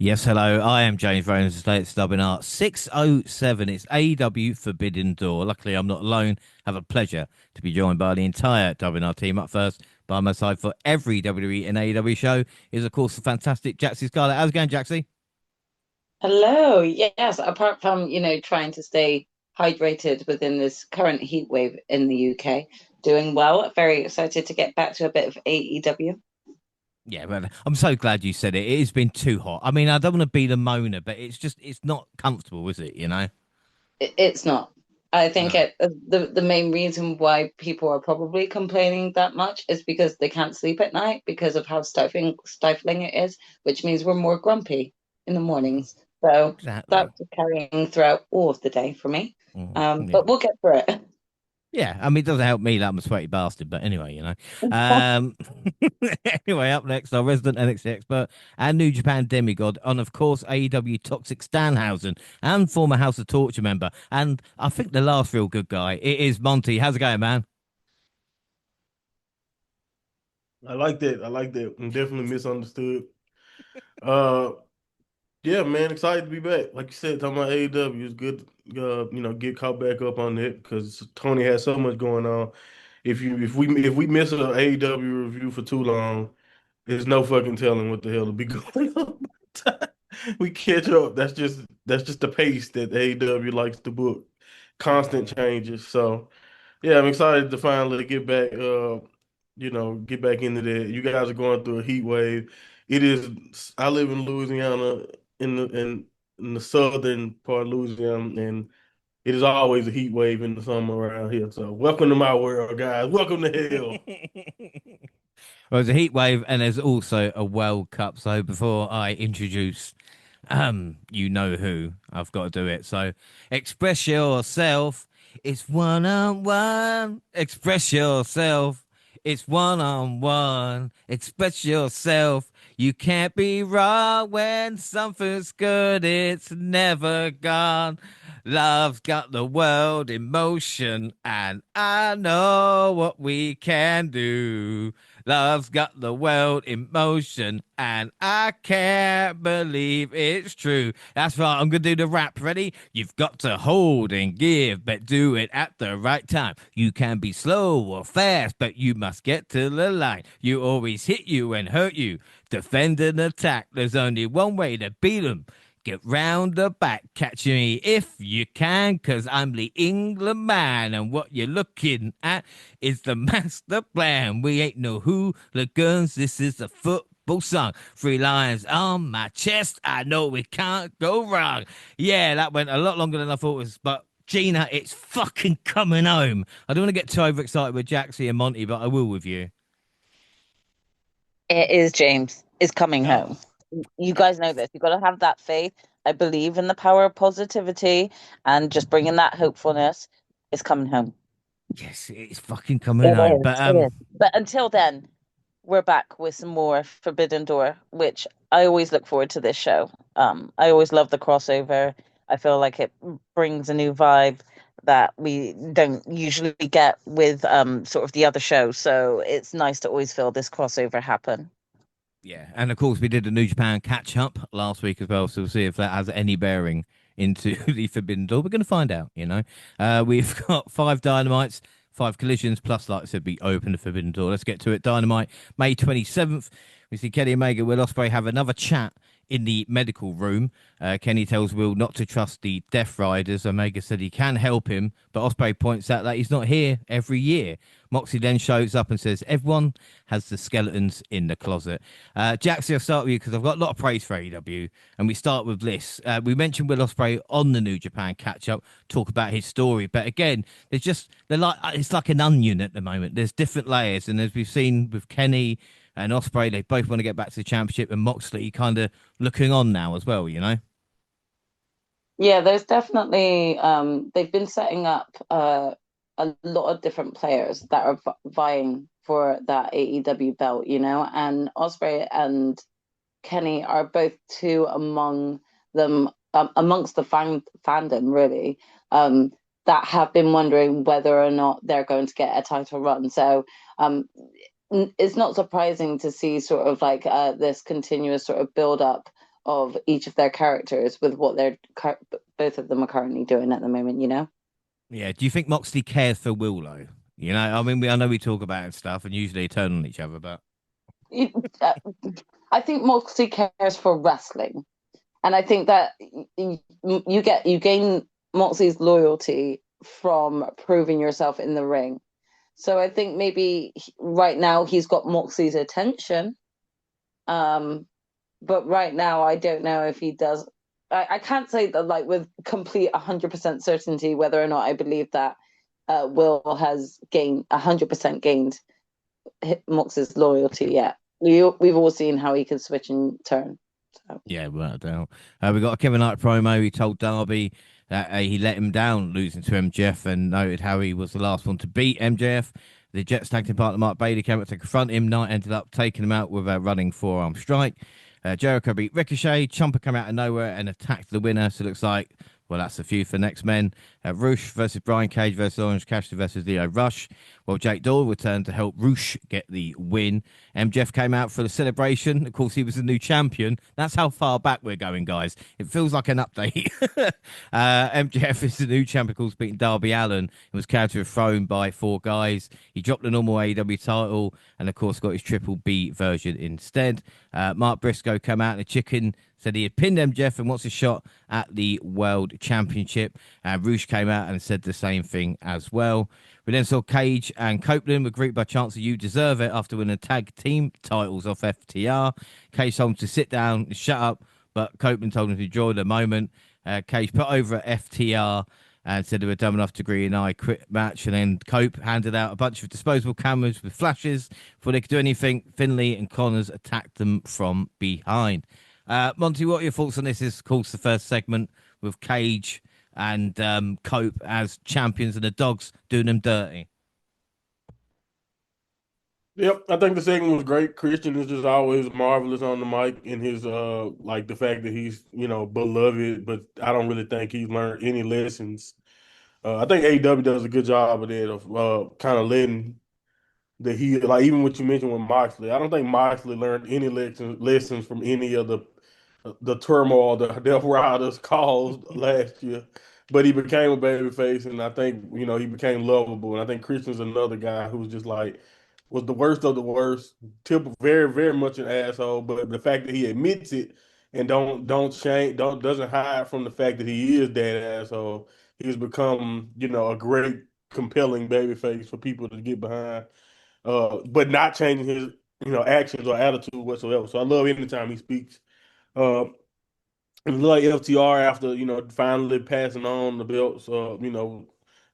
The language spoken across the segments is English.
Yes, hello. I am James Rowlands. Today it's WNR607. It's AEW Forbidden Door. Luckily, I'm not alone. Have a pleasure to be joined by the entire WNR team. Up first, by my side for every WWE and AEW show is, of course, the fantastic Jaxie Scarlett. How's it going, Jaxie? Hello. Yes, apart from, trying to stay hydrated within this current heat wave in the UK, doing well. Very excited to get back to a bit of AEW. Yeah, well, I'm so glad you said it. It has been too hot. I mean, I don't want to be the moaner, but it's not comfortable, is it? It's not. I think No. the main reason why people are probably complaining that much is because they can't sleep at night because of how stifling it is, which means we're more grumpy in the mornings. So Exactly. that's carrying throughout all of the day for me. Yeah. But we'll get through it. Yeah, I mean, it doesn't help me that I'm a sweaty bastard, but anyway. Um, anyway, up next, our resident NXT expert and New Japan demigod, and of course, AEW Toxic Stanhausen and former House of Torture member, and I think the last real good guy, it is Monty. How's it going, man? I like that. I like that. I'm definitely misunderstood. Uh, yeah, man, excited to be back. Like you said, talking about AEW, it's good. Get caught back up on it because Tony has so much going on. If we miss an AEW review for too long, there's no fucking telling what the hell will be going on. We catch up. That's just the pace that AEW likes to book. Constant changes. So. Yeah, I'm excited to finally get back, get back into that. You guys are going through a heat wave. It is, I live in Louisiana, in the southern part of Louisiana, and it is always a heat wave in the summer around here. So welcome to my world, guys. Welcome to hell. Well, there's a heat wave, and there's also a World Cup. So before I introduce, you know who, I've got to do it. So express yourself. It's one on one. Express yourself. It's one on one. Express yourself. You can't be wrong when something's good. It's never gone. Love's got the world in motion, and I know what we can do. Love's got the world in motion, and I can't believe it's true. That's right, I'm gonna do the rap. Ready? You've got to hold and give, but do it at the right time. You can be slow or fast, but you must get to the line. You always hit you and hurt you. Defend and attack. There's only one way to beat 'em. Get round the back, catch me if you can, cause I'm the England man, and what you're looking at is the master plan. We ain't no hooligans, this is a football song. Three lions on my chest, I know we can't go wrong. Yeah, that went a lot longer than I thought it was, but Gina, it's fucking coming home. I don't want to get too overexcited with Jaxie and Monty, but I will with you. It is James is coming Oh, home. You guys know this. You've got to have that faith. I believe in the power of positivity and just bringing that hopefulness is coming home. yes, it's fucking coming It home. is. It is. But until then, we're back with some more Forbidden Door, which I always look forward to this show. I always love the crossover. I feel like it brings a new vibe that we don't usually get with sort of the other shows. So it's nice to always feel this crossover happen. Yeah, and of course we did a New Japan catch up last week as well, so we'll see if that has any bearing into the Forbidden Door. We're going to find out, We've got five Dynamites, five Collisions, plus, like I said, we open the Forbidden Door. Let's get to it. Dynamite, May 27th. We see Kenny Omega, Will Ospreay have another chat in the medical room. Kenny tells Will not to trust the Death Riders. Omega said he can help him, but Ospreay points out that he's not here every year. Moxie then shows up and says, everyone has the skeletons in the closet. Jaxie, I'll start with you because I've got a lot of praise for AEW, and we start with this. We mentioned Will Ospreay on the New Japan catch up, talk about his story, but again, they're like it's like an onion at the moment. There's different layers, and as we've seen with Kenny and Ospreay, they both want to get back to the championship, and Moxley kind of looking on now as well. Yeah, there's definitely they've been setting up a lot of different players that are vying for that AEW belt, and Osprey and Kenny are both two among them amongst the fandom really that have been wondering whether or not they're going to get a title run. So um, it's not surprising to see sort of like this continuous sort of build up of each of their characters with what both of them are currently doing at the moment, you know? Yeah. Do you think Moxley cares for Will though? You know, I mean, I know we talk about it and stuff, and usually turn on each other, but You- uh, I think Moxley cares for wrestling. And I think that you gain Moxley's loyalty from proving yourself in the ring. So I think maybe right now he's got Moxley's attention. But right now I don't know if he does. I can't say that like with complete 100% certainty whether or not I believe that Will has gained 100% gained Mox's loyalty yet. We've all seen how he can switch and turn. So. yeah, without a doubt. We got a Kevin Knight promo. He told Darby that he let him down losing to MJF and noted how he was the last one to beat MJF. The Jets tag team partner Mark Bailey came up to confront him. Knight ended up taking him out with a running forearm strike. Jericho beat Ricochet. Ciampa came out of nowhere and attacked the winner. So it looks like, well, that's the feud for next men. Roosh versus Brian Cage versus Orange Cassidy versus Leo Rush. Well, Jake Doyle returned to help Roosh get the win. MJF came out for the celebration. Of course, he was the new champion. That's how far back we're going, guys. It feels like an update. MJF is the new champion, of course, beating Darby Allin. And was counter thrown by 4 guys. He dropped the normal AEW title and, of course, got his Triple B version instead. Mark Briscoe came out in a chicken, said he had pinned MJF and wants a shot at the World Championship. Roosh came out and said the same thing as well. We then saw Cage and Copeland were greeted by chants of "You deserve it" after winning tag team titles off FTR. Cage told him to sit down and shut up, but Copeland told him to enjoy the moment. Cage put over FTR and said they were dumb enough to agree an I quit match. And then Cope handed out a bunch of disposable cameras with flashes before they could do anything. Finlay and Connors attacked them from behind. Monty, what are your thoughts on this? This is, of course, the first segment with Cage and Cope as champions and the dogs doing them dirty. Yep, I think the segment was great. Christian is just always marvelous on the mic in his like the fact that he's, beloved, but I don't really think he's learned any lessons. I think AEW does a good job of that of kind of letting the he like even what you mentioned with Moxley. I don't think Moxley learned any lessons from any of the turmoil the Death Riders caused last year. But he became a babyface, and I think he became lovable. And I think Christian's another guy who's just like was the worst of the worst, typical, very very much an asshole. But the fact that he admits it and don't change, don't doesn't hide from the fact that he is that asshole, he's become a great compelling babyface for people to get behind, but not changing his actions or attitude whatsoever. So I love anytime he speaks. Uh, and like FTR after finally passing on the belts, are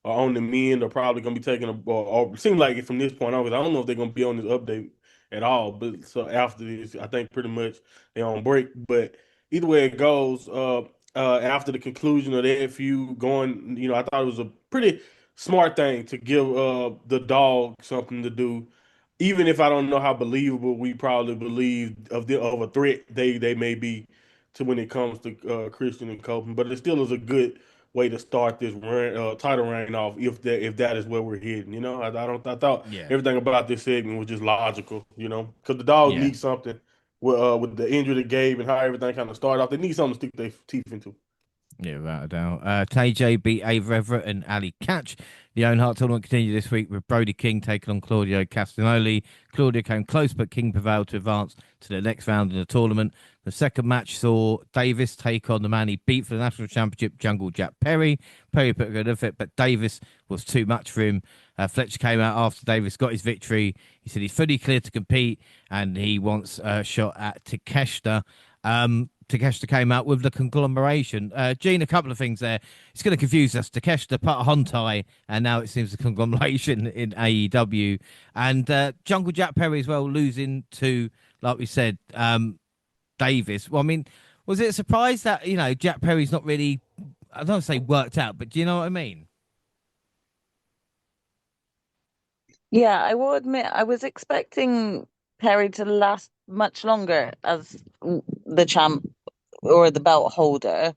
on the men. They're probably gonna be taking or seem like it from this point on. Because I don't know if they're gonna be on this update at all. But so after this, I think pretty much they're on break. But either way it goes, after the conclusion of that feud going, I thought it was a pretty smart thing to give the dog something to do. Even if I don't know how believable we probably believe of a threat they may be to when it comes to Christian and Copeland, but it still is a good way to start this title reign off if that is where we're heading. I thought Yeah. everything about this segment was just logical. Because the dog Yeah. needs something with the injury to Gabe and how everything kind of started off. They need something to stick their teeth into. Yeah, without a doubt. TJ beat Ava Everett and Ali Catch. The Owen Hart tournament continued this week with Brody King taking on Claudio Castagnoli. Claudio came close, but King prevailed to advance to the next round in the tournament. The second match saw Davis take on the man he beat for the national championship, Jungle Jack Perry. Perry put a good effort, but Davis was too much for him. Fletcher came out after Davis got his victory. He said he's fully cleared to compete and he wants a shot at Takeshita. Takeshita came out with the conglomeration. Gene, a couple of things there. It's going to confuse us. Takeshita, part of Hontai, and now it seems the conglomeration in AEW. And Jungle Jack Perry as well, losing to, like we said, Davis. Well, I mean, was it a surprise that, Jack Perry's not really, I don't want to say worked out, but do you know what I mean? Yeah, I will admit I was expecting Perry to last much longer as the champ or the belt holder.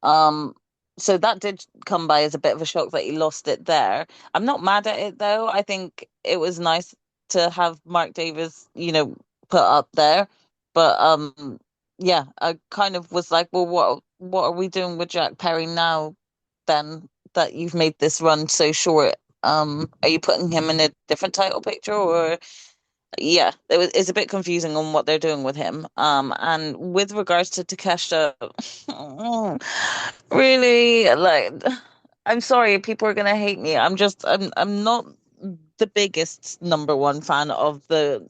Um, so that did come by as a bit of a shock that he lost it there. I'm not mad at it though. I think it was nice to have Mark Davis, put up there. But yeah, I kind of was like, well, what are we doing with Jack Perry now then that you've made this run so short? Are you putting him in a different title picture or yeah, it's a bit confusing on what they're doing with him. And with regards to Takeshita, really, like, I'm sorry, people are gonna hate me. I'm not the biggest number one fan of the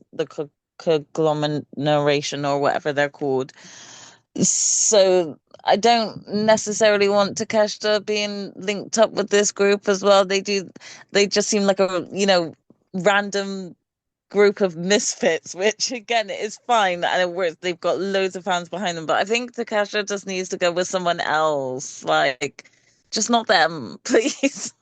conglomeration or whatever they're called. So I don't necessarily want Takeshita being linked up with this group as well. They just seem like a, random group of misfits, which again is fine and it works. They've got loads of fans behind them, but I think Takeshita just needs to go with someone else, like just not them, please.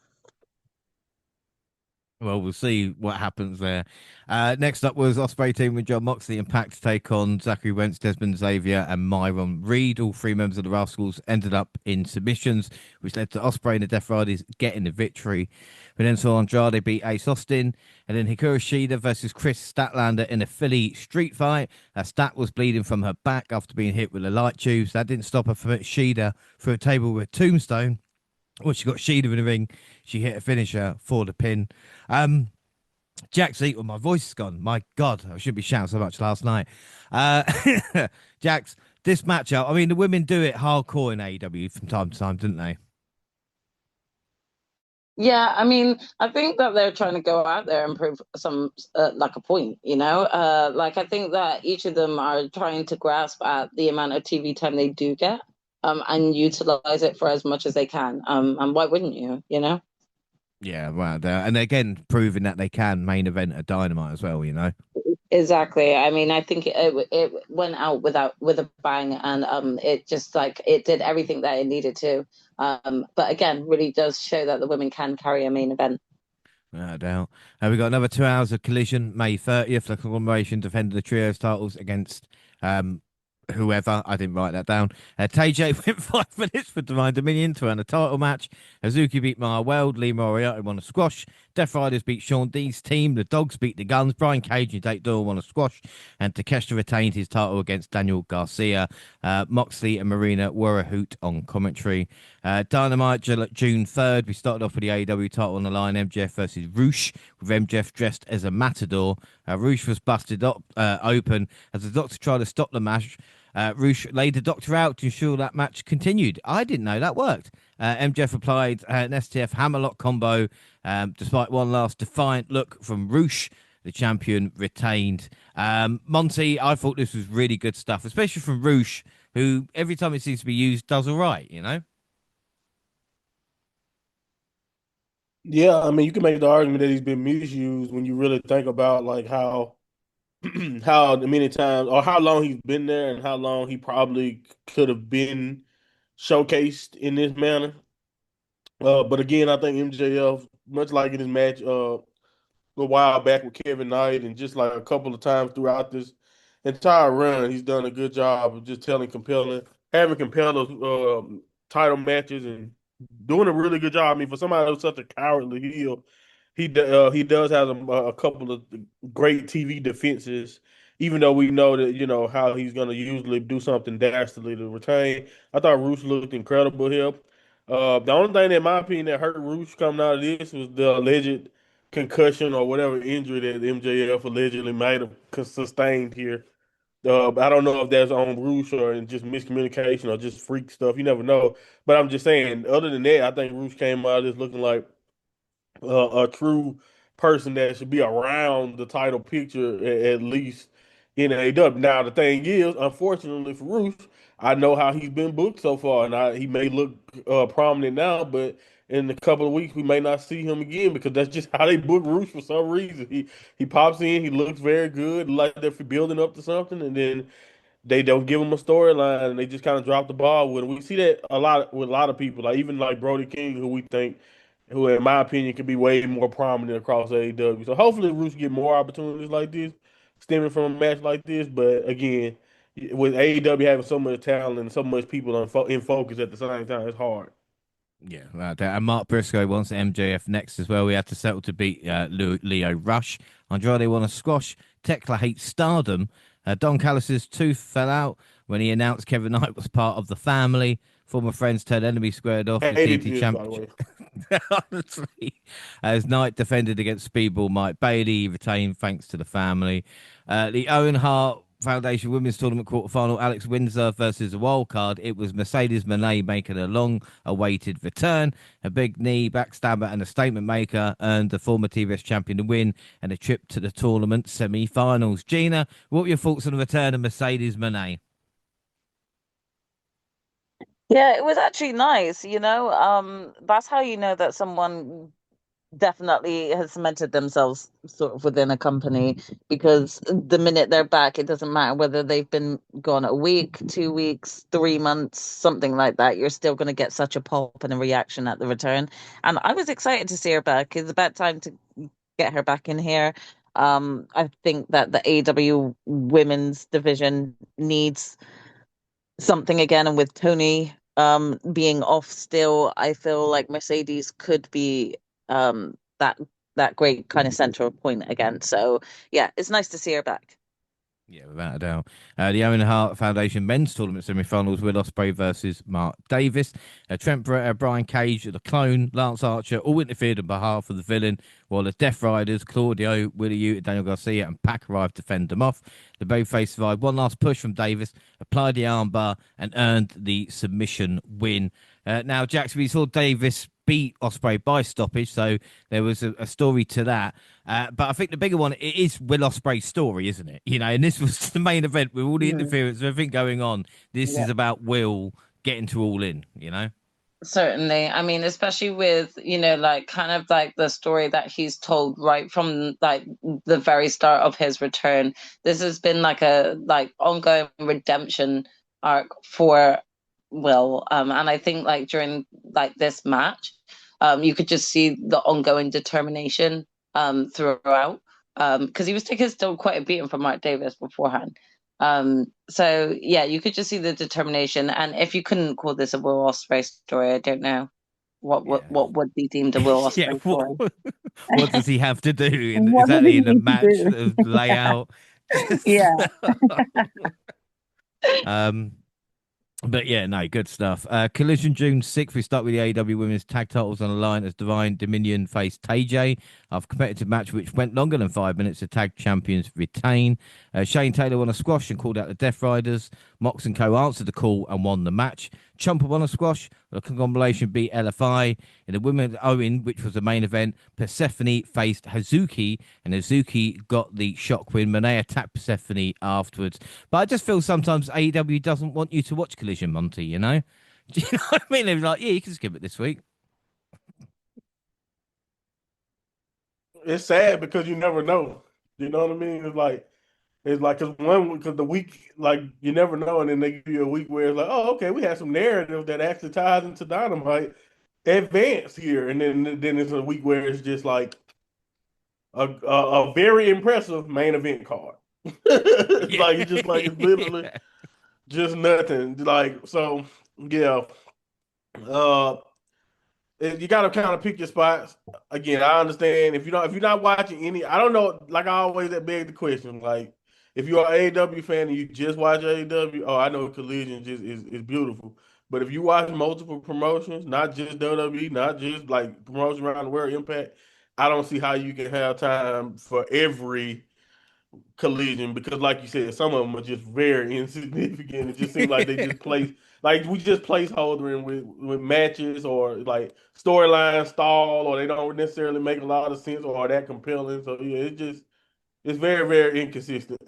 Well, we'll see what happens there. Next up was Ospreay team with John Moxley and Pac to take on Zachary Wentz, Desmond Xavier, and Myron Reed. All three members of the Rascals ended up in submissions, which led to Ospreay and the Death Riders getting the victory. We then saw Andrade beat Ace Austin, and then Hikaru Shida versus Chris Statlander in a Philly street fight. Stat was bleeding from her back after being hit with the light tubes. That didn't stop her from hitting Shida through a table with a tombstone. Well, she got Shida in the ring. She hit a finisher for the pin. Jaxie, well, my voice is gone. My God, I shouldn't be shouting so much last night. Jax, this matchup, I mean, the women do it hardcore in AEW from time to time, didn't they? Yeah, I mean, I think that they're trying to go out there and prove some, like a point, like I think that each of them are trying to grasp at the amount of TV time they do get, and utilize it for as much as they can. And why wouldn't you? Yeah, right there. And again, proving that they can main event a Dynamite as well. Exactly. I mean, I think it went out with a bang, and it just like it did everything that it needed to. But again, really does show that the women can carry a main event. No doubt. We got another 2 hours of Collision, May 30th. The conglomeration defended the trios titles against whoever. I didn't write that down. TJ went 5 minutes for Divine Dominion to earn a title match. Hazuki beat Mara Weld. Lee Moriarty won a squash. Death Riders beat Sean D's team. The Dogs beat the Guns. Brian Cage and Tate Doyle won a squash. And Takeshita retained his title against Daniel Garcia. Moxley and Marina were a hoot on commentary. Dynamite, June 3rd. We started off with the AEW title on the line. MJF versus Roosh, with MJF dressed as a matador. Roosh was busted up open as the doctor tried to stop the match. Roosh laid the doctor out to ensure that match continued. I didn't know that worked. MJF applied an STF hammerlock combo. Despite one last defiant look from Roosh, the champion retained. Monty, I thought this was really good stuff, especially from Roosh, who every time it seems to be used does all right. Yeah, I mean, you can make the argument that he's been misused when you really think about like how how many times or how long he's been there and how long he probably could have been showcased in this manner. But again, I think MJF, much like in his match a while back with Kevin Knight, and just like a couple of times throughout this entire run, he's done a good job of just having compelling title matches and doing a really good job. I mean, for somebody who's such a cowardly heel, he does have a couple of great TV defenses. Even though we know that how he's going to usually do something dastardly to retain, I thought Roos looked incredible here. The only thing, in my opinion, that hurt Roosh coming out of this was the alleged concussion or whatever injury that MJF allegedly might have sustained here. I don't know if that's on Roosh or in just miscommunication or just freak stuff. You never know. But I'm just saying, other than that, I think Roosh came out of this looking like a true person that should be around the title picture at least in AEW. Now the thing is, unfortunately for Ruth, I know how he's been booked so far, and he may look prominent now, but in a couple of weeks we may not see him again because that's just how they book Ruth for some reason. He pops in, he looks very good, like they're building up to something, and then they don't give him a storyline and they just kind of drop the ball with him. We see that a lot with a lot of people, like even like Brody King, who in my opinion could be way more prominent across AEW. So hopefully Roosh get more opportunities like this, stemming from a match like this. But again, with AEW having so much talent and so much people in focus at the same time, it's hard. Yeah, right there. And Mark Briscoe wants MJF next as well. We had to settle to beat Leo Rush. Andrade won a squash. Tekla hates Stardom. Don Callis' tooth fell out. when he announced Kevin Knight was part of the family. Former friends turned enemy squared off the Hated TNT this, by the way. Championship. Honestly, as Knight defended against Speedball Mike Bailey, he retained thanks to the family. The Owen Hart Foundation Women's Tournament quarterfinal, Alex Windsor versus a wild card. It was Mercedes Moné making a long-awaited return. A big knee, backstabber, and a statement maker earned the former TBS champion a win and a trip to the tournament semi-finals. Gina, what were your thoughts on the return of Mercedes Moné? Yeah, it was actually nice, you know. That's how you know that someone definitely has cemented themselves sort of within a company, because the minute they're back, it doesn't matter whether they've been gone a week, 2 weeks, 3 months, something like that. You're still going to get such a pop and a reaction at the return. And I was excited to see her back. It's about time to get her back in here. I think that the AEW women's division needs something again, and with Tony being off still, I feel like Mercedes could be that great kind of central point again. So yeah, it's nice to see her back. Yeah, without a doubt. The Owen Hart Foundation men's tournament semi-finals, Will Ospreay versus Mark Davis. Trent Beretta, Brian Cage, the Clone, Lance Archer all interfered on behalf of the villain, while the Death Riders, Claudio, Willie Uta, Daniel Garcia, and Pac arrived to fend them off. The babyface survived one last push from Davis, applied the armbar, and earned the submission win. Now, Jaxie, we saw Davis beat Ospreay by stoppage, so there was a story to that. But I think the bigger one, it is Will Ospreay's story, isn't it? You know, and this was the main event with all the interference, everything going on. This is about Will getting to All In, you know? Certainly. I mean, especially with, like kind of like the story that he's told right from like the very start of his return. This has been like a ongoing redemption arc for Will. And I think like during like this match, you could just see the ongoing determination throughout. Because he was taking still quite a beating from Mark Davis beforehand. So yeah, you could just see the determination. And if you couldn't call this a Will Ospreay story, I don't know what would be deemed a Will Ospreay story. What does he have to do What does exactly he in the need to match, do? the layout? Yeah. But yeah, no, good stuff. Collision June 6th, we start with the AEW Women's Tag Titles on the line as Divine Dominion faced TJ. After a competitive match which went longer than 5 minutes, the tag champions retain. Shane Taylor won a squash and called out the Death Riders. Mox and Co answered the call and won the match. Ciampa won a squash. The conglomeration beat LFI. In the Women's Owen, which was the main event, Persephone faced Hazuki, and Hazuki got the shock win. Monet attacked Persephone afterwards. But I just feel sometimes AEW doesn't want you to watch Collision, Monty, you know? Do you know what I mean? They're like, yeah, you can skip it this week. It's sad because you never know. You know what I mean? It's like because the week, like, you never know, and then they give you a week where it's like, oh, okay, we had some narrative that actually ties into Dynamite advance here, and then it's a week where it's just like a very impressive main event card. Like it's literally just nothing. Like, so yeah. Uh you got to kind of pick your spots. Again, I understand if you're not watching any. I don't know. Like, I always that beg the question. Like, if you're an AEW fan and you just watch AEW, oh, I know Collision just is beautiful. But if you watch multiple promotions, not just WWE, not just like promotions around the world, Impact, I don't see how you can have time for every Collision, because like you said, some of them are just very insignificant. It just seems like they just place, like, we just placeholdering with matches, or like storyline stall, or they don't necessarily make a lot of sense or are that compelling. So yeah, it's very, very inconsistent.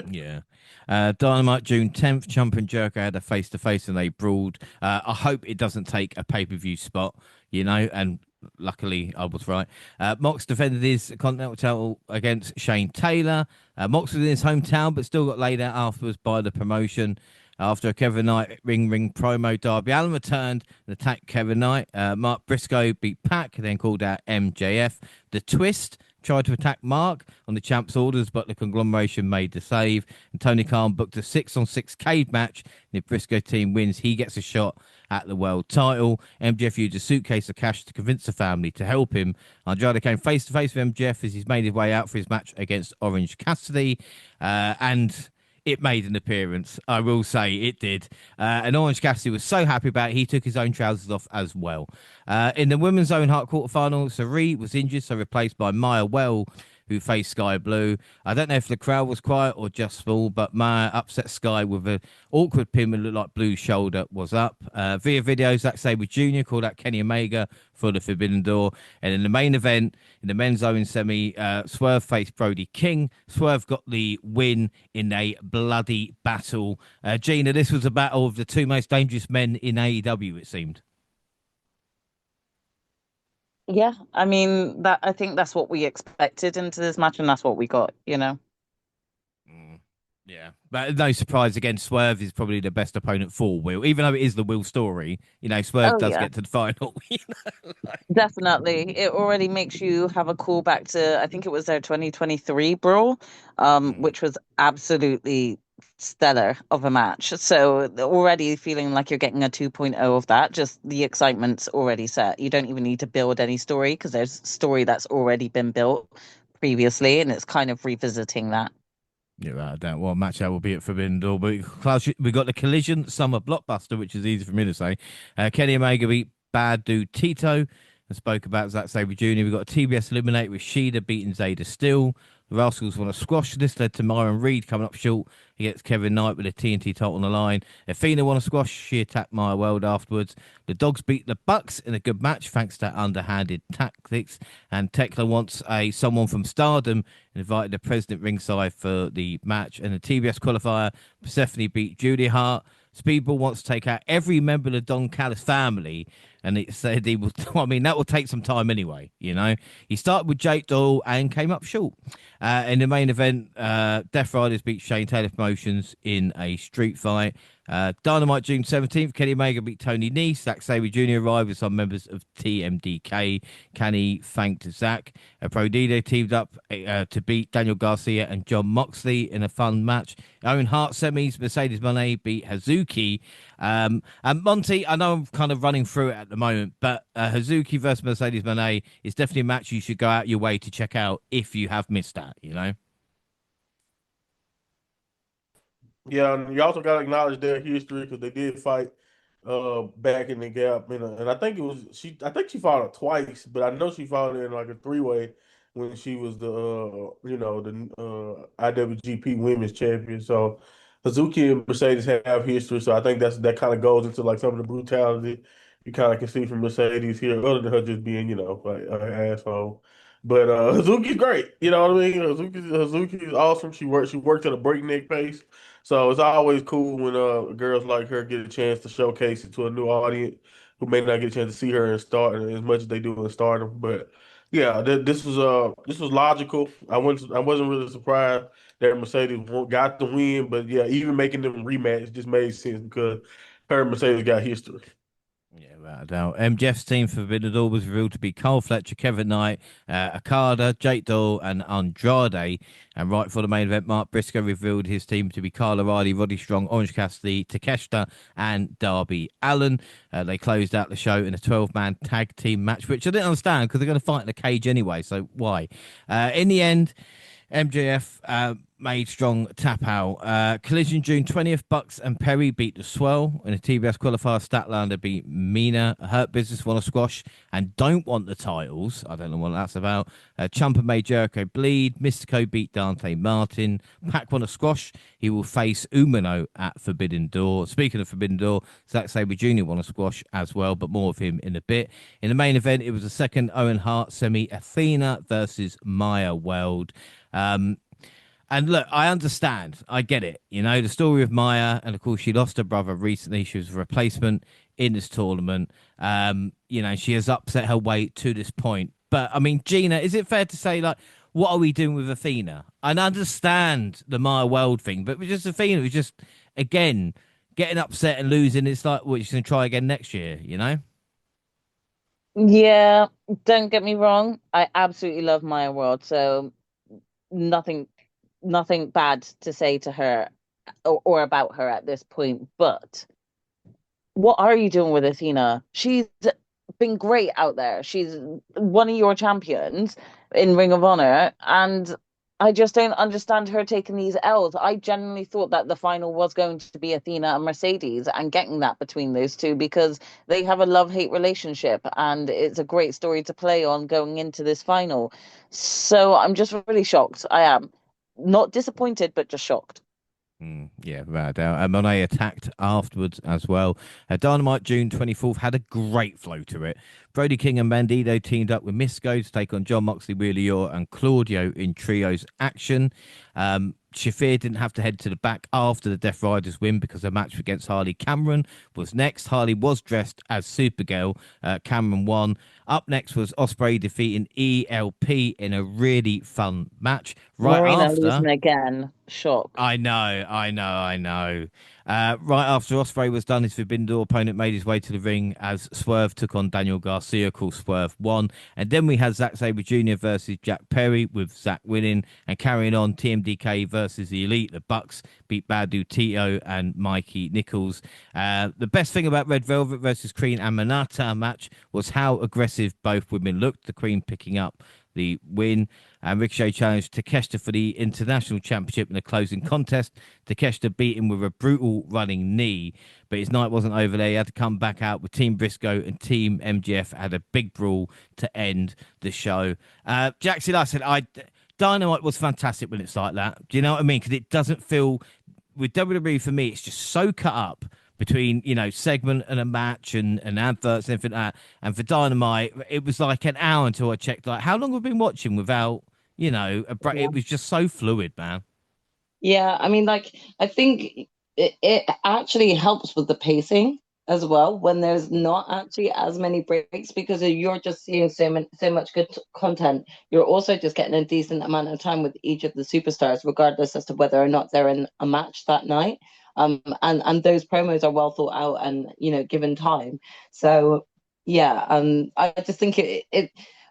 Yeah. Dynamite June 10th, Ciampa and Jericho had a face-to-face and they brawled. I hope it doesn't take a pay-per-view spot, you know, and luckily I was right. Mox defended his Continental title against Shane Taylor. Mox was in his hometown but still got laid out afterwards by the promotion. After a Kevin Knight ring promo, Darby Allin returned and attacked Kevin Knight. Mark Briscoe beat Pac, then called out MJF. The Twist tried to attack Mark on the champ's orders, but the conglomeration made the save. And Tony Khan booked a 6-on-6 cage match. And if Briscoe team wins, he gets a shot at the world title. MJF used a suitcase of cash to convince the family to help him. Andrade came face-to-face with MJF as he's made his way out for his match against Orange Cassidy. And it made an appearance. I will say it did. And Orange Cassidy was so happy about it, he took his own trousers off as well. In the women's Owen Hart quarterfinal, Sari was injured, so replaced by Maya Well, who faced Sky Blue. I don't know if the crowd was quiet or just full, but Maya upset Sky with an awkward pin that looked like Blue's shoulder was up. Via video, Zack Sabre Jr. called out Kenny Omega for the Forbidden Door. And in the main event, in the men's Owen semi, Swerve faced Brody King. Swerve got the win in a bloody battle. Gina, this was a battle of the two most dangerous men in AEW, it seemed. Yeah, I mean I think that's what we expected into this match, and that's what we got, you know. Yeah, but no surprise again. Swerve is probably the best opponent for Will, even though it is the Will story. You know, Swerve Oh does yeah, get to the final. definitely. It already makes you have a callback to, I think it was their 2023 brawl, which was absolutely stellar of a match. So already feeling like you're getting a 2.0 of that, just the excitement's already set. You don't even need to build any story because there's story that's already been built previously, and it's kind of revisiting that. Yeah, I don't. Well, match that will be at Forbidden Door. But we got the Collision Summer Blockbuster, which is easy for me to say. Kenny Omega beat Bad Dude Tito. I spoke about Zack Sabre Jr. We got a TBS Eliminate with Shida beating Zeta Steel. The Rascals want to squash this, led to Myron Reed coming up short against Kevin Knight with a TNT title on the line. Athena won a squash. She attacked Maya Weld afterwards. The Dogs beat the Bucks in a good match thanks to underhanded tactics. And Tekla wants someone from Stardom and invited the president ringside for the match. And the TBS qualifier, Persephone beat Judy Hart. Speedball wants to take out every member of the Don Callis family, and it said he will. I mean, that will take some time anyway. You know, he started with Jake Doyle and came up short. In the main event, Death Riders beat Shane Taylor Promotions in a street fight. Dynamite June 17th, Kenny Omega beat Tony Nese. Zack Sabre Jr. arrived with some members of TMDK. Kenny thanked Zack. Pro Dido teamed up to beat Daniel Garcia and John Moxley in a fun match. Owen Hart semis, Mercedes Moné beat Hazuki. And Monty, I know I'm kind of running through it at the moment, but Hazuki versus Mercedes Moné is definitely a match you should go out your way to check out if you have missed that, you know? Yeah, and you also got to acknowledge their history because they did fight back in the gap, and I think it was she. I think she fought her twice, but I know she fought in like a three-way when she was the the IWGP Women's Champion. So Hazuki and Mercedes have history, so I think that kind of goes into like some of the brutality you kind of can see from Mercedes here, other than her just being like an asshole. But Hazuki's great, you know what I mean? Hazuki is awesome. She works at a breakneck pace. So it's always cool when girls like her get a chance to showcase it to a new audience who may not get a chance to see her in start as much as they do in Stardom. But yeah, this was logical. I wasn't really surprised that got the win, but yeah, even making them rematch just made sense because her and Mercedes got history. Yeah, without a doubt. Jeff's team for Forbidden Door was revealed to be Carl Fletcher, Kevin Knight, Okada, Jake Doyle, and Andrade. And right for the main event, Mark Briscoe revealed his team to be Kyle O'Reilly, Roddy Strong, Orange Cassidy, Takeshita, and Darby Allin. They closed out the show in a 12-man tag team match, which I didn't understand because they're going to fight in a cage anyway, so why? In the end, MJF made strong tap out. Collision June 20th, Bucks and Perry beat the Swell. In a TBS qualifier, Statlander beat Mina. Hurt Business won a squash and don't want the titles. I don't know what that's about. Ciampa made Jericho bleed. Mystico beat Dante Martin. Pac won a squash. He will face Umino at Forbidden Door. Speaking of Forbidden Door, Zack Sabre Jr. won a squash as well, but more of him in a bit. In the main event, it was the second Owen Hart semi, Athena versus Maya Weld. And look, I understand. I get it. You know, the story of Maya, and of course, she lost her brother recently. She was a replacement in this tournament. You know, she has upset her weight to this point. But I mean, Gina, is it fair to say, like, what are we doing with Athena? I understand the Maya World thing, but with just Athena was just, again, getting upset and losing. It's like, well, she's going to try again next year, you know? Yeah, don't get me wrong. I absolutely love Maya World, so nothing nothing bad to say to her or about her at this point. But what are you doing with Athena? She's been great out there. She's one of your champions in Ring of Honor, and I just don't understand her taking these L's. I genuinely thought that the final was going to be Athena and Mercedes and getting that between those two because they have a love-hate relationship and it's a great story to play on going into this final. So I'm just really shocked. I am not disappointed, but just shocked. Yeah, without a doubt. And Monet attacked afterwards as well. Dynamite June 24th had a great flow to it. Brody King and Bandido teamed up with Misco to take on John Moxley, Wheeler York, and Claudio in trios action. Shafir didn't have to head to the back after the Death Riders win because her match against Harley Cameron was next. Harley was dressed as Supergirl. Cameron won. Up next was Osprey defeating ELP in a really fun match. Right Marina after. losing again. Shock. I know. Right after Ospreay was done, his Forbidden Door opponent made his way to the ring as Swerve took on Daniel Garcia, called Swerve 1. And then we had Zack Sabre Jr. versus Jack Perry, with Zack winning. And carrying on, TMDK versus the Elite. The Bucks beat Badu Tito and Mikey Nichols. The best thing about Red Velvet versus Queen and Manata match was how aggressive both women looked. The Queen picking up the win. And Ricochet challenged Takeshita for the International Championship in the closing contest. Takeshita beat him with a brutal running knee, but his night wasn't over there. He had to come back out with Team Briscoe and Team MGF had a big brawl to end the show. Jaxie, like I said, Dynamite was fantastic when it's like that. Do you know what I mean? Because it doesn't feel, with WWE for me, it's just so cut up between, segment and a match and adverts and everything like that. And for Dynamite, it was like an hour until I checked, like, how long have we been watching without, a break? Yeah. It was just so fluid, man. Yeah, I mean, like, I think it actually helps with the pacing as well when there's not actually as many breaks because you're just seeing so much good content. You're also just getting a decent amount of time with each of the superstars, regardless as to whether or not they're in a match that night. And those promos are well thought out and given time. So yeah, I just think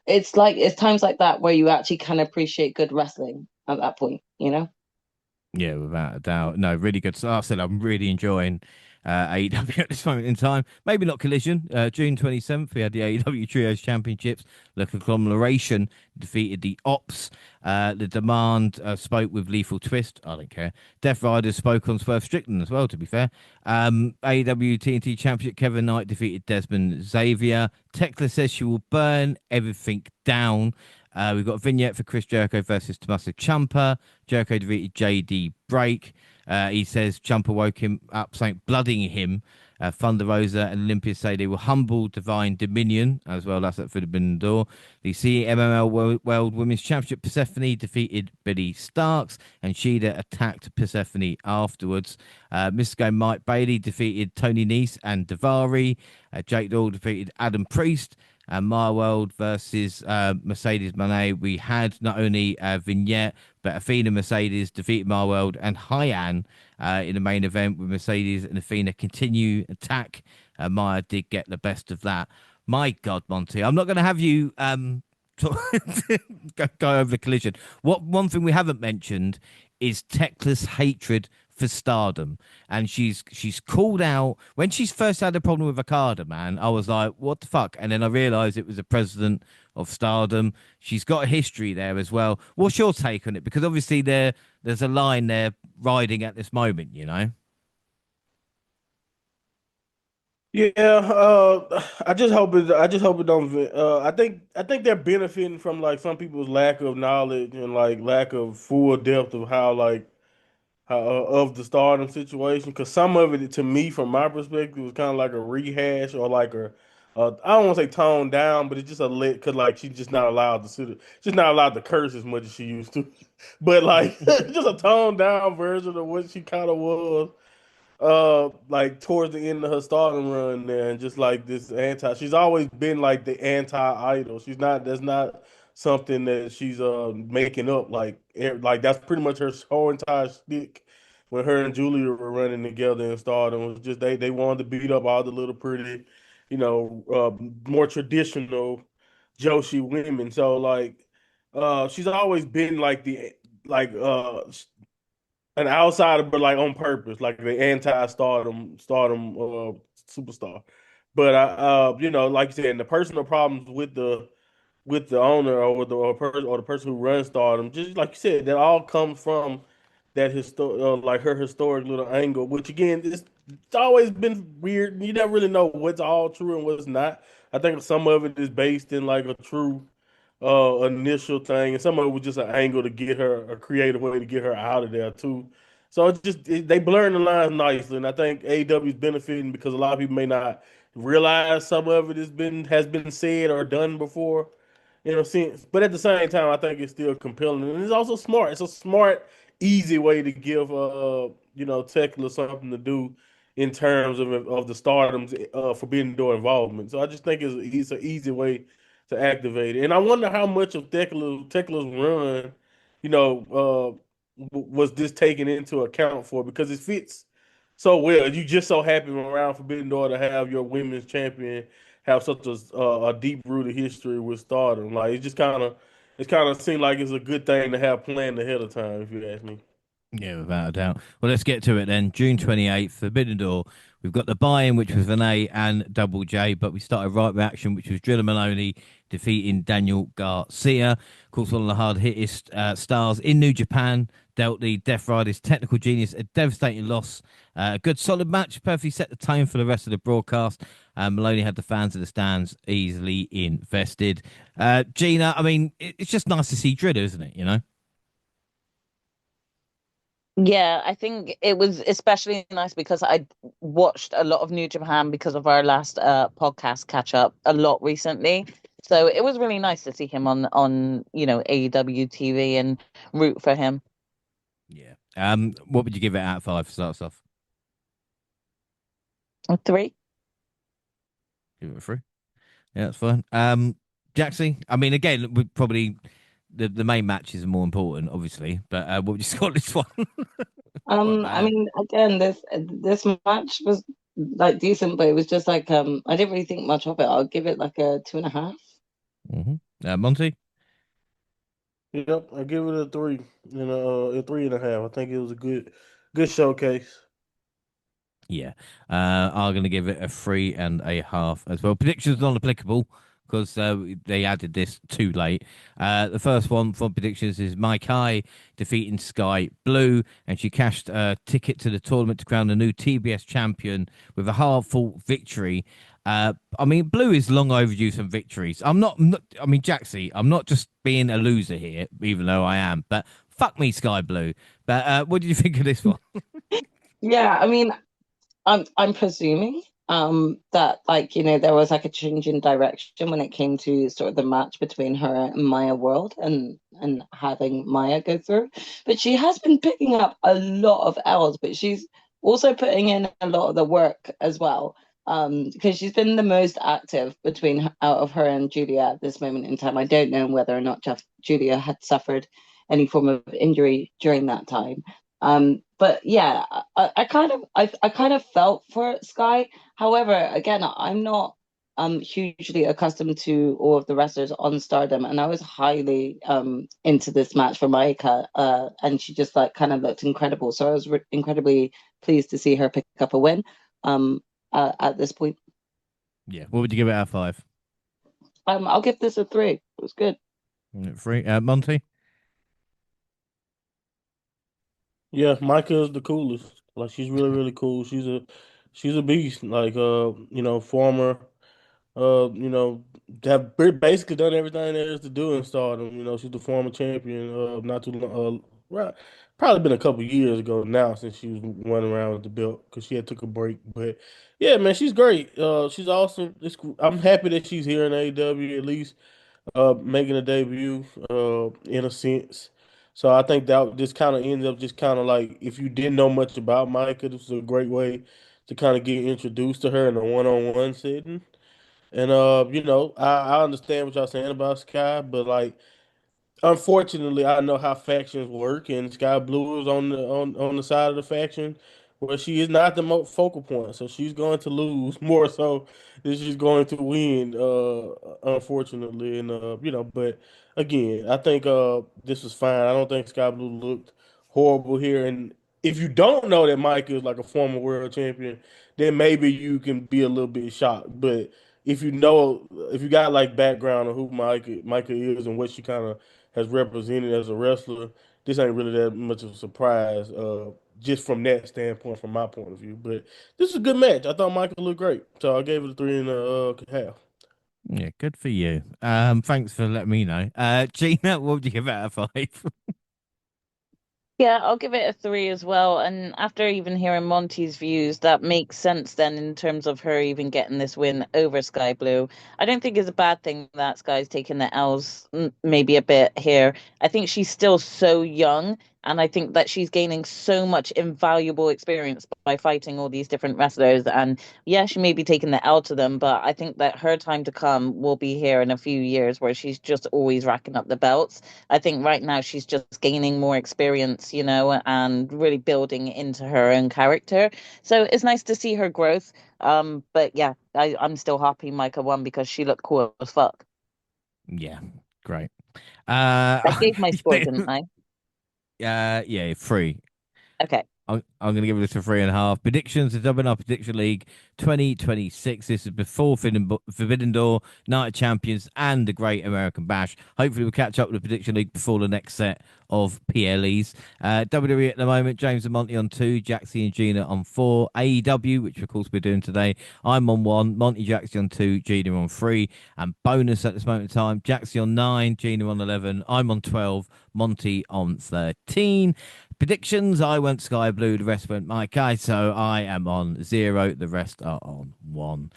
it's like it's times like that where you actually can appreciate good wrestling at that point. Yeah, without a doubt. No, really good. So I said I'm really enjoying AEW at this moment in time. Maybe not Collision. June 27th, we had the AEW Trios Championships. The conglomeration defeated the Ops. The Demand spoke with Lethal Twist. I don't care. Death Riders spoke on Swerve Strickland as well, to be fair. AEW TNT Championship Kevin Knight defeated Desmond Xavier. Tekla says she will burn everything down. We've got a vignette for Chris Jericho versus Tommaso Ciampa. Jericho defeated JD Break. He says Ciampa woke him up, saying blooding him. Thunder Rosa and Olympia say they will humble Divine Dominion as well. That's at Forbidden Door. The CMLL World Women's Championship, Persephone defeated Billy Starks, and Shida attacked Persephone afterwards. Mystico Mike Bailey defeated Tony Nese and Davari. Jake Doyle defeated Adam Priest. And My World versus Mercedes Monet. We had not only a vignette, but Athena Mercedes defeated My World and Hyan in the main event with Mercedes and Athena continue attack. Maya did get the best of that. My God, Monty, I'm not going to have you go over the Collision. One thing we haven't mentioned is Tekla's hatred for Stardom, and she's called out when she's first had a problem with Okada. Man, I was like, what the fuck? And then I realized it was the president of Stardom. She's got a history there as well. What's your take on it? Because obviously there's a line there riding at this moment. Yeah, I just hope it don't. I think they're benefiting from like some people's lack of knowledge and like lack of full depth of how of the Stardom situation. Because some of it, to me, from my perspective, was kind of like a rehash or like I don't want to say toned down, but it's just a lit because like she's just not allowed to she's not allowed to curse as much as she used to. But like just a toned down version of what she kind of was like towards the end of her Stardom run there, and just like this anti, she's always been like the anti-idol. She's not, that's not something that she's making up. Like that's pretty much her whole entire stick when her and Julia were running together in Stardom. Was just they wanted to beat up all the little pretty, more traditional Joshi women. So like she's always been like like an outsider, but like on purpose, like the anti-stardom superstar. But like you said, and the personal problems with the with the owner or with the person who runs Stardom. Just like you said, that all comes from that like her historic little angle. Which again, it's always been weird. You never really know what's all true and what's not. I think some of it is based in like a true initial thing, and some of it was just an angle to get her a creative way to get her out of there too. So they blurring the lines nicely, and I think AEW is benefiting because a lot of people may not realize some of it has been said or done before, sense. But at the same time, I think it's still compelling, and it's also smart. It's a smart, easy way to give Tekla something to do in terms of the Stardom's Forbidden Door involvement. So I just think it's an easy way to activate it. And I wonder how much of Tekla's run, was this taken into account for because it fits so well. You just so happen around Forbidden Door to have your women's champion have such a deep rooted history with Stardom. Like it kind of seemed like it's a good thing to have planned ahead of time, if you ask me. Yeah, without a doubt. Well, let's get to it then. June 28th, Forbidden Door. We've got the buy-in, which was Renee and Double J, but we started right reaction, which was Drilla Maloney defeating Daniel Garcia. Of course, one of the hard-hittest stars in New Japan dealt the Death Riders' technical genius a devastating loss. A good, solid match, perfectly set the tone for the rest of the broadcast. Maloney had the fans in the stands easily invested. Gina, I mean, it's just nice to see Drilla, isn't it? You know? Yeah, I think it was especially nice because I watched a lot of New Japan because of our last podcast catch up a lot recently. So it was really nice to see him on AEW TV and root for him. Yeah. What would you give it out of five? Starts off. A 3. Give it a three. Yeah, that's fine. Jaxie, I mean, again, we probably the main matches are more important, obviously, but what would you score this one? What I about mean, again, this match was like decent, but it was just like I didn't really think much of it. I'll give it like a 2.5. Monty? Yep, I give it a three and a 3.5. I think it was a good showcase. Yeah. I'm going to give it a 3.5 as well. Predictions non-applicable because they added this too late. The first one from predictions is Mike High defeating Sky Blue, and she cashed a ticket to the tournament to crown the new TBS champion with a hard-fought victory. I mean, Blue is long overdue some victories. I mean, Jaxie, I'm not just being a loser here, even though I am, but fuck me, Sky Blue. But what did you think of this one? Yeah, I mean, I'm presuming that like there was like a change in direction when it came to sort of the match between her and Maya World and having Maya go through. But she has been picking up a lot of L's, but she's also putting in a lot of the work as well. Because she's been the most active out of her and Julia at this moment in time. I don't know whether or not Julia had suffered any form of injury during that time. But yeah, I kind of felt for Sky. However, again, I'm not hugely accustomed to all of the wrestlers on Stardom, and I was highly into this match for Maika, and she just like kind of looked incredible. So I was incredibly pleased to see her pick up a win at this point. Yeah. What would you give it out of five? I'll give this a 3. It was good. Three. Monty? Yeah, Micah is the coolest. Like she's really, really cool. She's a beast. Like former have basically done everything there is to do in Stardom. She's the former champion. Not too long. Right, probably been a couple years ago now since she was running around with the belt because she had took a break. But yeah, man, she's great. She's awesome. I'm happy that she's here in AEW at least making a debut in a sense. So I think that this kind of ends up just kind of like if you didn't know much about Micah, this is a great way to kind of get introduced to her in a one-on-one setting. And I understand what y'all saying about Sky, but like unfortunately, I know how factions work, and Sky Blue is on the side of the faction where she is not the focal point, so she's going to lose more so than she's going to win. Unfortunately, and but again, I think this was fine. I don't think Sky Blue looked horrible here, and if you don't know that Mike is like a former world champion, then maybe you can be a little bit shocked, but. if you know, if you got like background on who Micah is and what she kind of has represented as a wrestler, this ain't really that much of a surprise. Just from that standpoint, from my point of view. But this is a good match. I thought Micah looked great, so I gave it a 3.5. Yeah, good for you. Thanks for letting me know. Gina, what would you give out of 5? Yeah, I'll give it a 3 as well. And after even hearing Monty's views, that makes sense then in terms of her even getting this win over Sky Blue. I don't think it's a bad thing that Sky's taking the L's maybe a bit here. I think she's still so young, and I think that she's gaining so much invaluable experience by fighting all these different wrestlers. And yeah, she may be taking the L to them, but I think that her time to come will be here in a few years where she's just always racking up the belts. I think right now she's just gaining more experience, and really building into her own character. So it's nice to see her growth. But yeah, I'm still happy Micah won because she looked cool as fuck. Yeah, great. I gave my score, didn't I? Yeah, 3. Okay. I'm going to give this a 3.5. Predictions, the WNR Prediction League 2026. This is before Forbidden Door, Night of Champions, and the Great American Bash. Hopefully, we'll catch up with the Prediction League before the next set of PLEs. WWE at the moment, James and Monty on 2, Jaxie and Gina on 4. AEW, which of course we're doing today, I'm on 1, Monty, Jaxie on 2, Gina on 3. And bonus at this moment in time, Jaxie on 9, Gina on 11, I'm on 12, Monty on 13. Predictions, I went Sky Blue, the rest went Mike. So I am on 0, the rest are on 1.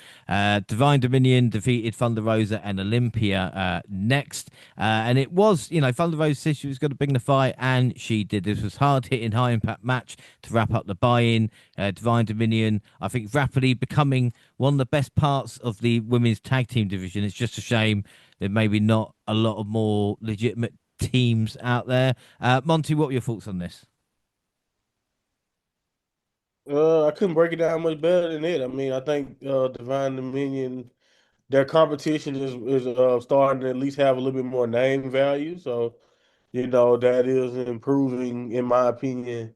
Divine Dominion defeated Thunder Rosa and Olympia next. And it was, Thunder Rosa said she was going to bring the fight, and she did. This was hard-hitting, high-impact match to wrap up the buy-in. Divine Dominion, I think, rapidly becoming one of the best parts of the women's tag team division. It's just a shame there maybe not a lot of more legitimate teams out there. Monty, what were your thoughts on this? I couldn't break it down much better than it. I mean, I think Divine Dominion, their competition is starting to at least have a little bit more name value. So, that is improving, in my opinion,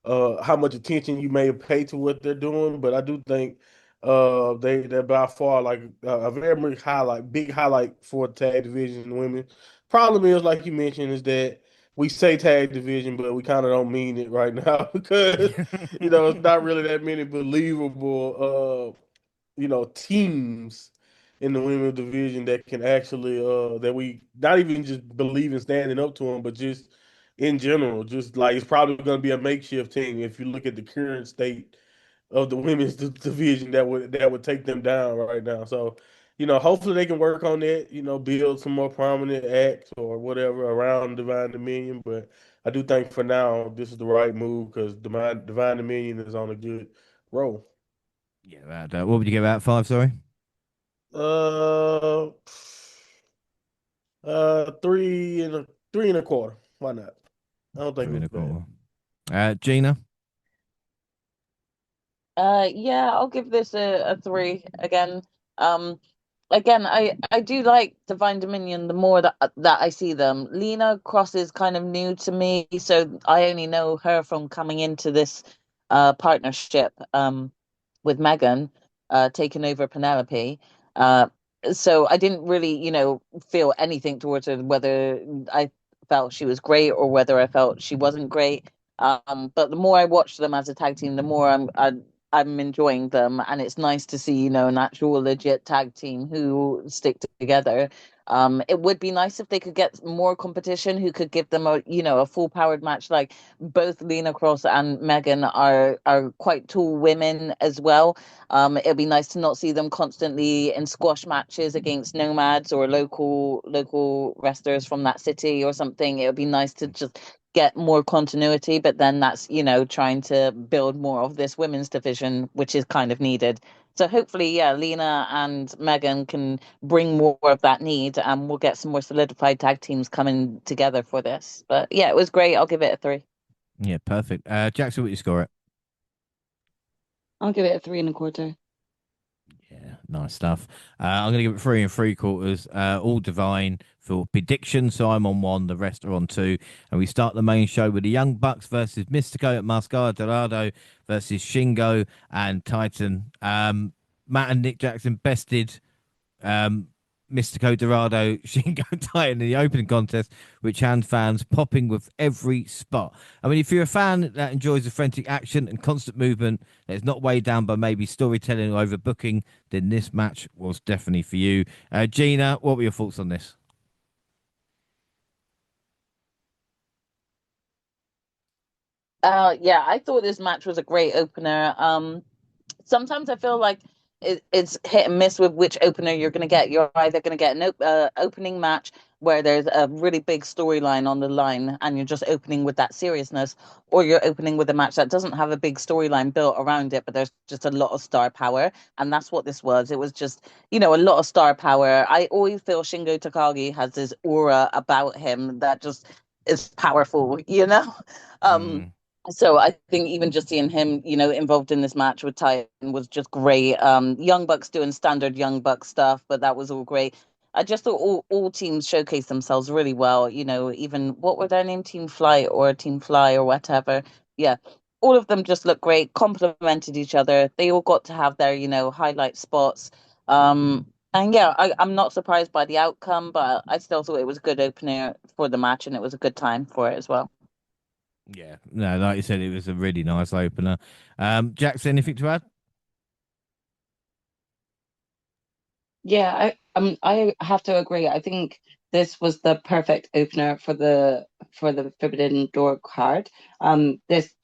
how much attention you may pay to what they're doing, but I do think they're by far like a very much big highlight for tag division in women. Problem is, like you mentioned, is that we say tag division, but we kind of don't mean it right now because it's not really that many believable teams in the women's division that can actually that we not even just believe in standing up to them, but just in general, just like it's probably going to be a makeshift team if you look at the current state of the women's division that would take them down right now. So, hopefully they can work on that. Build some more prominent acts or whatever around Divine Dominion. But I do think for now this is the right move because Divine Dominion is on a good roll. Yeah, what would you give out 5? Sorry. Uh, 3.25. Why not? I don't think Three it and was a bad. quarter. Gina. Yeah, I'll give this a 3 again. Um, again, I do like Divine Dominion the more that I see them. Lena Cross is kind of new to me, so I only know her from coming into this partnership with Megan taking over Penelope. Uh, so I didn't really, feel anything towards her, whether I felt she was great or whether I felt she wasn't great. But the more I watch them as a tag team, the more I'm enjoying them, and it's nice to see, an actual legit tag team who stick together. It would be nice if they could get more competition who could give them a full powered match. Like both Lena Cross and Megan are quite tall women as well. It'd be nice to not see them constantly in squash matches against nomads or local wrestlers from that city or something. It would be nice to just get more continuity, but then that's, trying to build more of this women's division, which is kind of needed. So hopefully, yeah, Lena and Megan can bring more of that need and we'll get some more solidified tag teams coming together for this. But yeah, it was great. I'll give it a 3. Yeah, perfect. Jackson, what you score it? I'll give it a 3.25. Yeah, nice stuff. I'm going to give it 3.75. All Divine for prediction. So I'm on 1, the rest are on 2. And we start the main show with the Young Bucks versus Mystico at Mascara Dorado versus Shingo and Titan. Matt and Nick Jackson bested Mystico Dorado, Shingo Titan in the opening contest, which had fans popping with every spot. I mean, if you're a fan that enjoys the frantic action and constant movement that's not weighed down by maybe storytelling or overbooking, then this match was definitely for you. Gina, what were your thoughts on this? Yeah, I thought this match was a great opener. Sometimes I feel like it's hit and miss with which opener you're going to get. You're either going to get an opening match where there's a really big storyline on the line and you're just opening with that seriousness, or you're opening with a match that doesn't have a big storyline built around it, but there's just a lot of star power. And that's what this was. It was just, a lot of star power. I always feel Shingo Takagi has this aura about him that just is powerful, you know? Um, Mm. so I think even just seeing him, involved in this match with Titan was just great. Young Bucks doing standard Young Bucks stuff, but that was all great. I just thought all teams showcased themselves really well. Even what were their name, Team Flight or Team Fly or whatever. Yeah, all of them just looked great, complemented each other. They all got to have their, highlight spots. And yeah, I'm not surprised by the outcome, but I still thought it was a good opener for the match, and it was a good time for it as well. Yeah, no, like you said, it was a really nice opener. Jax, anything to add? Yeah, I have to agree. I think this was the perfect opener for the Forbidden Door card. This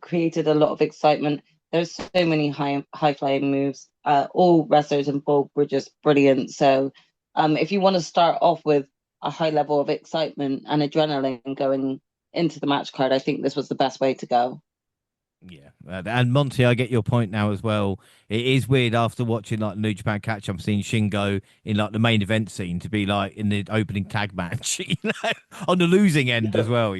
created a lot of excitement. There's so many high flying moves. All wrestlers involved were just brilliant. So, if you want to start off with a high level of excitement and adrenaline going into the match card, I think this was the best way to go. Yeah, and Monty, I get your point now as well. It is weird after watching like New Japan Catch. I'm seeing Shingo in like the main event scene to be like in the opening tag match, on the losing end as Yeah. well.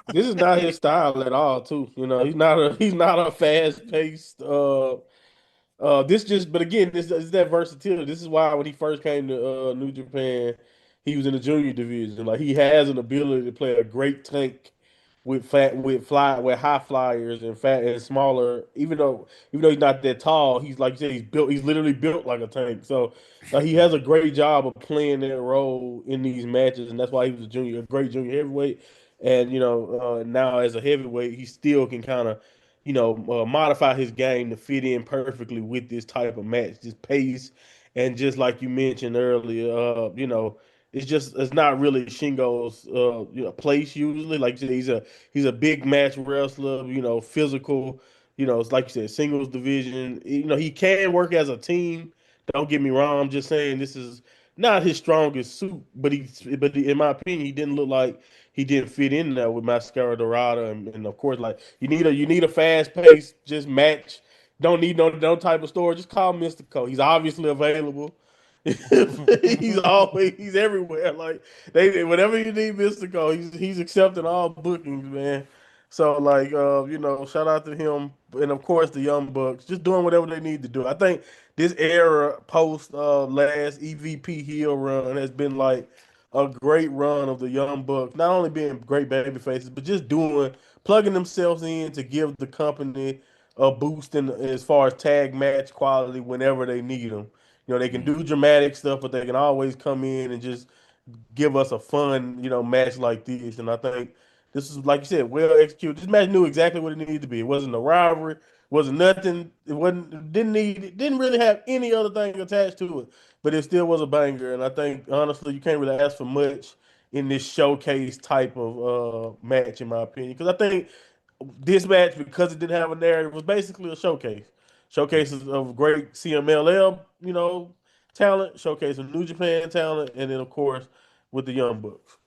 This is not his style at all, too. He's not a fast paced this just, but again, this is that versatility. This is why when he first came to New Japan, he was in the junior division. Like he has an ability to play a great tank with high flyers and fat and smaller. Even though he's not that tall, he's like you said, he's built. He's literally built like a tank. So he has a great job of playing that role in these matches, and that's why he was a great junior heavyweight. And now as a heavyweight, he still can kind of modify his game to fit in perfectly with this type of match, just pace, and just like you mentioned earlier, it's not really Shingo's place usually. Like you said, he's a big match wrestler, physical. It's like you said, singles division. He can work as a team. Don't get me wrong. I'm just saying this is not his strongest suit, in my opinion, he didn't look like he didn't fit in there with Mascara Dorada, and of course, like you need a fast paced just match. Don't need no type of story. Just call Mystico. He's obviously available. He's everywhere. Like whenever you need Mystico, he's accepting all bookings, man. So like shout out to him, and of course the Young Bucks just doing whatever they need to do. I think this era post last EVP heel run has been like a great run of the Young Bucks, not only being great baby faces, but just plugging themselves in to give the company a boost in as far as tag match quality whenever they need them. They can Mm. do dramatic stuff, but they can always come in and just give us a fun, match like this. And I think this is, like you said, well executed. This match knew exactly what it needed to be. It wasn't a rivalry. Wasn't nothing. It wasn't. It didn't really have any other thing attached to it. But it still was a banger. And I think honestly, you can't really ask for much in this showcase type of match, in my opinion. Because I think this match, because it didn't have a narrative, was basically a showcase. Yeah. Showcases of great CMLL, talent, showcase of New Japan talent, and then of course with the Young Bucks.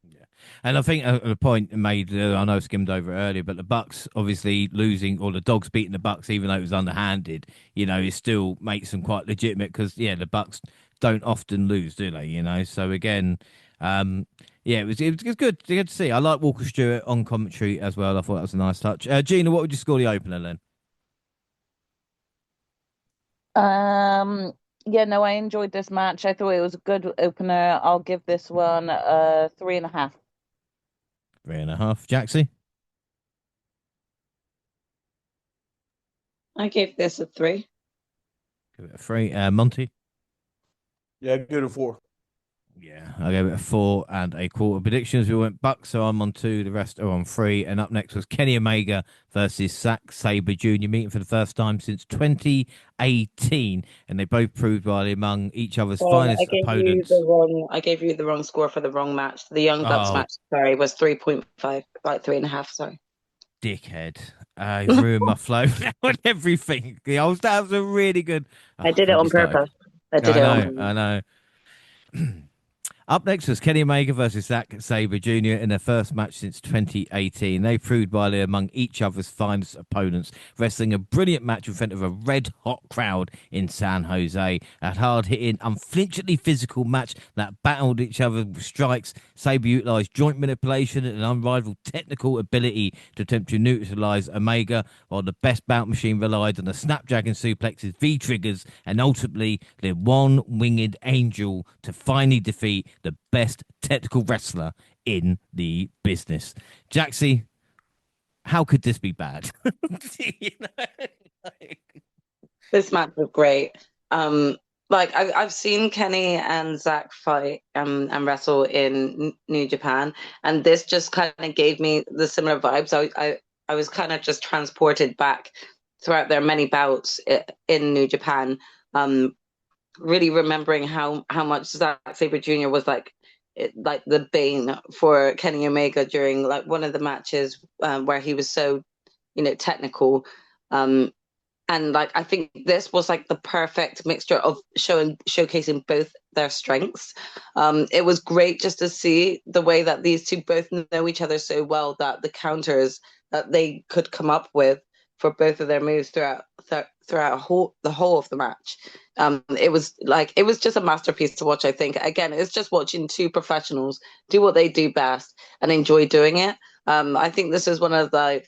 Yeah, and I think a point made. I know I skimmed over it earlier, but the Bucks obviously losing, or the Dogs beating the Bucks, even though it was underhanded. It still makes them quite legitimate because the Bucks don't often lose, do they? So again, um, yeah, it was good to see. I like Walker Stewart on commentary as well. I thought that was a nice touch. Gina, what would you score the opener then? Um, yeah, no, I enjoyed this match. I thought it was a good opener. I'll give this one 3.5. 3.5. Jaxie, I gave this a 3. give it a 3. Monty, Yeah, give it a 4. Yeah, I gave it a 4.25 predictions. We went Bucks, so I'm on 2. The rest are on 3. And up next was Kenny Omega versus Zack Sabre Jr. meeting for the first time since 2018, and they both proved while among each other's finest opponents. I gave you the wrong score for the wrong match. The Young Bucks Oh, match, sorry, was 3.5, like 3.5. Sorry. dickhead! I've ruined my flow on everything. That was a really good. Oh, I I've did it already on started. purpose. I did I it on know, purpose. I know. Up next was Kenny Omega versus Zack Sabre Jr. in their first match since 2018. They proved while they're among each other's finest opponents, wrestling a brilliant match in front of a red hot crowd in San Jose. A hard hitting, unflinchingly physical match that battled each other with strikes. Sabre utilized joint manipulation and unrivaled technical ability to attempt to neutralize Omega, while the best bout machine relied on the snapdragon suplexes, V triggers, and ultimately the one winged angel to finally defeat the best technical wrestler in the business. Jaxie, how could this be bad? You know? This match was great. Like I've seen Kenny and Zach fight and wrestle in New Japan, and this just kind of gave me the similar vibes. I was kind of just transported back throughout their many bouts in New Japan. Really remembering how much Zack Sabre Jr. was like the bane for Kenny Omega during like one of the matches where he was so technical. And like I think this was like the perfect mixture of showcasing both their strengths. It was great just to see the way that these two both know each other so well, that the counters that they could come up with for both of their moves throughout the whole of the match. It was just a masterpiece to watch. I think again, it's just watching two professionals do what they do best and enjoy doing it. I think this is one of the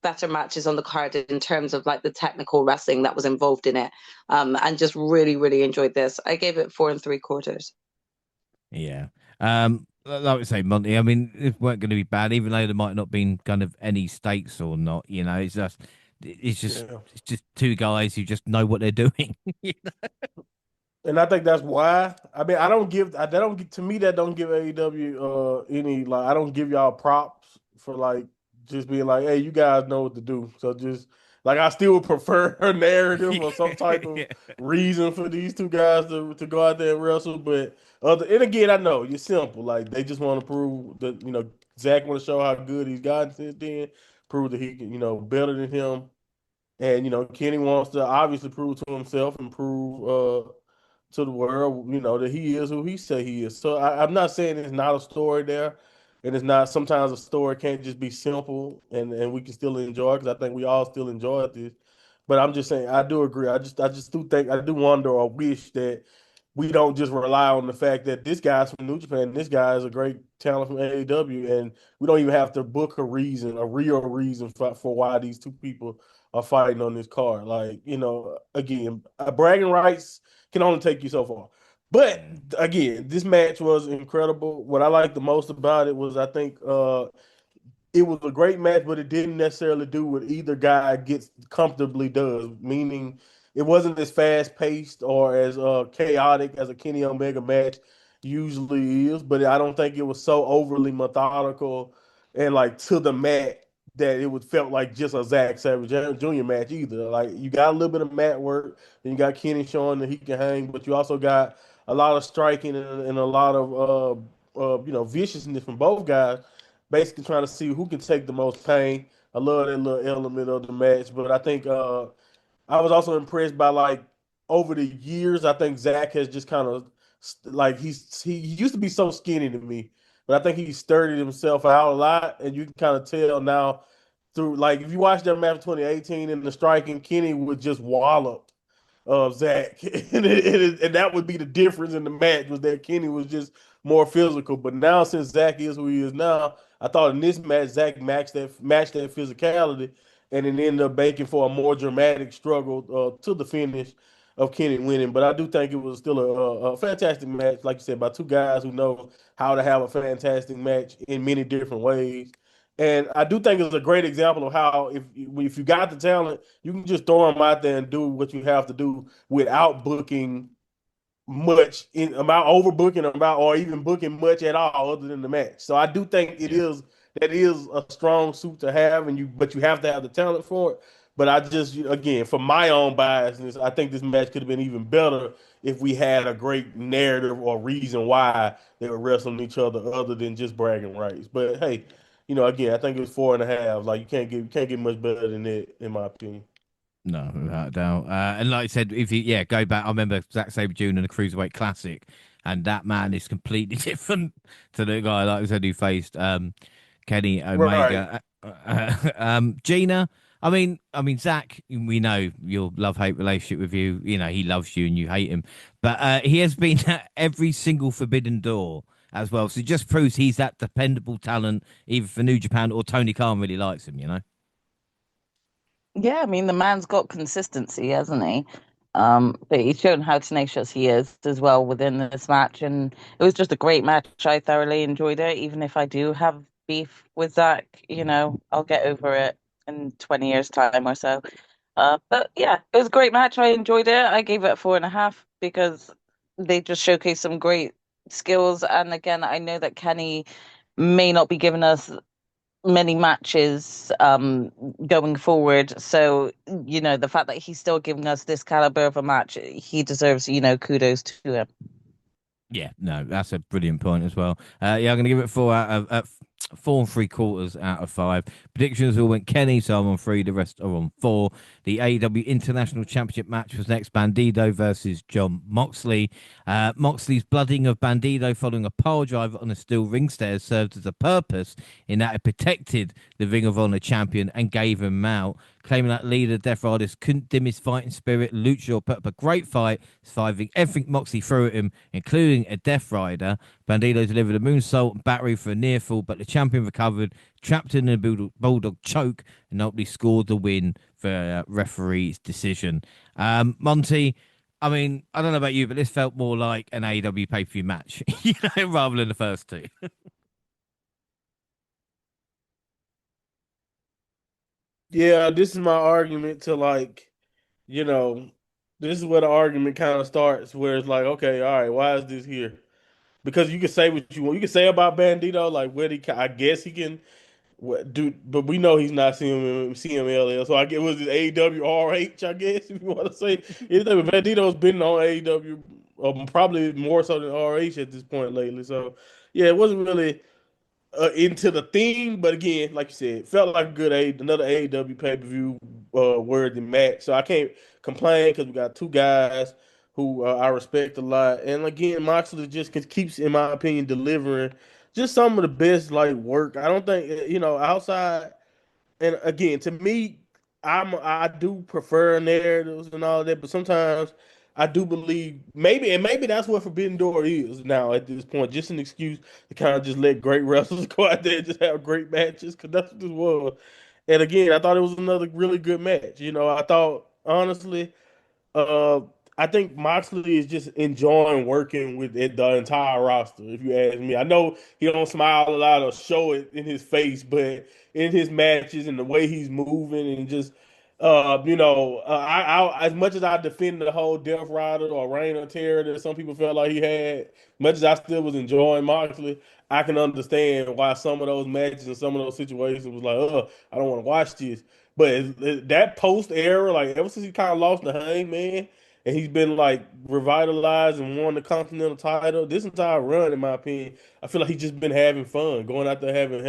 better matches on the card in terms of like the technical wrestling that was involved in it, and just really enjoyed this. I gave it 4.75. Yeah. Like I say, Monty, I mean, it weren't going to be bad, even though there might not been kind of any stakes or not, Yeah. it's just two guys who just know what they're doing. You know? And I think that's why. I mean, I don't get to me that don't give AEW any like I don't give y'all props for like just being like, hey, you guys know what to do. So just like I still would prefer a narrative or some type of Yeah. reason for these two guys to go out there and wrestle. But and again, I know it's simple. Like they just want to prove that Zach want to show how good he's gotten since then, prove that he can better than him. And Kenny wants to obviously prove to himself and prove to the world, that he is who he say he is. So I'm not saying it's not a story there, and it's not. Sometimes a story can't just be simple, and we can still enjoy it because I think we all still enjoy this. But I'm just saying I do agree. I just do think I do wonder or wish that we don't just rely on the fact that this guy's from New Japan, this guy is a great talent from AEW, and we don't even have to book a real reason for why these two people are fighting on this card. Like, again, bragging rights can only take you so far. But again, this match was incredible. What I liked the most about it was I think it was a great match, but it didn't necessarily do what either guy gets comfortably does. Meaning, it wasn't as fast paced or as chaotic as a Kenny Omega match usually is. But I don't think it was so overly methodical and like to the mat that it would felt like just a Zack Sabre Jr. match either. Like you got a little bit of mat work, and you got Kenny showing that he can hang, but you also got a lot of striking and a lot of viciousness from both guys basically trying to see who can take the most pain. I love that little element of the match, but I think I was also impressed by like over the years. I think Zach has just kind of like he used to be so skinny to me, but I think he sturdied himself out a lot, and you can kind of tell now through like if you watch that match 2018 in the striking, Kenny would just wallop of Zach, and that would be the difference in the match was that Kenny was just more physical. But now since Zach is who he is now, I thought in this match Zach matched that physicality, and it ended up making for a more dramatic struggle to the finish of Kenny winning. But I do think it was still a fantastic match, like you said, by two guys who know how to have a fantastic match in many different ways. And I do think it's a great example of how if you got the talent, you can just throw them out there and do what you have to do without booking much in about overbooking about or even booking much at all other than the match. So I do think Yeah. that is a strong suit to have, and you have to have the talent for it. But I just again, for my own biasness, I think this match could have been even better if we had a great narrative or reason why they were wrestling each other other than just bragging rights. But hey, again, I think it was 4.5. Like you can't get much better than that, in my opinion. No, without a doubt. And like I said, if you go back, I remember Zack Sabre Jr. and the Cruiserweight Classic, and that man is completely different to the guy like I said who faced Kenny Right. Omega. Gina. Zach. We know your love-hate relationship with you. You know he loves you and you hate him, but he has been at every single Forbidden Door as well. So it just proves he's that dependable talent, either for New Japan or Tony Khan really likes him. You know. Yeah, I mean, the man's got consistency, hasn't he? But he's shown how tenacious he is as well within this match, and it was just a great match. I thoroughly enjoyed it, even if I do have beef with Zach. I'll get over it in 20 years' time or so. But yeah, it was a great match. I enjoyed it. I gave it a 4.5 because they just showcased some great skills. And again, I know that Kenny may not be giving us many matches going forward. So, the fact that he's still giving us this caliber of a match, he deserves, kudos to him. Yeah, no, that's a brilliant point as well. Yeah, I'm going to give it 4 3/4 out of 5. Predictions all went Kenny, so I'm on 3. The rest are on 4. The AEW International Championship match was next Bandido versus John Moxley. Moxley's blooding of Bandido following a pile driver on a steel ring stairs served as a purpose in that it protected the Ring of Honor champion and gave him out. Claiming that leader, Death Riders, couldn't dim his fighting spirit. Lucha put up a great fight, surviving everything Moxley threw at him, including a Death Rider. Bandido delivered a moonsault and battery for a near fall, but the champion recovered, trapped in a bulldog choke, and ultimately scored the win for referee's decision. Monty, I don't know about you, but this felt more like an AEW pay-per-view match, rather than the first two. Yeah, this is my argument to you know, this is where the argument kind of starts, where it's like, okay, all right, why is this here? Because you can say what you want. You can say about Bandito, like what I guess he can do, but we know he's not CMLL. So I guess was it AEW RH, I guess, if you want to say anything. But Bandito's been on AEW, probably more so than RH at this point lately. So yeah, it wasn't really into the theme, but again, like you said, felt like a good another AEW pay per view worthy match. So I can't complain because we got two guys who I respect a lot, and again, Moxley just keeps, in my opinion, delivering just some of the best work. I don't think outside. And again, to me, I do prefer narratives and all that, but sometimes I do believe maybe that's what Forbidden Door is now at this point, just an excuse to kind of just let great wrestlers go out there and just have great matches because that's what this was. And again, I thought it was another really good match. I thought honestly. Uh, I think Moxley is just enjoying working with the entire roster. If you ask me, I know he don't smile a lot or show it in his face, but in his matches and the way he's moving and just, as much as I defend the whole Death Rider or Reign of Terror that some people felt like he had, much as I still was enjoying Moxley, I can understand why some of those matches and some of those situations was like, I don't want to watch this. But that post era, like ever since he kind of lost the Hangman, and he's been revitalized and won the Continental title, this entire run, in my opinion, I feel like he's just been having fun, going out there having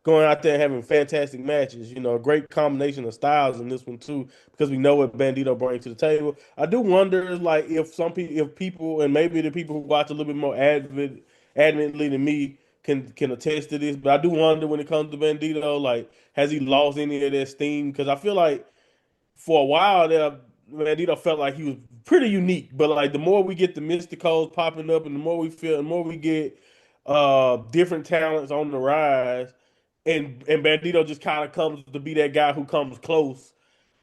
going out there having fantastic matches. A great combination of styles in this one too, because we know what Bandito brings to the table. I do wonder, if if people, and maybe the people who watch a little bit more adamantly than me can attest to this, but I do wonder when it comes to Bandito, has he lost any of that steam? Because I feel like for a while there, Bandito felt like he was pretty unique. But the more we get the Mysticals popping up, and the more we get different talents on the rise, and Bandito just kind of comes to be that guy who comes close.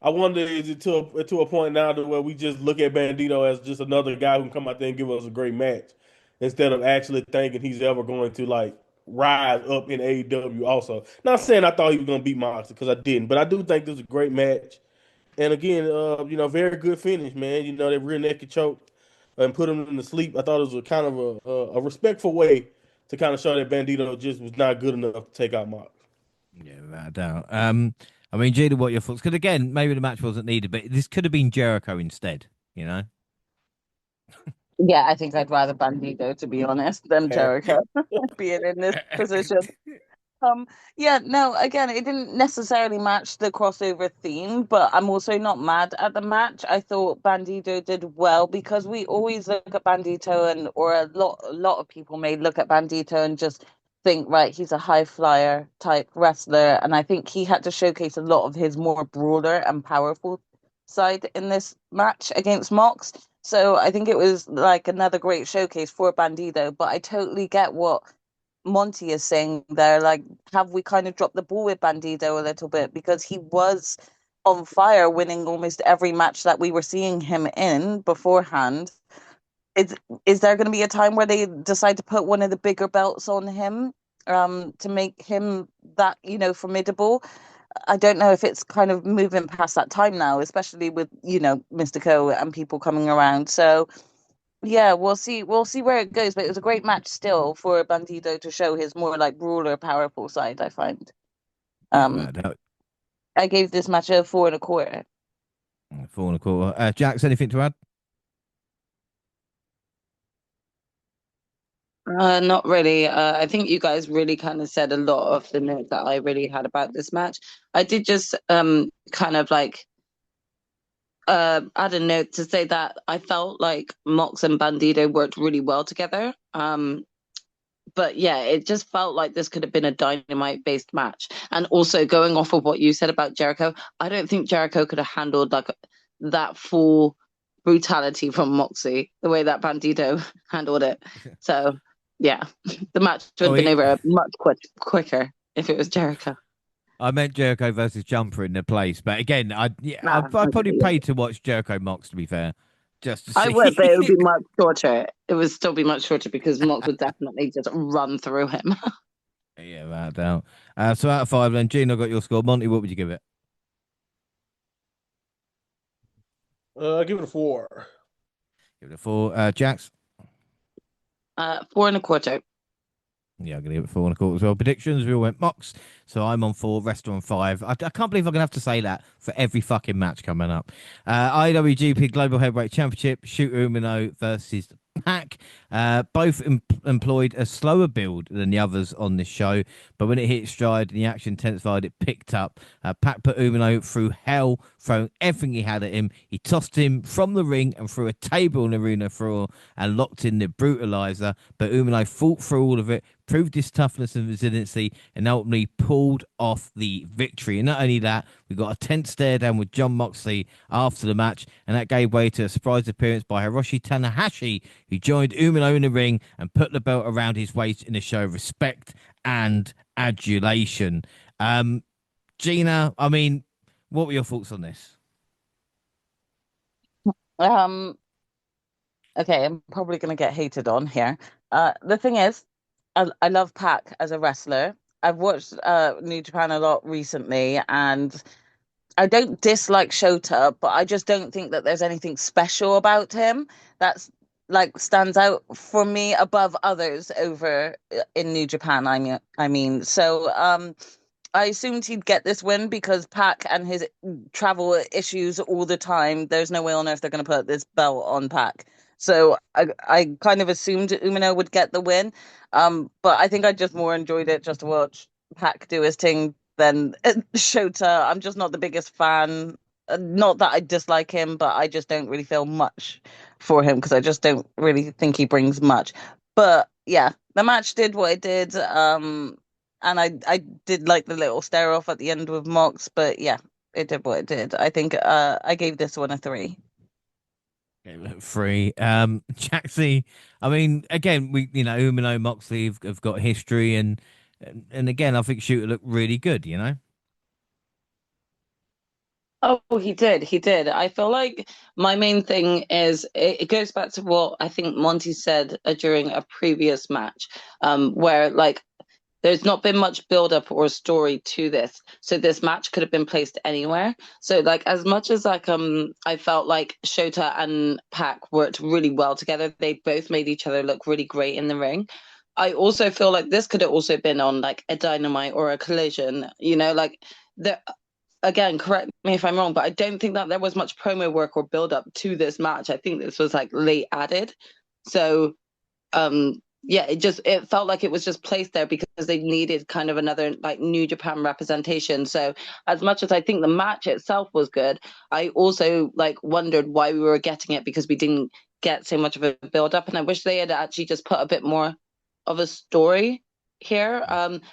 I wonder, is it to a point now to where we just look at Bandito as just another guy who can come out there and give us a great match instead of actually thinking he's ever going to rise up in AEW also. Not saying I thought he was going to beat Moxley because I didn't, but I do think this is a great match. And again, very good finish, man. That rear naked choke. and put him to sleep. I thought it was a kind of a respectful way to kind of show that Bandito just was not good enough to take out Mox. Yeah, without a doubt. I mean, Gina, what are your thoughts? Because again, maybe the match wasn't needed, but this could have been Jericho instead. You know? Yeah, I think I'd rather Bandito, to be honest, than Jericho being in this position. Yeah, no, again, it didn't necessarily match the crossover theme, but I'm also not mad at the match. I thought Bandito did well because we always look at Bandito or a lot of people may look at Bandito and just think, right, he's a high flyer type wrestler, and I think he had to showcase a lot of his more broader and powerful side in this match against Mox. So I think it was like another great showcase for Bandito, but I totally get what Monty is saying there, like, have we kind of dropped the ball with Bandido a little bit because he was on fire, winning almost every match that we were seeing him in beforehand. Is is there going to be a time where they decide to put one of the bigger belts on him, to make him that formidable? I don't know if it's kind of moving past that time now, especially with Mystico and people coming around. So yeah, we'll see. We'll see where it goes, but it was a great match still for Bandido to show his more like brawler, powerful side, I find. Yeah, Um, without a doubt. I gave this match a 4.25. 4.25. Jax, anything to add? Not really. I think you guys really kind of said a lot of the notes that I really had about this match. I did just kind of like add a note to say that I felt like Mox and Bandido worked really well together. But yeah, it just felt like this could have been a Dynamite based match. And also going off of what you said about Jericho, I don't think Jericho could have handled like that full brutality from Moxie the way that Bandido handled it. So yeah, the match would Oh, have been over much quicker if it was Jericho. I meant Jericho versus Jumper in the place, but again, Nah, I'd probably yeah. pay to watch Jericho Mox. To be fair, just to I would, but it would see. be much shorter. It would still be much shorter because Mox would definitely just run through him. Yeah, without a doubt. So out of 5, then Gino got your score. Monty, what would you give it? I give it a 4. Give it a 4. Jax. 4.25. Yeah, I'm going to give it 4.25 as well. Predictions, we all went Mox. So I'm on 4, Rest on 5. I can't believe I'm going to have to say that for every fucking match coming up. IWGP Global Heavyweight Championship, Shooter Umino versus Pac. Both employed a slower build than the others on this show, but when it hit stride and the action intensified, it picked up. Pac put Umino through hell, throwing everything he had at him. He tossed him from the ring and threw a table on the arena floor and locked in the brutalizer, but Umino fought through all of it, proved his toughness and resiliency, and ultimately pulled off the victory. And not only that, we got a tense stare down with Jon Moxley after the match, and that gave way to a surprise appearance by Hiroshi Tanahashi, who joined Umino in the ring and put the belt around his waist in a show of respect and adulation. Gina, I mean, what were your thoughts on this? Okay, I'm probably going to get hated on here. The thing is, I love Pac as a wrestler. I've watched New Japan a lot recently, and I don't dislike Shota, but I just don't think that there's anything special about him that's like stands out for me above others over in New Japan. I mean, so I assumed he'd get this win because Pac and his travel issues all the time. There's no way on earth they're going to put this belt on Pac. So I kind of assumed Umino would get the win. But I think I just more enjoyed it just to watch Pac do his thing than Shota. I'm just not the biggest fan. Not that I dislike him, but I just don't really feel much for him because I just don't really think he brings much. But yeah, the match did what it did. And I did like the little stare off at the end with Mox, but yeah, it did what it did. I think I gave this one a 3. 3. Jaxie, I mean, again, Umino, Moxley have got history, and again, I think Shooter looked really good, you know? Oh, he did. He did. I feel like my main thing is it goes back to what I think Monty said during a previous match, where like There's not been much build up or story to this. So this match could have been placed anywhere. So like as much as like I felt like Shota and Pac worked really well together. They both made each other look really great in the ring. I also feel like this could have also been on like a Dynamite or a Collision, like the again, correct me if I'm wrong, but I don't think that there was much promo work or build up to this match. I think this was like late added. So yeah, it felt like it was just placed there because they needed kind of another like New Japan representation. So as much as I think the match itself was good, I also like wondered why we were getting it because we didn't get so much of a build up, and I wish they had actually just put a bit more of a story here.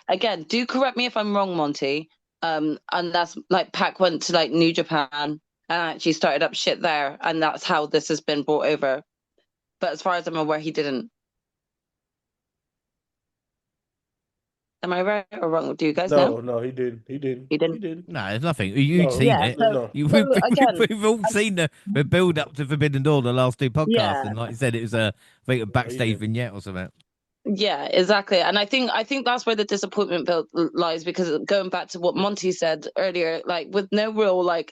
Again, do correct me if I'm wrong, Monty. And that's like Pac went to like New Japan and actually started up shit there, and that's how this has been brought over. But as far as I'm aware, he didn't. Am I right or wrong? Do you guys know? No, he didn't. He didn't. He He didn't. didn't. No, there's nothing. You'd No, seen Yeah. it. So, no. so again, We've all seen the build up to Forbidden Door the last two podcasts, yeah, and like you said, it was I think a No, he backstage didn't. vignette or something. yeah, exactly. And I think that's where the disappointment lies because going back to what Monty said earlier, like with no real like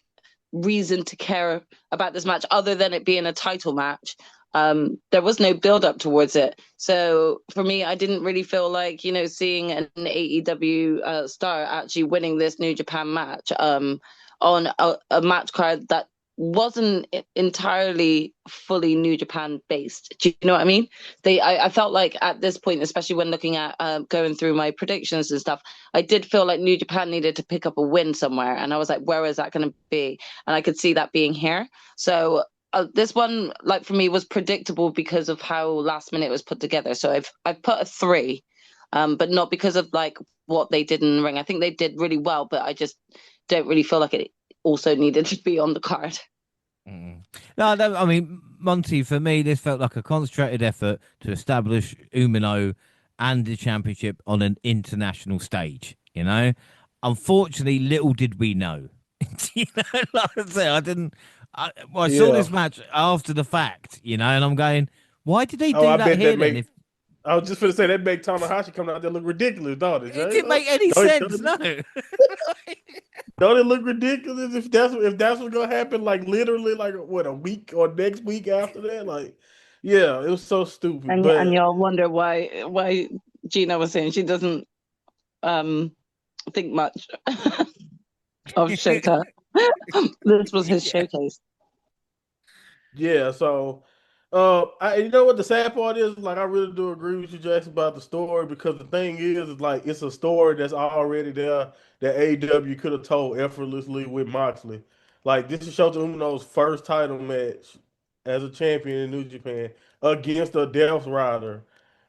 reason to care about this match other than it being a title match. There was no build up towards it. So for me, I didn't really feel like, seeing an AEW star actually winning this New Japan match on a match card that wasn't entirely fully New Japan based. Do you know what I mean? I felt like at this point, especially when looking at going through my predictions and stuff, I did feel like New Japan needed to pick up a win somewhere. And I was like, where is that going to be? And I could see that being here. So this one, like for me, was predictable because of how last minute it was put together. So I've put a 3, but not because of like what they did in the ring. I think they did really well, but I just don't really feel like it also needed to be on the card. Mm. No, I mean, Monty, for me, this felt like a concentrated effort to establish Umino and the championship on an international stage, Unfortunately, little did we know. Like I said, I saw Yeah. this match after the fact, and I'm going, why did they Oh, do I that bet here that then? make. If I was just gonna say that make Tanahashi come out there look ridiculous, don't it, it Jay? didn't make any sense, no. Don't it look ridiculous if that's what's gonna happen? Like literally, like what, a week or next week after that? Like, yeah, it was so stupid. And But y'all wonder why Gina was saying she doesn't um think much of Shota. This was his Yeah. showcase. yeah, so you know what the sad part is? Like, I really do agree with you, Jackson, about the story because the thing is like it's a story that's already there that AEW could have told effortlessly with Moxley. Like, this is Shota Umino's first title match as a champion in New Japan against a Death Rider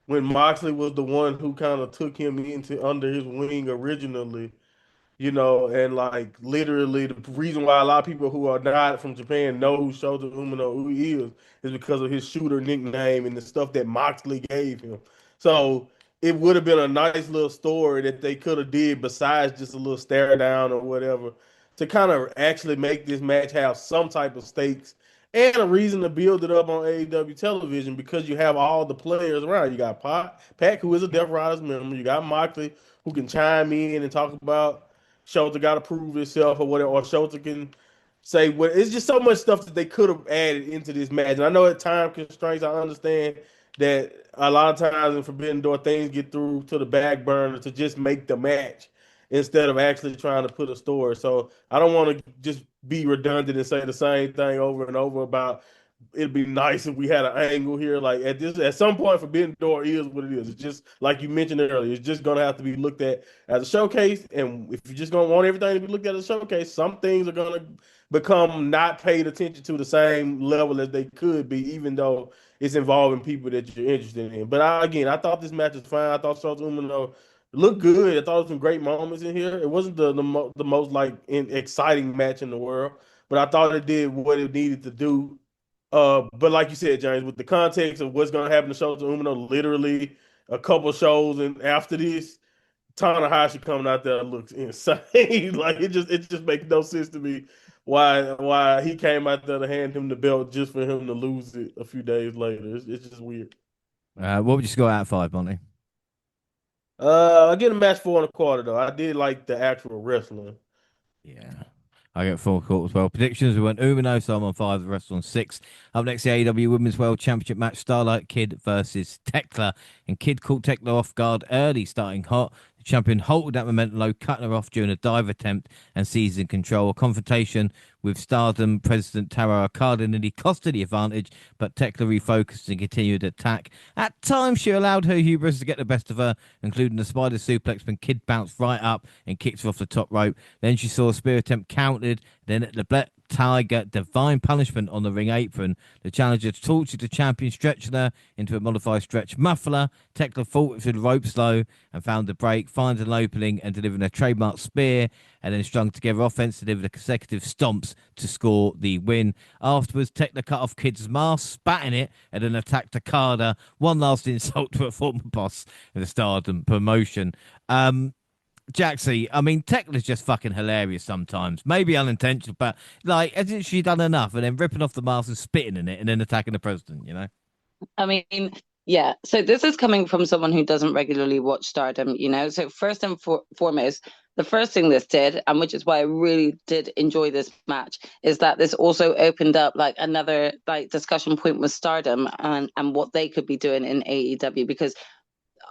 when Moxley was the one who kind of took him into under his wing originally, and like literally the reason why a lot of people who are not from Japan know who Shota Umino who he is because of his shooter nickname and the stuff that Moxley gave him. So it would have been a nice little story that they could have did besides just a little stare down or whatever to kind of actually make this match have some type of stakes and a reason to build it up on AEW television because you have all the players around. You got Pac, who is a Death Riders member. You got Moxley, who can chime in and talk about Schultz got to prove himself or whatever, or Schultz can say what. It's just so much stuff that they could have added into this match. And I know at time constraints, I understand that a lot of times in Forbidden Door things get through to the back burner to just make the match instead of actually trying to put a story. So I don't want to just be redundant and say the same thing over and over about it'd be nice if we had an angle here. Like at some point, Forbidden Door is what it is. It's just like you mentioned earlier. It's just gonna have to be looked at as a showcase. And if you're just gonna want everything to be looked at as a showcase, some things are gonna become not paid attention to the same level as they could be, even though it's involving people that you're interested in. But I thought this match was fine. I thought Shota Umino looked good. I thought there was some great moments in here. It wasn't the most like exciting match in the world, but I thought it did what it needed to do. But like you said, James, with the context of what's going to happen to Shota Umino, literally a couple shows and after this, Tanahashi coming out there looks insane. Like it just makes no sense to me why he came out there to hand him the belt just for him to lose it a few days later. It's just weird. What would you score out of 5, Monty? I get a match 4 1/4 though. I did like the actual wrestling. Yeah. I get 4 quarters as well. Predictions: we went Umino, so I'm on 5, the rest on 6. Up next, the AEW Women's World Championship match: Starlight Kid versus Tekla. And Kid caught Tekla off guard early, starting hot. The champion halted that momentum low, cutting her off during a dive attempt and seizing control. A confrontation with Stardom President Taro Okada nearly cost her the advantage, but Tekla refocused and continued to attack. At times, she allowed her hubris to get the best of her, including the spider suplex when Kid bounced right up and kicked her off the top rope. Then she saw a spear attempt countered. Then the Black Tiger divine punishment on the ring apron. The challenger tortured the champion, stretching her into a modified stretch muffler. Tekla fought through the ropes low and found the break, finds an opening and delivering a trademark spear, and then strung together offense, delivered a consecutive stomps to score the win. Afterwards, Tekla cut off Kid's mask, spat in it, and then attacked Okada. One last insult to a former boss of the Stardom promotion. Jaxie, I mean, Tekla's just fucking hilarious sometimes. Maybe unintentional, but like, hasn't she done enough? And then ripping off the mask and spitting in it and then attacking the president, you know? I mean, yeah. So this is coming from someone who doesn't regularly watch Stardom, you know. So first and foremost, the first thing this did, and which is why I really did enjoy this match, is that this also opened up like another like discussion point with Stardom and what they could be doing in AEW, because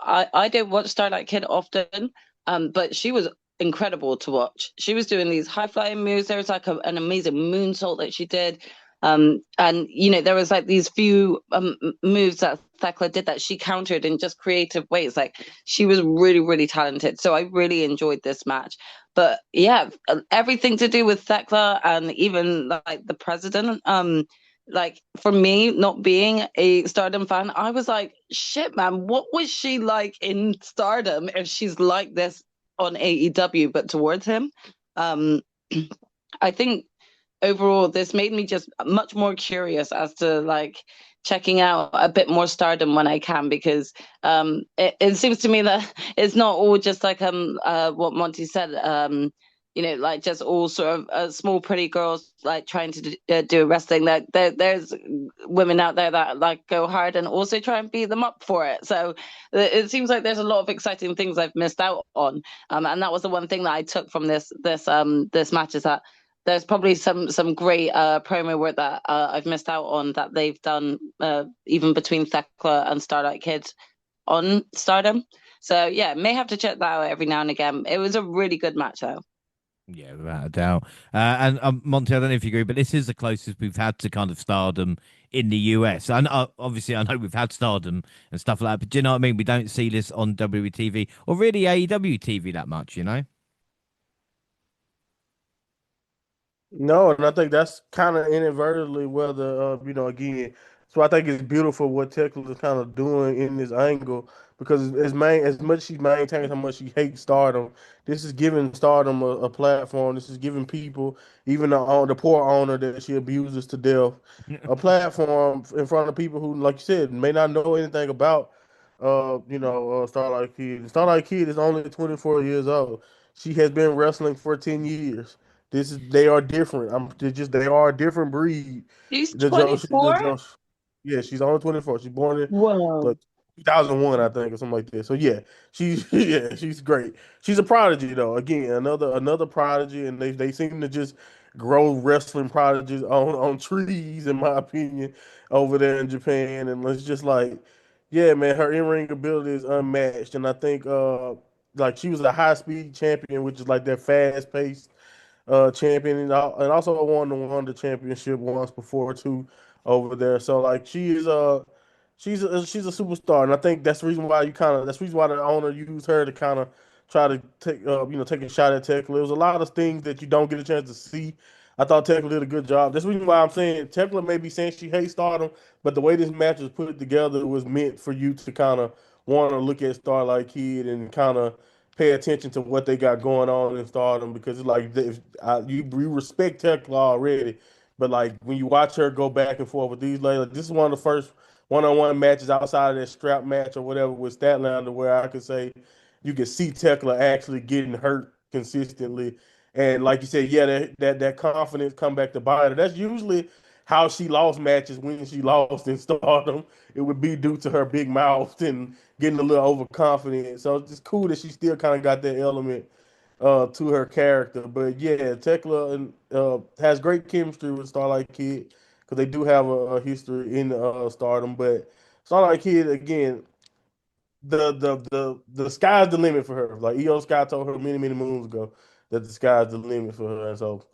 I don't watch Starlight Kid often, but she was incredible to watch. She was doing these high flying moves. There was like an amazing moonsault that she did. And you know, there was like these few moves that Thekla did that she countered in just creative ways. Like she was really, really talented. So I really enjoyed this match. But yeah, everything to do with Thekla and even like the president. Like for me, not being a Stardom fan, I was like, shit, man, what was she like in Stardom if she's like this on AEW, but towards him? Um, I think overall this made me just much more curious as to like checking out a bit more Stardom when I can, because it seems to me that it's not all just like what Monty said, you know, like just all sort of small pretty girls like trying to do wrestling. That there's women out there that like go hard and also try and beat them up for it. So it seems like there's a lot of exciting things I've missed out on, and that was the one thing that I took from this match, is that there's probably some great promo work that I've missed out on that they've done, even between Thekla and Starlight Kid on Stardom. So yeah, may have to check that out every now and again. It was a really good match though. Yeah, without a doubt. And Monty, I don't know if you agree, but this is the closest we've had to kind of Stardom in the US. And obviously, I know we've had Stardom and stuff like that, but do you know what I mean? We don't see this on WWE or really AEW TV that much, you know? No, and I think that's kind of inadvertently where the again. So I think it's beautiful what Tekla is kind of doing in this angle, because as much as she maintains how much she hates Stardom, this is giving Stardom a platform. This is giving people, even the poor owner that she abuses to death, a platform in front of people who, like you said, may not know anything about Starlight Kid. Starlight Kid is only 24 years old. She has been wrestling for 10 years. They are different. They are a different breed. She's The Joe, the 24. Joe, yeah, she's only 24. She's born in Whoa. but 2001, I think, or something like that. So yeah, she's yeah, she's great. She's a prodigy though. Again, another prodigy, and they seem to just grow wrestling prodigies on trees, in my opinion, over there in Japan. And it's just like, yeah, man, her in ring ability is unmatched, and I think like she was a high speed champion, which is like that fast paced champion, and also won the championship once before too over there. So like she's a superstar, and I think that's the reason why that's the reason why the owner used her to kind of try to take a shot at Tekla. There was a lot of things that you don't get a chance to see. I thought Tekla did a good job. That's the reason why I'm saying Tekla may be saying she hates Stardom, but the way this match was put together was meant for you to kind of want to look at Starlight Kid and kind of pay attention to what they got going on in Stardom, because it's like you respect Tekla already, but like when you watch her go back and forth with these ladies, like, this is one of the first one-on-one matches outside of that strap match or whatever with Statlander where I could say you could see Tekla actually getting hurt consistently, and like you said, yeah, that confidence come back to bite her. That's usually how she lost matches when she lost in Stardom, it would be due to her big mouth and getting a little overconfident. So it's just cool that she still kind of got that element to her character. But yeah, Tekla has great chemistry with Starlight Kid because they do have a history in Stardom. But Starlight Kid again, the sky's the limit for her. Like Io Sky told her many moons ago that the sky's the limit for her, and so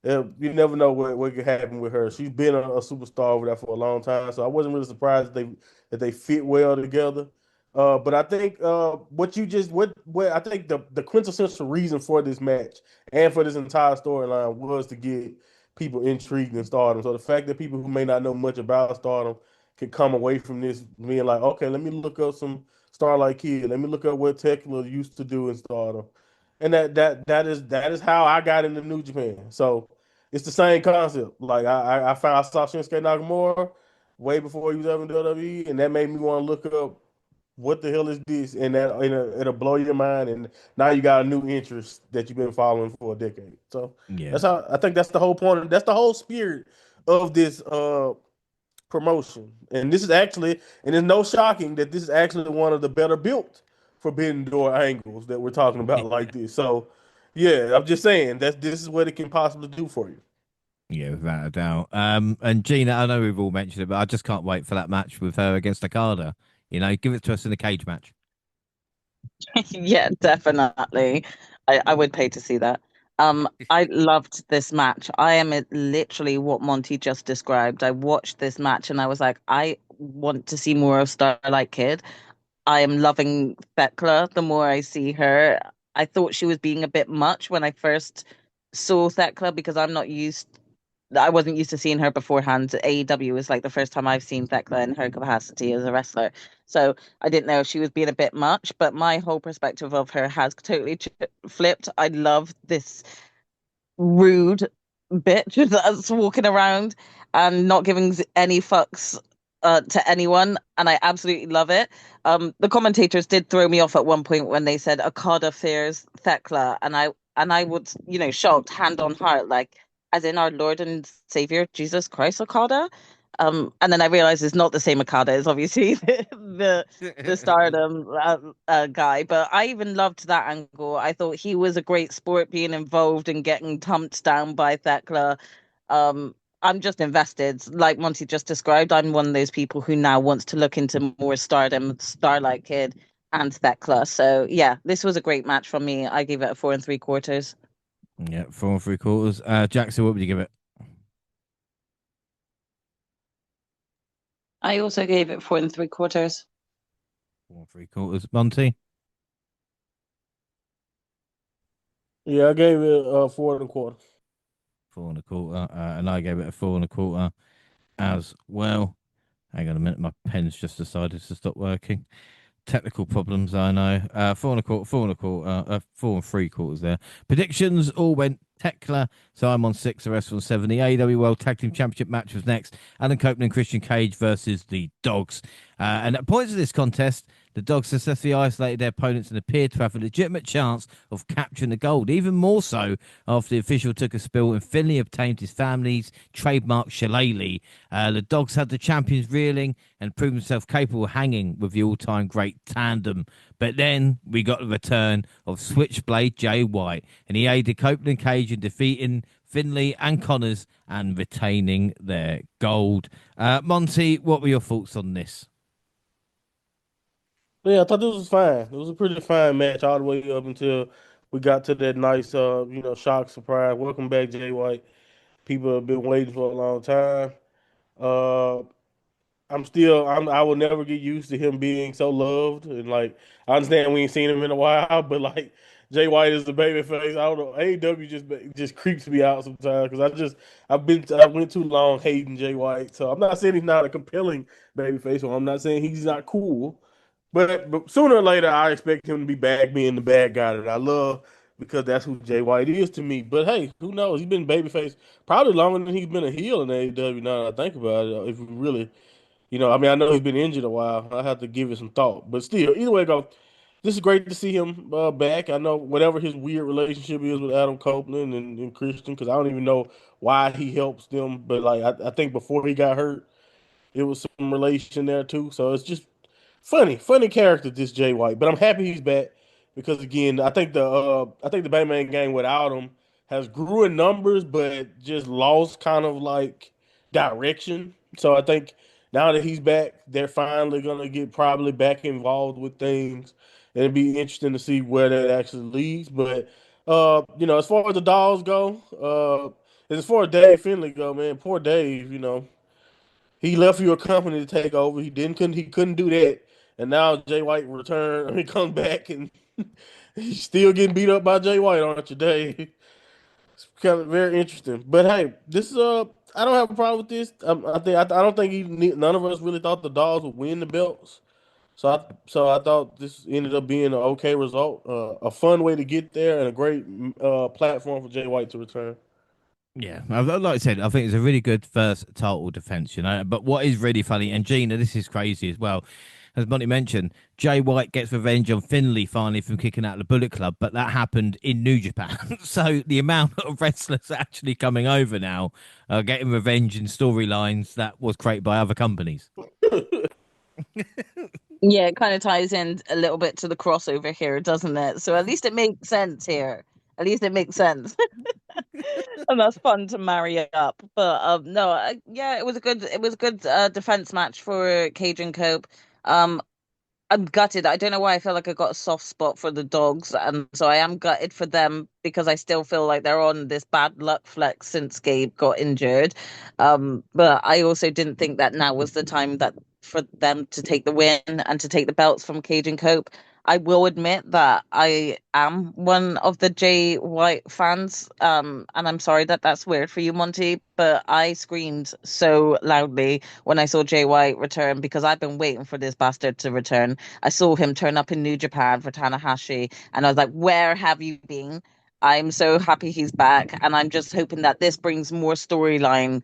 you never know what could happen with her. She's been a superstar over there for a long time, so I wasn't really surprised that they fit well together. But I think what I think the quintessential reason for this match and for this entire storyline was to get people intrigued in Stardom. So the fact that people who may not know much about Stardom can come away from this being like, okay, let me look up some Starlight Kid. Let me look up what Tekla used to do in Stardom, and that is how I got into New Japan. So it's the same concept. Like I saw Shinsuke Nakamura way before he was ever in WWE, and that made me want to look up what the hell is this, and it'll blow your mind. And now you got a new interest that you've been following for a decade. So Yeah. that's how I think that's the whole point. That's the whole spirit of this promotion. And this is actually, and it's no shocking that this is actually one of the better built Forbidden Door angles that we're talking about like this. So, yeah, I'm just saying that this is what it can possibly do for you. Yeah, without a doubt. And Gina, I know we've all mentioned it, but I just can't wait for that match with her against Okada. You know, give it to us in a cage match. Yeah, definitely. I would pay to see that. I loved this match. I am literally what Monty just described. I watched this match and I was like, I want to see more of Starlight Kid. I am loving Thekla the more I see her. I thought she was being a bit much when I first saw Thekla because I wasn't used to seeing her beforehand. AEW was like the first time I've seen Thekla in her capacity as a wrestler. So I didn't know if she was being a bit much, but my whole perspective of her has totally flipped. I love this rude bitch that's walking around and not giving any fucks to anyone, and I absolutely love it. The commentators did throw me off at one point when they said Okada fears Thekla, and I was, shocked, hand on heart, like as in our Lord and Savior Jesus Christ Okada. And then I realized it's not the same Okada. It's obviously the Stardom guy. But I even loved that angle. I thought he was a great sport, being involved and getting thumped down by Thekla. I'm just invested. Like Monty just described, I'm one of those people who now wants to look into more Stardom, Starlight Kid, and Thekla. So yeah, this was a great match from me. I gave it a 4 3/4. Yeah, 4 3/4. Jaxie, what would you give it? I also gave it 4 3/4. 4 3/4. Monty? Yeah, I gave it 4 1/4. 4 1/4. And I gave it a 4 1/4 as well. Hang on a minute, my pen's just decided to stop working. Technical problems, I know. 4 1/4, 4 1/4, 4 3/4 there. Predictions all went Tekla, so I'm on 6, the rest on 7. The AEW World Tag Team Championship match was next. Alan Copeland and Christian Cage versus the Dogs. And at points of this contest, the Dogs successfully isolated their opponents and appeared to have a legitimate chance of capturing the gold, even more so after the official took a spill and Finley obtained his family's trademark shillelagh. The Dogs had the champions reeling and proved themselves capable of hanging with the all-time great tandem. But then we got the return of Switchblade Jay White, and he aided Copeland and Cage in defeating Finley and Connors and retaining their gold. Monty, what were your thoughts on this? Yeah, I thought this was fine. It was a pretty fine match all the way up until we got to that nice, shock surprise. Welcome back, Jay White. People have been waiting for a long time. Uh, I will never get used to him being so loved. And like, I understand we ain't seen him in a while, but like, Jay White is the baby face. I don't know. AEW just creeps me out sometimes because I went too long hating Jay White. So I'm not saying he's not a compelling baby face, or I'm not saying he's not cool. But sooner or later, I expect him to be back being the bad guy that I love because that's who Jay White is to me. But hey, who knows? He's been babyface probably longer than he's been a heel in AEW. Now that I think about it, if we really, I mean, I know he's been injured a while. I have to give it some thought. But still, either way it goes, this is great to see him back. I know whatever his weird relationship is with Adam Copeland and Christian, because I don't even know why he helps them, but like I think before he got hurt, it was some relation there too. So it's just funny character, this Jay White. But I'm happy he's back because again, I think the Batman gang without him has grew in numbers, but just lost kind of like direction. So I think now that he's back, they're finally gonna get probably back involved with things, and it'd be interesting to see where that actually leads. But as far as the dolls go, as far as Dave Finley go, man, poor Dave, he left you a company to take over. He couldn't do that. And now Jay White return. I mean, comes back and he's still getting beat up by Jay White, aren't you, Dave? It's kind of very interesting. But hey, this is I don't have a problem with this. I don't think none of us really thought the Dogs would win the belts. So I thought this ended up being an okay result, a fun way to get there, and a great platform for Jay White to return. Yeah, like I said, I think it's a really good first title defense, But what is really funny, and Gina, this is crazy as well, as Monty mentioned, Jay White gets revenge on Finley finally from kicking out the Bullet Club, but that happened in New Japan. So the amount of wrestlers actually coming over now are getting revenge in storylines that was created by other companies. Yeah, it kind of ties in a little bit to the crossover here, doesn't it? So at least it makes sense here. At least it makes sense. And that's fun to marry up. But no, yeah, it was a good defense match for Cajun Cope. Um, I'm gutted. I don't know why I feel like I got a soft spot for the Dogs, and so I am gutted for them because I still feel like they're on this bad luck flex since Gabe got injured. But I also didn't think that now was the time that for them to take the win and to take the belts from Cajun Cope. I will admit that I am one of the Jay White fans, and I'm sorry that that's weird for you, Monty, but I screamed so loudly when I saw Jay White return because I've been waiting for this bastard to return. I saw him turn up in New Japan for Tanahashi, and I was like, where have you been? I'm so happy he's back, and I'm just hoping that this brings more storyline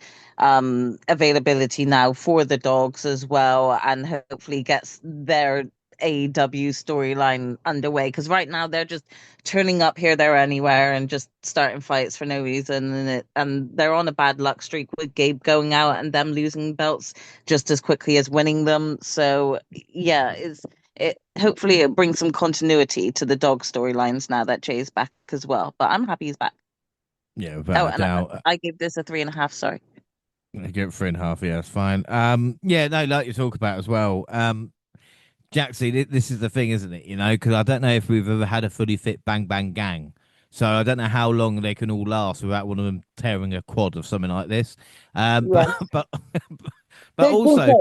availability now for the Dogs as well, and hopefully gets their AEW storyline underway. Because right now they're just turning up here, there, anywhere, and just starting fights for no reason, and they're on a bad luck streak with Gabe going out and them losing belts just as quickly as winning them. So yeah, it hopefully it brings some continuity to the Dog storylines now that Jay's back as well. But I'm happy he's back. Yeah, Oh, without a and doubt. I gave this a 3.5. Sorry. I give it 3.5. Yeah, that's fine. Yeah, no, like you talk about as well. Jaxie, this is the thing, isn't it? Because I don't know if we've ever had a fully fit Bang Bang Gang. So I don't know how long they can all last without one of them tearing a quad or something like this. Yeah. But also,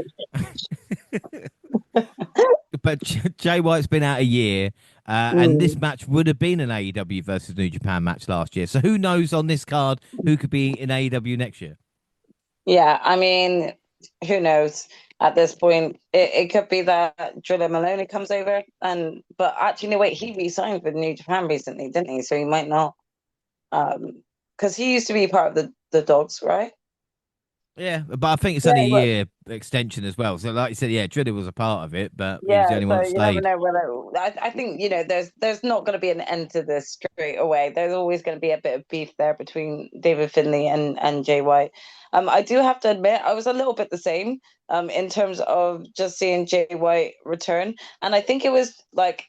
but Jay White's been out a year, and this Mm. match would have been an AEW versus New Japan match last year. So who knows on this card who could be in AEW next year? Yeah, I mean, who knows? At this point, it could be that Drilla Maloney comes over, but actually, no, wait, he re-signed with New Japan recently, didn't he? So he might not, because he used to be part of the Dogs, right? Yeah, but I think it's Yeah, only a he was. year extension as well. So, like you said, yeah, Driller was a part of it, but he was the Yeah, only one so that you never stayed. know whether I think there's not going to be an end to this straight away. There's always going to be a bit of beef there between David Finley and Jay White. I do have to admit I was a little bit the same in terms of just seeing Jay White return, and I think it was like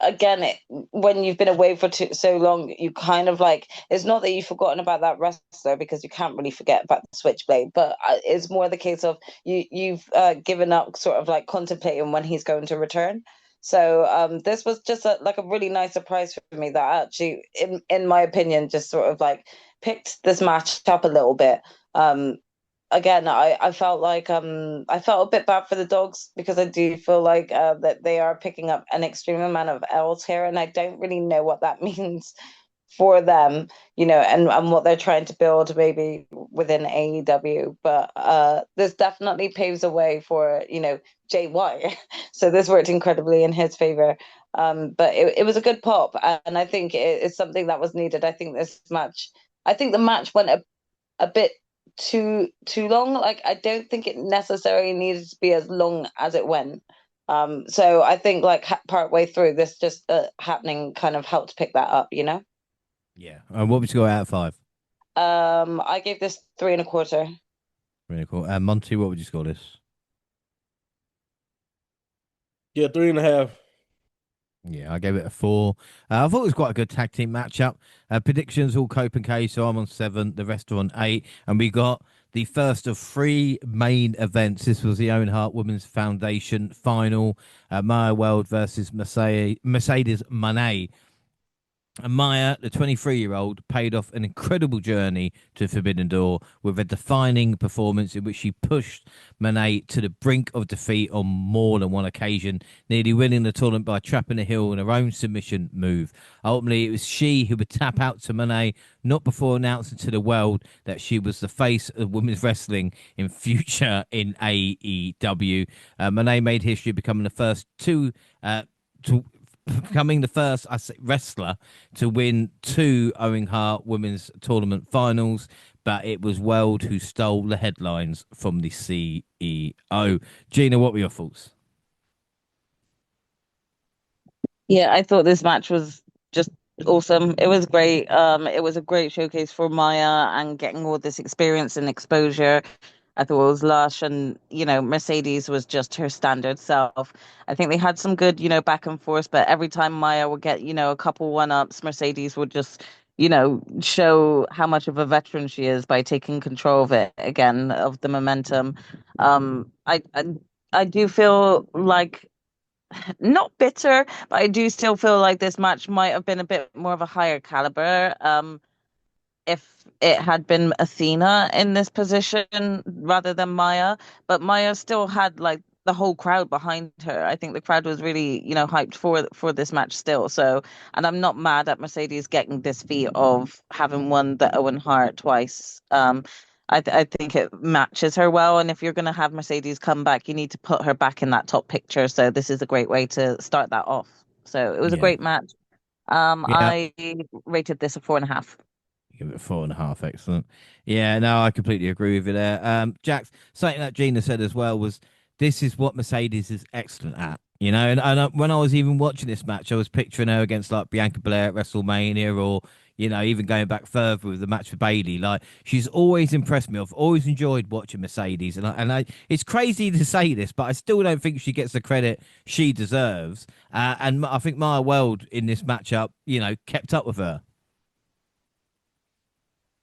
again, when you've been away for so long, you kind of like it's not that you've forgotten about that wrestler because you can't really forget about the Switchblade, but it's more the case of you've given up, sort of like contemplating when he's going to return. So this was just like a really nice surprise for me that actually, in my opinion, just sort of like picked this match up a little bit. Um, Again, I felt like I felt a bit bad for the Dogs because I do feel like that they are picking up an extreme amount of L's here, and I don't really know what that means for them, and what they're trying to build maybe within AEW. But this definitely paves a way for Jay White, so this worked incredibly in his favor. But it was a good pop, and I think it's something that was needed. I think the match went a bit too long. Like I don't think it necessarily needed to be as long as it went. So I think like part way through this just happening kind of helped pick that up, you know? Yeah. And what would you go out of 5? I gave this 3.25. Really cool. Monty, what would you score this? Yeah, 3.5. Yeah, I gave it a 4. I thought it was quite a good tag team matchup. Predictions all Cope and K, so I'm on 7, the rest are on 8. And we got the first of 3 main events. This was the Owen Hart Women's Foundation final. Maya World versus Mercedes Moné. And Maya, the 23-year-old, paid off an incredible journey to Forbidden Door with a defining performance in which she pushed Monet to the brink of defeat on more than one occasion, nearly winning the tournament by trapping a heel in her own submission move. Ultimately, it was she who would tap out to Monet, not before announcing to the world that she was the face of women's wrestling in future in AEW. Monet made history, becoming the first to becoming the first wrestler to win 2 Owen Hart Women's Tournament finals, but it was Weld who stole the headlines from the CEO. Gina, what were your thoughts? Yeah, I thought this match was just awesome. It was great. It was a great showcase for Maya and getting all this experience and exposure. I thought it was lush, and Mercedes was just her standard self. I think they had some good, back and forth, but every time Maya would get, a couple one-ups, Mercedes would just, show how much of a veteran she is by taking control of it again, of the momentum. I do feel like not bitter, but I do still feel like this match might have been a bit more of a higher caliber. If it had been Athena in this position rather than Maya, but Maya still had like the whole crowd behind her. I think the crowd was really, hyped for this match still. So, and I'm not mad at Mercedes getting this feat of having won the Owen Hart twice. I think it matches her well, and if you're going to have Mercedes come back, you need to put her back in that top picture. So this is a great way to start that off. So it was a Yeah. great match. Yeah. I rated this a 4.5. Give it a 4.5. Excellent. Yeah, no, I completely agree with you there. Jax, something that Gina said as well was this is what Mercedes is excellent at. And when I was even watching this match, I was picturing her against like Bianca Belair at WrestleMania, or even going back further with the match with Bailey. Like she's always impressed me. I've always enjoyed watching Mercedes, and it's crazy to say this, but I still don't think she gets the credit she deserves. And I think Maya World in this matchup, kept up with her.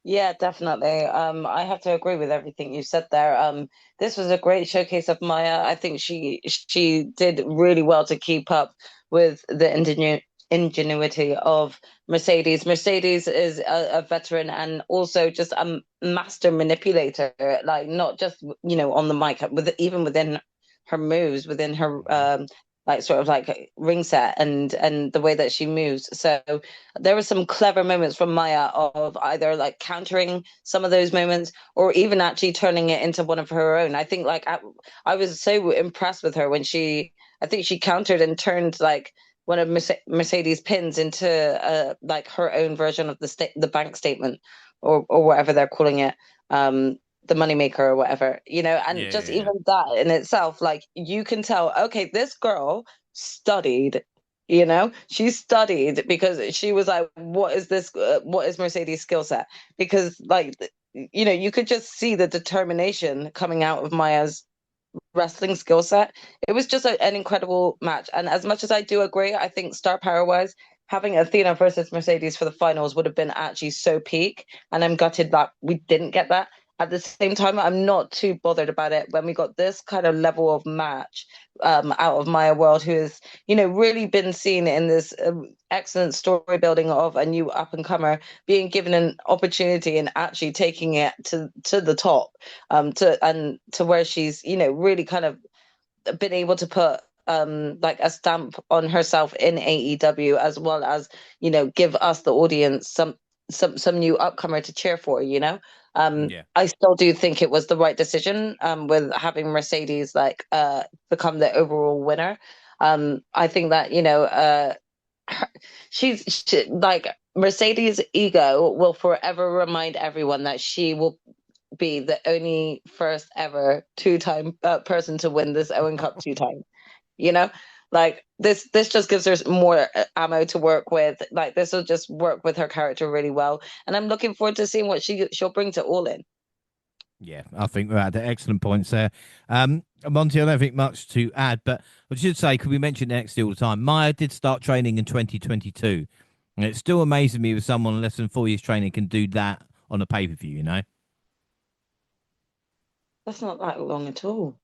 Yeah, definitely. I have to agree with everything you said there. This was a great showcase of Maya. I think she did really well to keep up with the ingenuity of Mercedes. Mercedes is a veteran and also just a master manipulator, like not just on the mic, even within her moves, within her like sort of like ring set and the way that she moves. So there were some clever moments from Maya of either like countering some of those moments or even actually turning it into one of her own. I think like I was so impressed with her when I think she countered and turned like one of Mercedes pins into like her own version of the bank statement or whatever they're calling it. The moneymaker or whatever, and Yeah, just yeah, yeah. even that in itself, like you can tell, okay, this girl studied, she studied because she was like, what is this? What is Mercedes' skill set? Because like, you could just see the determination coming out of Maya's wrestling skill set. It was just an incredible match. And as much as I do agree, I think star power wise, having Athena versus Mercedes for the finals would have been actually so peak. And I'm gutted that we didn't get that. At the same time, I'm not too bothered about it when we got this kind of level of match out of Maya World, who has, really been seen in this excellent story building of a new up and comer being given an opportunity and actually taking it to the top, to where she's, really kind of been able to put like a stamp on herself in AEW, as well as give us the audience some new upcomer to cheer for. Yeah. I still do think it was the right decision with having Mercedes like become the overall winner. I think that like Mercedes' ego will forever remind everyone that she will be the only first ever two-time person to win this Owen Cup 2 times. you know? Like this just gives her more ammo to work with. Like this will just work with her character really well. And I'm looking forward to seeing what she'll bring to All In. Yeah, I think we're at the excellent points there. Monty, I don't think much to add, but I should say, because we mention NXT all the time, Maya did start training in 2022, and it's still amazing me with someone less than 4 years training can do that on a pay-per-view, you know? That's not that long at all.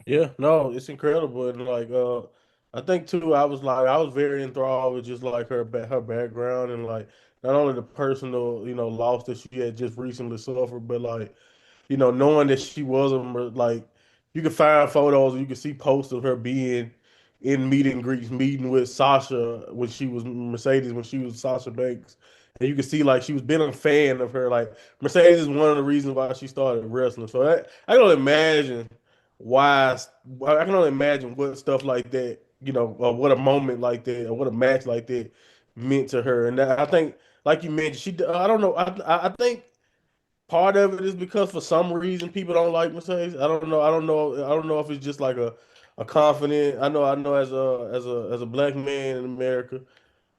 Yeah, no, it's incredible, and like I think too, I was very enthralled with just like her background and like not only the personal loss that she had just recently suffered, but like knowing that she wasn't like you could find photos, you could see posts of her being in meet and greets, meeting with Sasha when she was Mercedes, when she was Sasha Banks, and you could see like she was been a fan of her. Like Mercedes is one of the reasons why she started wrestling. So I can only imagine why I can only imagine what stuff like that, or what a moment like that, or what a match like that meant to her. And I think, like you mentioned, I don't know. I think part of it is because for some reason people don't like Mercedes. I don't know. I don't know. I don't know if it's just like a confident. I know as a black man in America,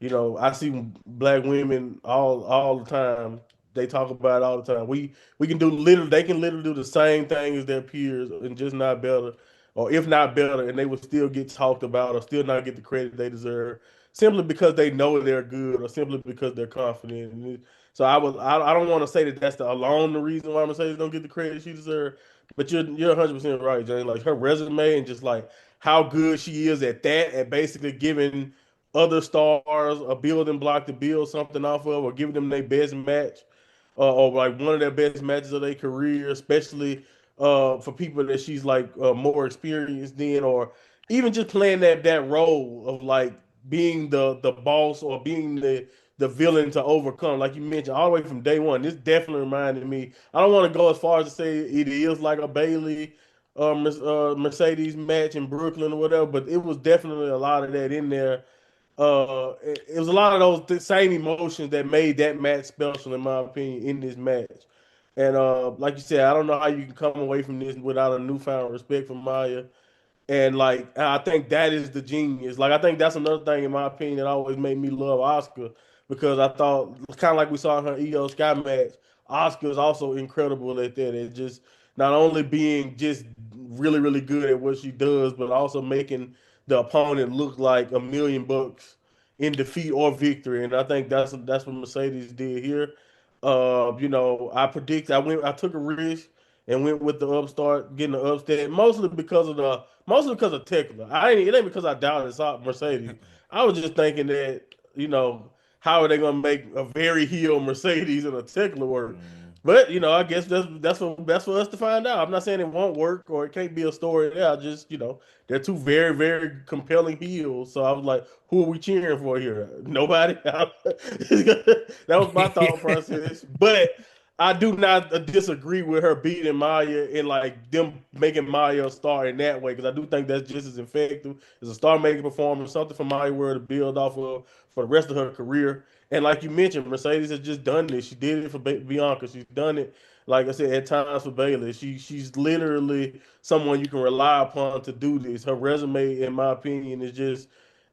I see black women all the time. They talk about it all the time. We can do literally they can literally do the same thing as their peers and just not better, or if not better, and they would still get talked about or still not get the credit they deserve simply because they know they're good or simply because they're confident. So I don't want to say that that's alone the reason why Mercedes don't get the credit she deserves, but you're 100% right, Jane. Like her resume and just like how good she is at that, at basically giving other stars a building block to build something off of, or giving them their best match, or like one of their best matches of their career, especially for people that she's like more experienced in, or even just playing that role of like being the boss or being the villain to overcome, like you mentioned, all the way from day one. This definitely reminded me. I don't want to go as far as to say it is like a Bailey Mercedes match in Brooklyn or whatever, but it was definitely a lot of that in there. It was a lot of those same emotions that made that match special, in my opinion, in this match. And like you said, I don't know how you can come away from this without a newfound respect for Maya. And like I think that is the genius. Like I think that's another thing in my opinion that always made me love Oscar, because I thought kind of like we saw in her Io Sky match, Oscar is also incredible at that. It's just not only being just really good at what she does, but also making the opponent look like $1 million in defeat or victory. And I think that's what Mercedes did here. I took a risk and went with the upstart, getting the upset, mostly because of Tekla. It ain't because I doubted Mercedes. I was just thinking that, how are they gonna make a very heel Mercedes and a Tekla work? But I guess that's for us to find out. I'm not saying it won't work or it can't be a story there. I just, they're two very compelling heels. So I was like, who are we cheering for here? Nobody. That was my thought process. But I do not disagree with her beating Maya and like them making Maya a star in that way, because I do think that's just as effective as a star making performance, something for Maya Ware to build off of for the rest of her career. And like you mentioned, Mercedes has just done this. She did it for Bianca. She's done it, like I said, at times for Bayley. She's literally someone you can rely upon to do this. Her resume, in my opinion, is just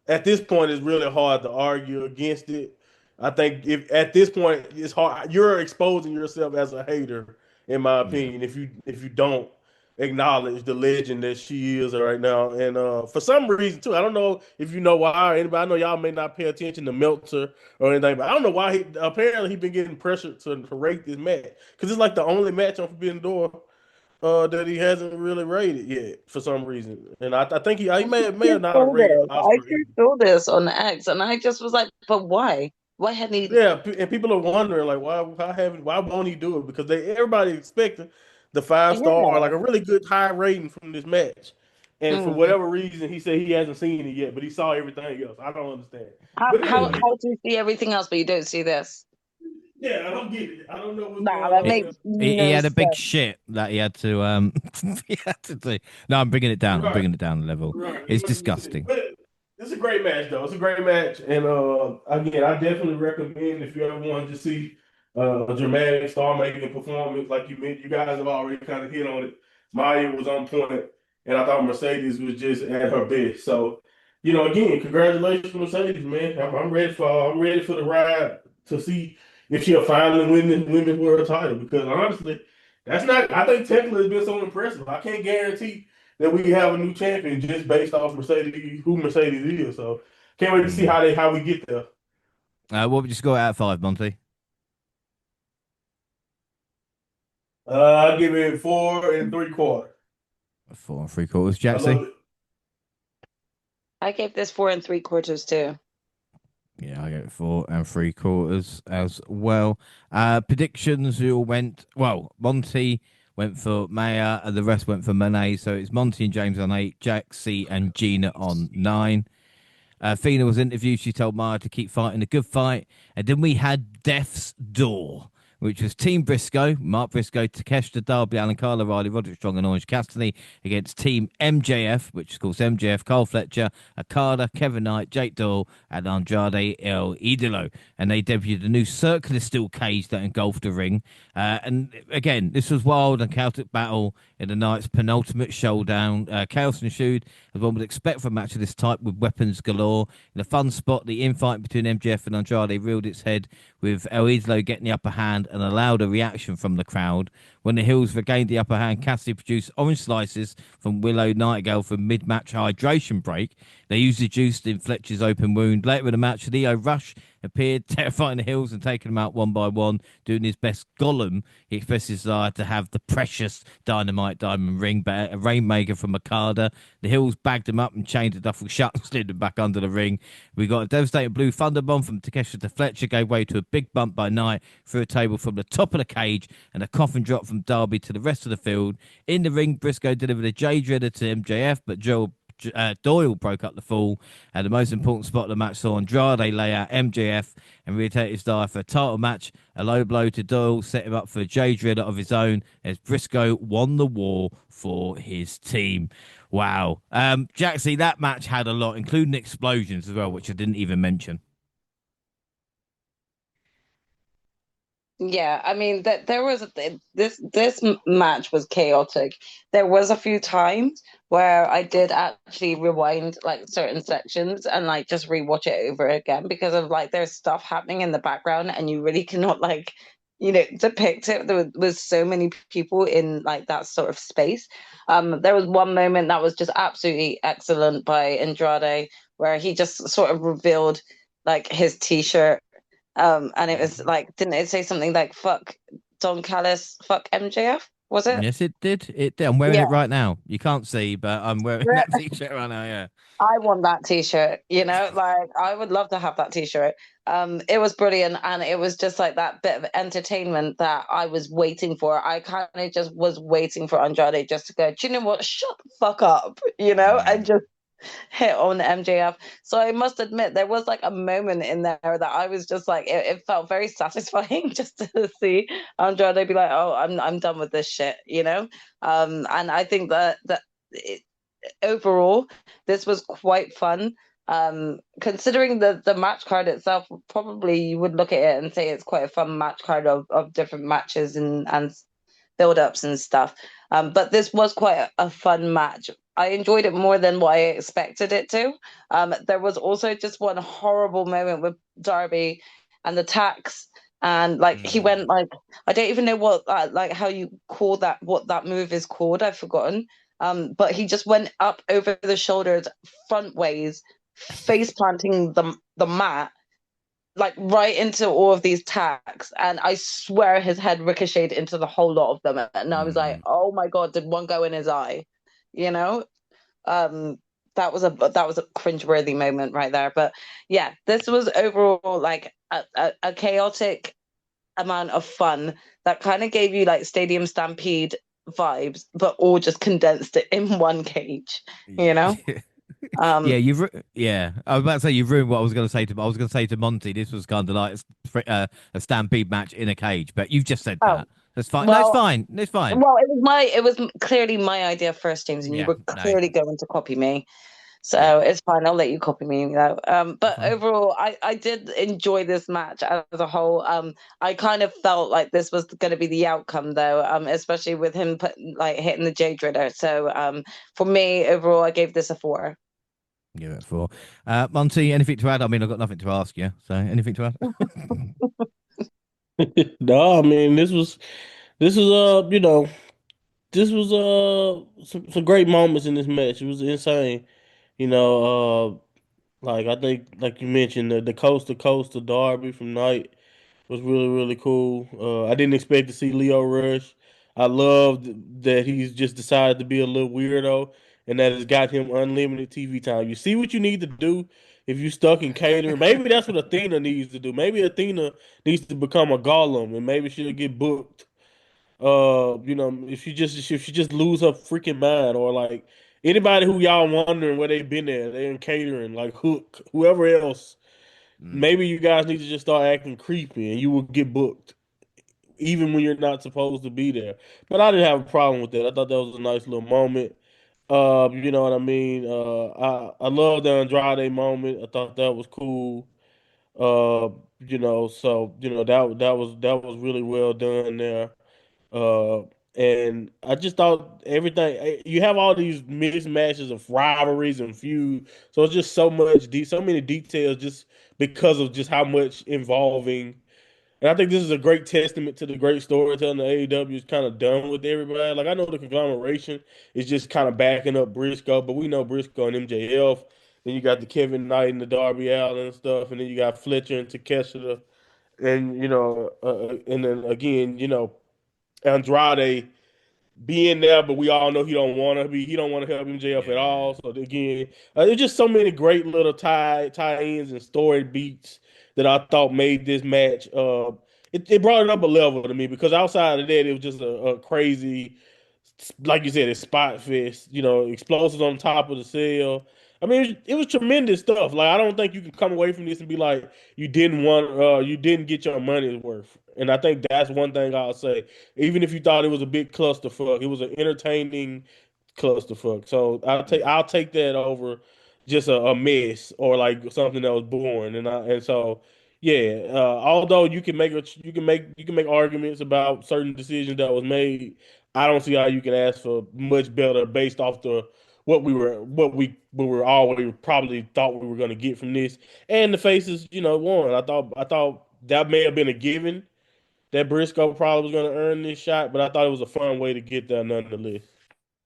at this point it's really hard to argue against it. I think if at this point it's hard, you're exposing yourself as a hater, in my Yeah. opinion, if you don't acknowledge the legend that she is right now. And for some reason too, I don't know if you know why. Or anybody, I know y'all may not pay attention to Meltzer or anything, but I don't know why he been getting pressured to rate this match, because it's like the only match on Forbidden Door that he hasn't really rated yet for some reason. And I think he may have not have rated I Oscar either. just saw this on X, and I just was like, but why? Why hadn't he? Yeah, and people are wondering like why won't he do it? Because everybody expected the 5 star, Yeah. like a really good high rating from this match, and for Mm. whatever reason he said he hasn't seen it yet, but he saw everything else. I don't understand. How But how anyway, how do you see everything else, but you don't see this? yeah, I don't get it. I don't know what's Nah, going that on He, there. makes he no had a big sense. shit that he had to he had to do. No, I'm bringing it down. I'm Right, bringing it down a level. right, It's 100%. disgusting. But it's a great match though. It's a great match, and again, I definitely recommend if you ever want to see a dramatic star making performance, like you guys have already kind of hit on it. Maya was on point. and I thought Mercedes was just at her best. So, again, congratulations, Mercedes, man. I'm ready for the ride to see if she'll finally win the women's world title. Because honestly, that's not. I think Tekla has been so impressive. I can't guarantee that we have a new champion just based off Mercedes, who Mercedes is. So, can't wait to see how we get there. What would you score out of 5, Monty? I'll give it 4 3/4. 4 3/4. I love Jaxie? it. I gave this 4 3/4 too. Yeah, I go 4 3/4 as well. Predictions, we all went. Well, Monty went for Maya, and the rest went for Monet. So it's Monty and James on 8, Jaxie and Gina on 9. Fina was interviewed. She told Maya to keep fighting a good fight. And then we had Death's Door, which was Team Briscoe, Mark Briscoe, Takeshita, Darby Allin, Carla Riley, Roderick Strong, and Orange Cassidy against Team MJF, which is called MJF, Carl Fletcher, Okada, Kevin Knight, Jake Doyle, and Andrade El Idolo. And they debuted a new circular steel cage that engulfed the ring. And again, this was wild and chaotic battle in the night's penultimate showdown. Chaos ensued, as one would expect from a match of this type, with weapons galore. In a fun spot, the infight between MJF and Andrade reared its head, with El Idolo getting the upper hand and allowed a reaction from the crowd. When the Hills regained the upper hand, Cassidy produced orange slices from Willow Nightingale for mid-match hydration break. They used the juice in Fletcher's open wound. Later in the match, Leo Rush appeared, terrifying the Hills and taking them out one by one, doing his best Gollum. He expressed his desire to have the precious Dynamite diamond ring, but a rainmaker from Okada. The Hills bagged him up and chained the duffel shut and slid him back under the ring. We got a devastating blue thunder bomb from Takeshita to Fletcher, gave way to a big bump by Knight through a table from the top of the cage, and a coffin drop from Darby to the rest of the field. In the ring, Briscoe delivered a J Dreader to MJF, but Doyle broke up the fall. And the most important spot of the match saw Andrade lay out MJF and reiterate his desire for a title match. A low blow to Doyle set him up for a J Driller of his own as Briscoe won the war for his team. Wow. Jaxie, that match had a lot, including explosions as well, which I didn't even mention. Yeah, I mean that there was this match was chaotic. There was a few times where I did actually rewind like certain sections and like just rewatch it over again because of like there's stuff happening in the background and you really cannot like depict it. There was so many people in like that sort of space. There was one moment that was just absolutely excellent by Andrade where he just sort of revealed like his t-shirt and it was like, didn't it say something like "fuck Don Callis, fuck MJF"? Was it? Yes, it did. It did. I'm wearing Yeah. it right now. You can't see, but I'm wearing that t-shirt right now. Yeah. I want that t-shirt. Like I would love to have that t-shirt. It was brilliant, and it was just like that bit of entertainment that I was waiting for. I kind of just was waiting for Andrade just to go, do you know what? Shut the fuck up, and just hit on MJF. So I must admit there was like a moment in there that I was just like it felt very satisfying just to see Andrade be like, oh, I'm done with this shit, and I think that overall this was quite fun. Considering the match card itself, probably you would look at it and say it's quite a fun match card of different matches and build-ups and stuff. But this was quite a fun match. I enjoyed it more than what I expected it to. There was also just one horrible moment with Darby and the tax, and like he went like I don't even know what like how you call that, what that move is called. I've forgotten. But he just went up over the shoulders, front ways, face planting the mat, like right into all of these tacks, and I swear his head ricocheted into the whole lot of them, and I was like, oh my god, did one go in his eye? That was a cringeworthy moment right there. But yeah, this was overall like a chaotic amount of fun that kind of gave you like Stadium Stampede vibes, but all just condensed it in one cage. Yeah, I was about to say you've ruined what I was going to say to. I was going to say to Monty, this was kind of like a stampede match in a cage, but you've just said that. That's fine. Well, no, it's fine. It's fine. Well, it was clearly my idea first, James, and you were clearly going to copy me. Yeah. So it's fine. I'll let you copy me though. But Fine. overall, I did enjoy this match as a whole. I kind of felt like this was going to be the outcome though, especially with him hitting the Jade Ritter. So for me, overall, I gave this a 4. Give it a 4. Monty, anything to add? I mean, I've got nothing to ask you. So anything to add? No, I mean this was this was some great moments in this match. It was insane. You know, like I think like you mentioned the coast to coast to Derby from Night was really, really cool. I didn't expect to see Leo Rush. I loved that he's just decided to be a little weirdo and that has got him unlimited TV time. You see what you need to do if you stuck in catering. Maybe that's what Athena needs to do. Maybe Athena needs to become a golem and maybe she'll get booked. If she just lose her freaking mind or like anybody who y'all wondering where they've been at, they in catering, like Hook, whoever else. Mm, Maybe you guys need to just start acting creepy and you will get booked, even when you're not supposed to be there. But I didn't have a problem with that. I thought that was a nice little moment. You know what I mean? I love the Andrade moment. I thought that was cool. Uh, that was really well done there. Uh, and I just thought everything you have all these mismatches of rivalries and feud, so it's just so many details just because of just how much involving. And I think this is a great testament to the great storytelling that AEW is kind of done with everybody. Like I know the conglomeration is just kind of backing up Briscoe, but we know Briscoe and MJF. Then you got the Kevin Knight and the Darby Allin and stuff, and then you got Fletcher and Takeshita, and and then again, Andrade being there, but we all know he don't want to be. He don't want to help MJF at yeah. all. So again, there's just so many great little tie-ins and story beats that I thought made this match. It brought it up a level to me because outside of that, it was just a crazy, like you said, it's spot fest. Explosives on top of the cell. I mean, it was tremendous stuff. Like I don't think you can come away from this and be like you didn't get your money's worth. And I think that's one thing I'll say. Even if you thought it was a big clusterfuck, it was an entertaining clusterfuck. So Mm, I'll take that over just a mess or like something that was boring. And so yeah. Although you can make arguments about certain decisions that was made, I don't see how you can ask for much better based off the what we always probably thought we were going to get from this, and the faces, won. I thought that may have been a given that Briscoe probably was going to earn this shot, but I thought it was a fun way to get there nonetheless.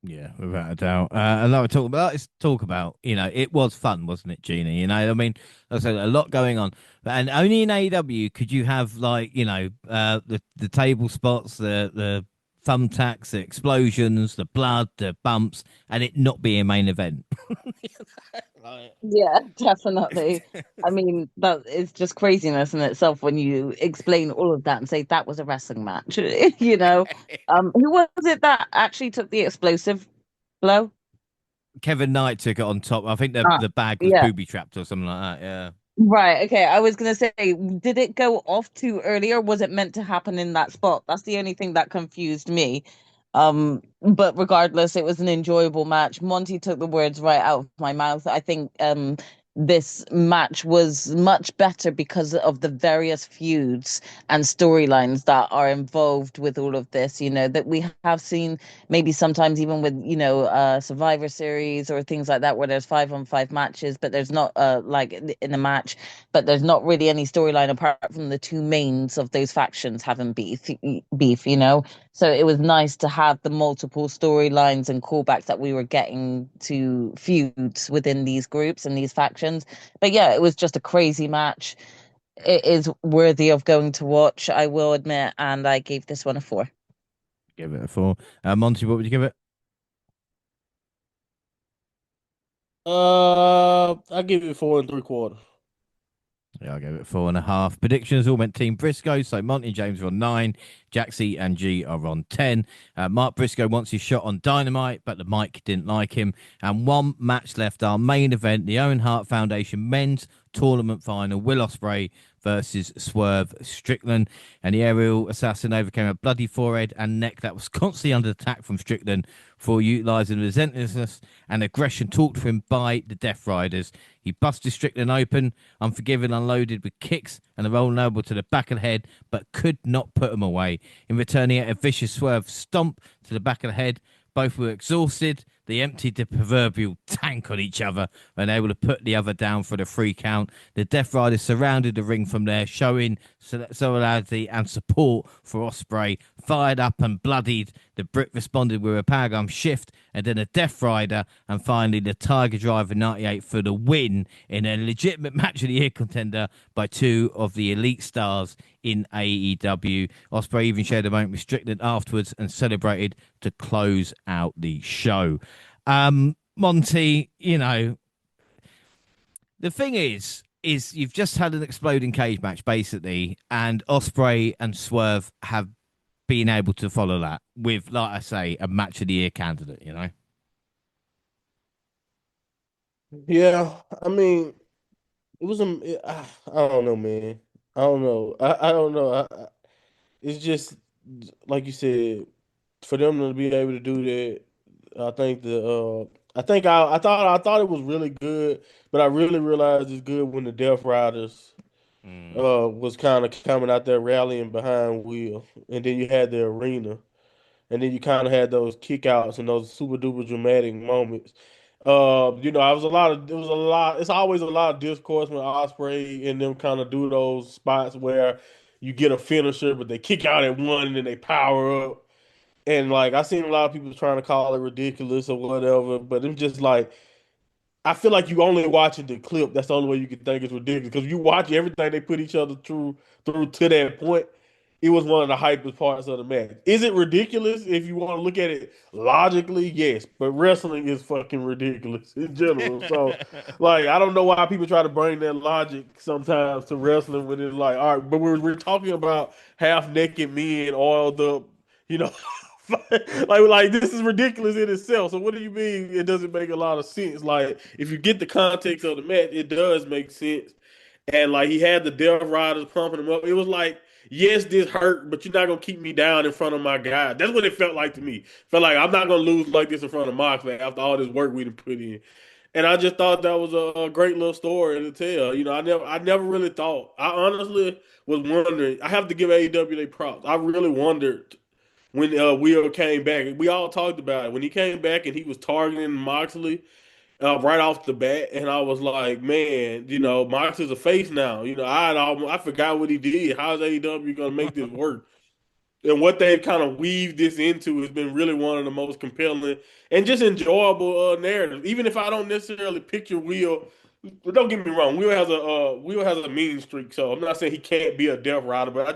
yeah, without a doubt. Another talk about let's talk about, it was fun, wasn't it, Genie? I mean, like I said, a lot going on. And only in AEW could you have like, the table spots, the thumbtacks, the explosions, the blood, the bumps, and it not be a main event. Like- Yeah, definitely. I mean, that is just craziness in itself when you explain all of that and say that was a wrestling match. Who was it that actually took the explosive blow? Kevin Knight took it on top. I think the Uh, the bag was yeah. booby trapped or something like that. Yeah. Right. Okay. I was gonna say, did it go off too early, or was it meant to happen in that spot? That's the only thing that confused me. But regardless, it was an enjoyable match. Monty took the words right out of my mouth. I think this match was much better because of the various feuds and storylines that are involved with all of this. That we have seen maybe sometimes even with Survivor Series or things like that, where there's 5-on-5 matches, but there's not like in a match, but there's not really any storyline apart from the two mains of those factions having beef. So it was nice to have the multiple storylines and callbacks that we were getting to feuds within these groups and these factions. But yeah, it was just a crazy match. It is worthy of going to watch, I will admit, and I gave this one a 4. Give it a 4. Monty, what would you give it? I give it 4 3/4. Yeah, I'll give it 4.5. Predictions all went Team Briscoe. So Monty and James are on 9. Jaxie and G are on 10. Mark Briscoe wants his shot on Dynamite, but the mic didn't like him. And one match left. Our main event, the Owen Hart Foundation Men's tournament final, Will Ospreay versus Swerve Strickland. And the aerial assassin overcame a bloody forehead and neck that was constantly under attack from Strickland for utilising relentlessness and aggression taught to him by the Death Riders. He busted Strickland open, Unforgiven unloaded with kicks and a rolling elbow to the back of the head, but could not put him away. In return, he had a vicious swerve stomp to the back of the head. Both were exhausted. They emptied the proverbial tank on each other and able to put the other down for the 3 count. The Death Riders surrounded the ring from there, showing solidarity and support for Ospreay. Fired up and bloodied, the Brit responded with a Paragon shift and then a Death Rider, and finally the Tiger Driver 98 for the win in a legitimate match of the year contender by 2 of the elite stars in AEW. Ospreay even shared a moment with Strickland afterwards and celebrated to close out the show. Monty, the thing is you've just had an exploding cage match basically, and Ospreay and Swerve have been able to follow that with, like I say, a match of the year candidate. Yeah, I mean, it was I don't know, man. I don't know. I don't know. It's just like you said, for them to be able to do that. I think I thought it was really good, but I really realized it's good when the Death Riders was kind of coming out there rallying behind Will, and then you had the arena, and then you kind of had those kickouts and those super duper dramatic moments. I was a lot of it was a lot. It's always a lot of discourse when Osprey and them kind of do those spots where you get a finisher, but they kick out at one and then they power up. And like I seen a lot of people trying to call it ridiculous or whatever, but it's just like I feel like you only watching the clip. That's the only way you can think it's ridiculous because you watch everything they put each other through to that point. It was one of the hypest parts of the match. Is it ridiculous if you want to look at it logically? Yes, but wrestling is fucking ridiculous in general. So, like, I don't know why people try to bring that logic sometimes to wrestling when it's like, all right, but we're talking about half naked men oiled up, you know, like this is ridiculous in itself. So what do you mean it doesn't make a lot of sense? Like if you get the context of the match, it does make sense. And like he had the Death Riders pumping him up. It was like, yes, this hurt, but you're not gonna keep me down in front of my guy. That's what it felt like to me. Felt like I'm not gonna lose like this in front of Moxley after all this work we done put in. And I just thought that was a great little story to tell. I never really thought. I honestly was wondering. I have to give AEW their props. I really wondered when Will came back. We all talked about it when he came back and he was targeting Moxley right off the bat, and I was like, man, Moxley's a face now. I forgot what he did. How's AEW gonna make this work? And what they've kind of weaved this into has been really one of the most compelling and just enjoyable narratives. Even if I don't necessarily picture Will, don't get me wrong, Will has a mean streak, so I'm not saying he can't be a Death Rider, but I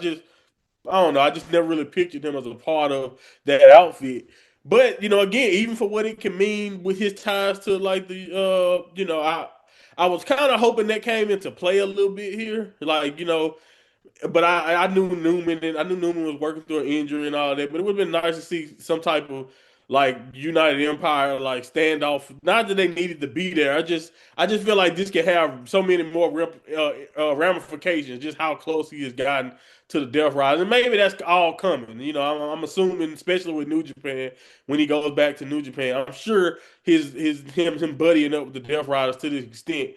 don't know. I just never really pictured him as a part of that outfit. But again, even for what it can mean with his ties to like I was kind of hoping that came into play a little bit here. Like, but I knew Newman and I knew Newman was working through an injury and all that. But it would have been nice to see some type of like United Empire like standoff. Not that they needed to be there. I just feel like this could have so many more ramifications. Just how close he has gotten to the Death Riders, and maybe that's all coming. I'm assuming, especially with New Japan, when he goes back to New Japan, I'm sure him buddying up with the Death Riders to this extent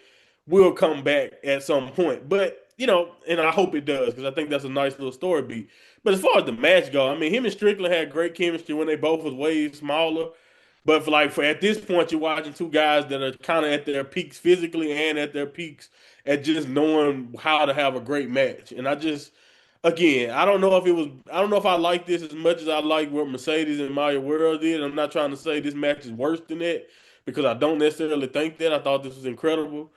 will come back at some point. But and I hope it does because I think that's a nice little story beat. But as far as the match go, I mean, him and Strickland had great chemistry when they both was way smaller. But for at this point, you're watching two guys that are kind of at their peaks physically and at their peaks at just knowing how to have a great match. And again, I don't know if I like this as much as I like what Mercedes and Maya World did. I'm not trying to say this match is worse than that because I don't necessarily think that. I thought this was incredible.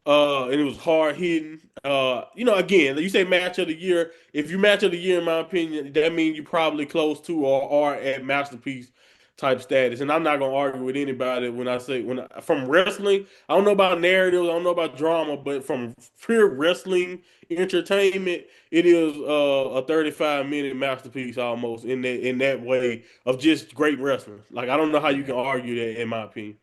And it was hard hitting. Again, you say match of the year. If you match of the year, in my opinion, that means you probably close to or are at masterpiece type status. And I'm not gonna argue with anybody when I say from wrestling. I don't know about narratives. I don't know about drama, but from pure wrestling entertainment, it is a 35-minute masterpiece almost in that way of just great wrestling. Like I don't know how you can Yeah. argue that, in my opinion.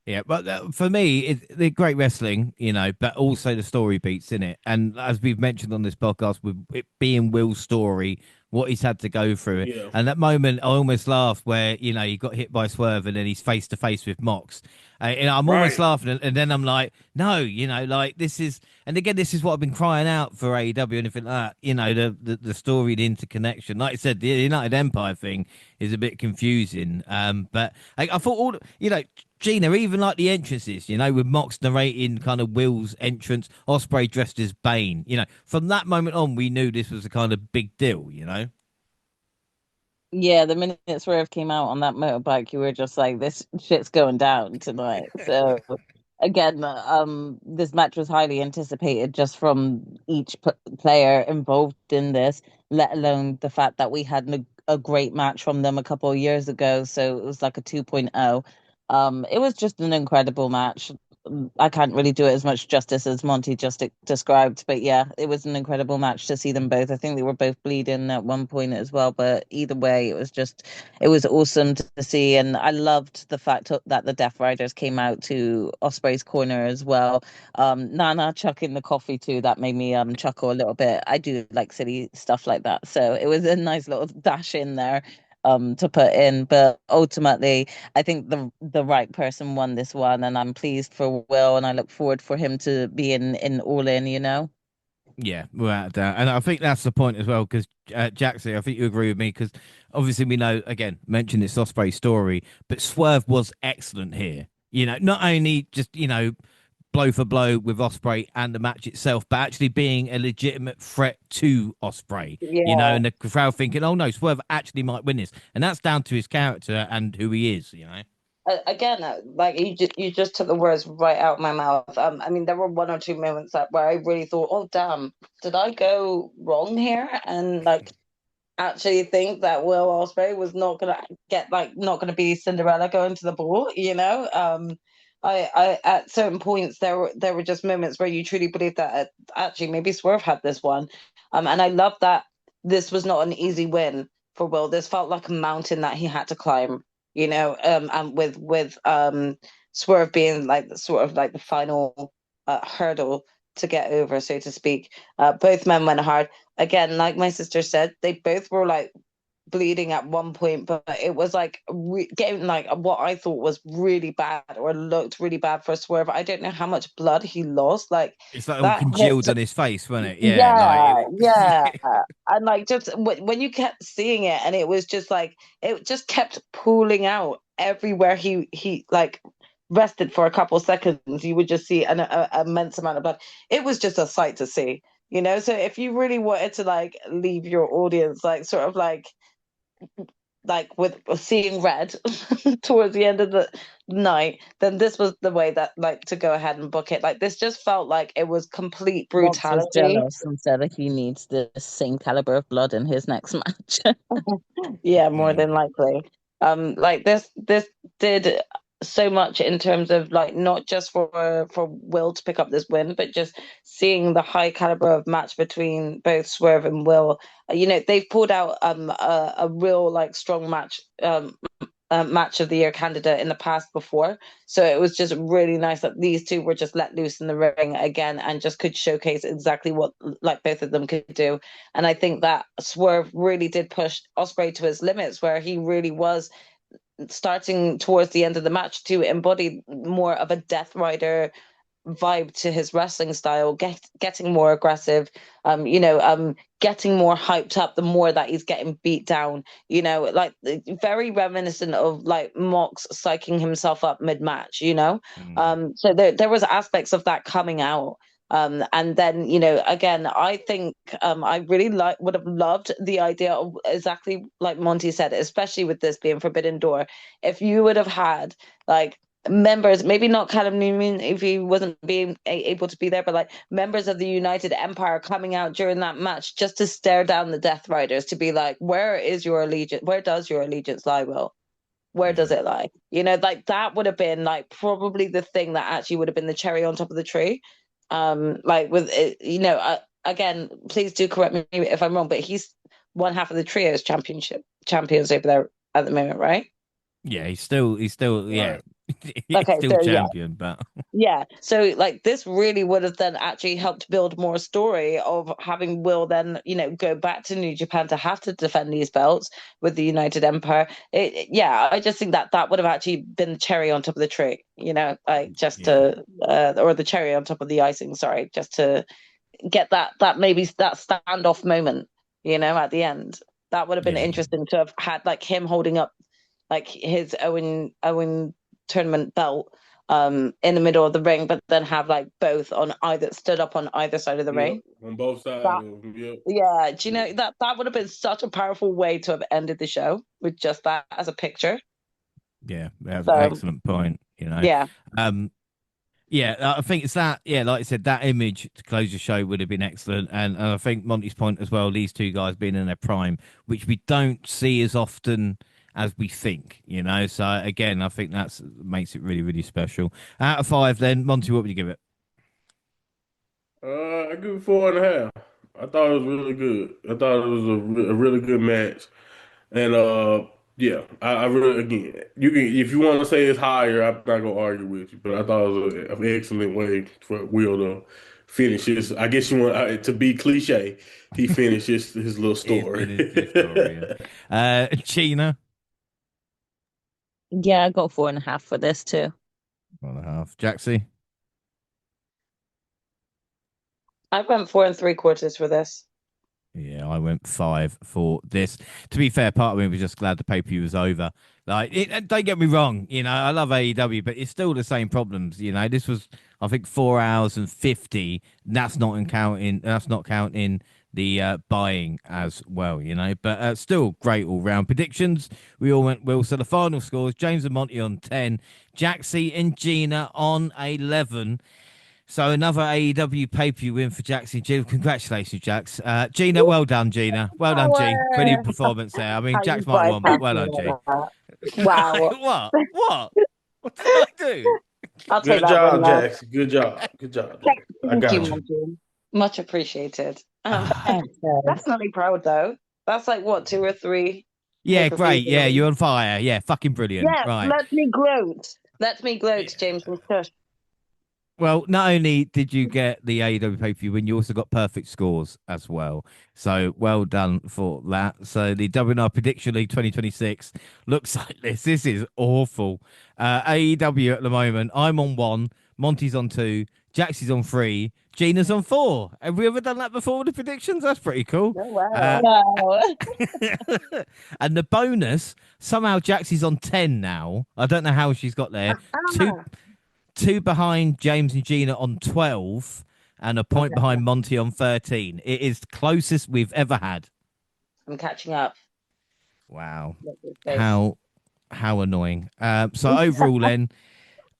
Yeah, but for me, they're great wrestling, but also the story beats in it. And as we've mentioned on this podcast, with it being Will's story, what he's had to go through it, Yeah, and that moment, I almost laughed where he got hit by Swerve, and then he's face to face with Mox. I'm almost right. laughing, and then I'm like, no, like this is, and again, this is what I've been crying out for AEW and anything like that. The story, the interconnection. Like I said, the United Empire thing is a bit confusing. But I thought Gina, even like the entrances, with Mox narrating kind of Will's entrance, Osprey dressed as Bane, from that moment on, we knew this was a kind of big deal. Yeah, the minute Swerve came out on that motorbike, you were just like, this shit's going down tonight. So again, this match was highly anticipated just from each player involved in this, let alone the fact that we had a great match from them a couple of years ago. So it was like a 2.0. It was just an incredible match. I can't really do it as much justice as Monty just described, but yeah, it was an incredible match to see them both. I think they were both bleeding at one point as well, but either way, it was awesome to see, and I loved the fact that the Death Riders came out to Osprey's corner as well. Nana chucking the coffee too, that made me chuckle a little bit. I do like silly stuff like that, so it was a nice little dash in there to put in, but ultimately I think the right person won this one, and I'm pleased for Will, and I look forward for him to be in All In. Yeah, without a doubt. And I think that's the point as well, because Jaxie, I think you agree with me, because obviously we know, again, mentioned this Osprey story, but Swerve was excellent here. Not only just, blow for blow with Osprey and the match itself, but actually being a legitimate threat to Osprey, Yeah. and the crowd thinking, oh no, Swerve actually might win this. And that's down to his character and who he is. Again, like you just took the words right out of my mouth. I mean, there were one or two moments where I really thought, "Oh, damn, did I go wrong here?" And like actually think that Will Ospreay was not gonna not gonna be Cinderella going to the ball. I at certain points there were just moments where you truly believe that actually maybe Swerve had this one. And I love that this was not an easy win for Will. This felt like a mountain that he had to climb. And with Swerve being like sort of like the final hurdle to get over, so to speak. Both men went hard again, like my sister said, they both were like bleeding at one point, but it was like getting like what I thought was really bad or looked really bad for Swerve. I don't know how much blood he lost. Like It's like all that hit. congealed on his face, wasn't it? Yeah, like Yeah, yeah. it. And like just when you kept seeing it, and it was just like it just kept pooling out everywhere he like rested for a couple seconds. You would just see an immense amount of blood. It was just a sight to see. So if you really wanted to like leave your audience like sort of like with seeing red towards the end of the night, then this was the way that like to go ahead and book it. Like this just felt like it was complete Mox was brutality. jealous and said that he needs the same caliber of blood in his next match. Yeah, more Mm. than likely. Like this did so much in terms of like not just for Will to pick up this win, but just seeing the high caliber of match between both Swerve and Will. They've pulled out a real like strong match of the year candidate in the past before. So it was just really nice that these two were just let loose in the ring again and just could showcase exactly what like both of them could do. And I think that Swerve really did push Osprey to his limits, where he really was starting towards the end of the match to embody more of a Death Rider vibe to his wrestling style, getting more aggressive, getting more hyped up the more that he's getting beat down, like very reminiscent of like Mox psyching himself up mid-match. Mm. So there was aspects of that coming out. And then, again, I think I really would have loved the idea of exactly like Monty said, especially with this being Forbidden Door. If you would have had like members, maybe not Callum Newman if he wasn't being able to be there, but like members of the United Empire coming out during that match just to stare down the Death Riders, to be like, where is your allegiance? Where does your allegiance lie, Will? Where does Yeah. it lie? Like that would have been like probably the thing that actually would have been the cherry on top of the tree. Like with it, again, please do correct me if I'm wrong, but he's one half of the trios championship champions over there at the moment, right? Yeah, he's still, yeah, Right. It's Okay, still so yeah. champion, but Yeah. So like this really would have then actually helped build more story of having Will then, go back to New Japan to have to defend these belts with the United Empire. Yeah, I just think that that would have actually been the cherry on top of the tree, like just yeah, to or the cherry on top of the icing, sorry, just to get that maybe that standoff moment, at the end. That would have been yeah, interesting to have had like him holding up like his Owen tournament belt in the middle of the ring, but then have like both on either stood up on either side of the Yep, ring. on both sides That of them. Yep. yeah, do you Yeah. know that would have been such a powerful way to have ended the show with just that as a picture. yeah. That's an So excellent point. yeah, Um, yeah, I think it's that. Yeah, like I said, that image to close the show would have been excellent, and I think Monty's point as well. These two guys being in their prime, which we don't see as often as we think. So again, I think that's makes it really, really special. Out of five, then Monty, what would you give it? I give it 4.5. I thought it was really good. I thought it was a really good match. And yeah, I really again, you can if you want to say it's higher, I'm not gonna argue with you, but I thought it was an excellent way for Will to finish his. I guess you want to be cliche. He finished his little He story. finished his story. Gina, Yeah, I got 4.5 for this too. 1.5. Jaxie. I went 4 3/4 for this. Yeah, I went 5 for this. To be fair, part of me was just glad the pay-per-view was over. Like, don't get me wrong, I love AEW, but it's still the same problems. This was, I think, 4 hours and 50. That's not counting the buying as well. But still great all round predictions. We all went well. So the final scores: James and Monty on 10, Jaxie and Gina on 11. So another AEW pay-per-view win for Jaxie. Congratulations, Jax. Gina, well done, Gina. Well done, G. Brilliant performance there. I mean, How you Jax might have won, but bypass well me done, G. like that? Wow. What? What? What did I do? I'll take Good that win, job, love. Jackson. Good job. Good job, Thank Jackson. I thank you, got you. Monty. Much appreciated. Excellent. Definitely proud though. That's like what, two or three Yeah, pay-per-views great. in a Yeah, week. you're on fire. Yeah, fucking brilliant. Yeah, Right. let me gloat. Let me gloat, Yeah. James and Tush. Well, not only did you get the AEW pay-per-view win, you also got perfect scores as well. So well done for that. So the WNR Prediction League 2026 looks like this. This is awful. AEW at the moment, I'm on 1, Monty's on 2, Jaxie's on 3, Gina's on 4. Have we ever done that before with the predictions? That's pretty cool. Oh wow. Uh, Wow. and the bonus, somehow Jaxie's on 10 now. I don't know how she's got there. Two Ah, two behind James and Gina on 12 and a point okay. behind Monty on 13. It is the closest we've ever had. I'm catching up. Wow. Look at this face. How annoying. So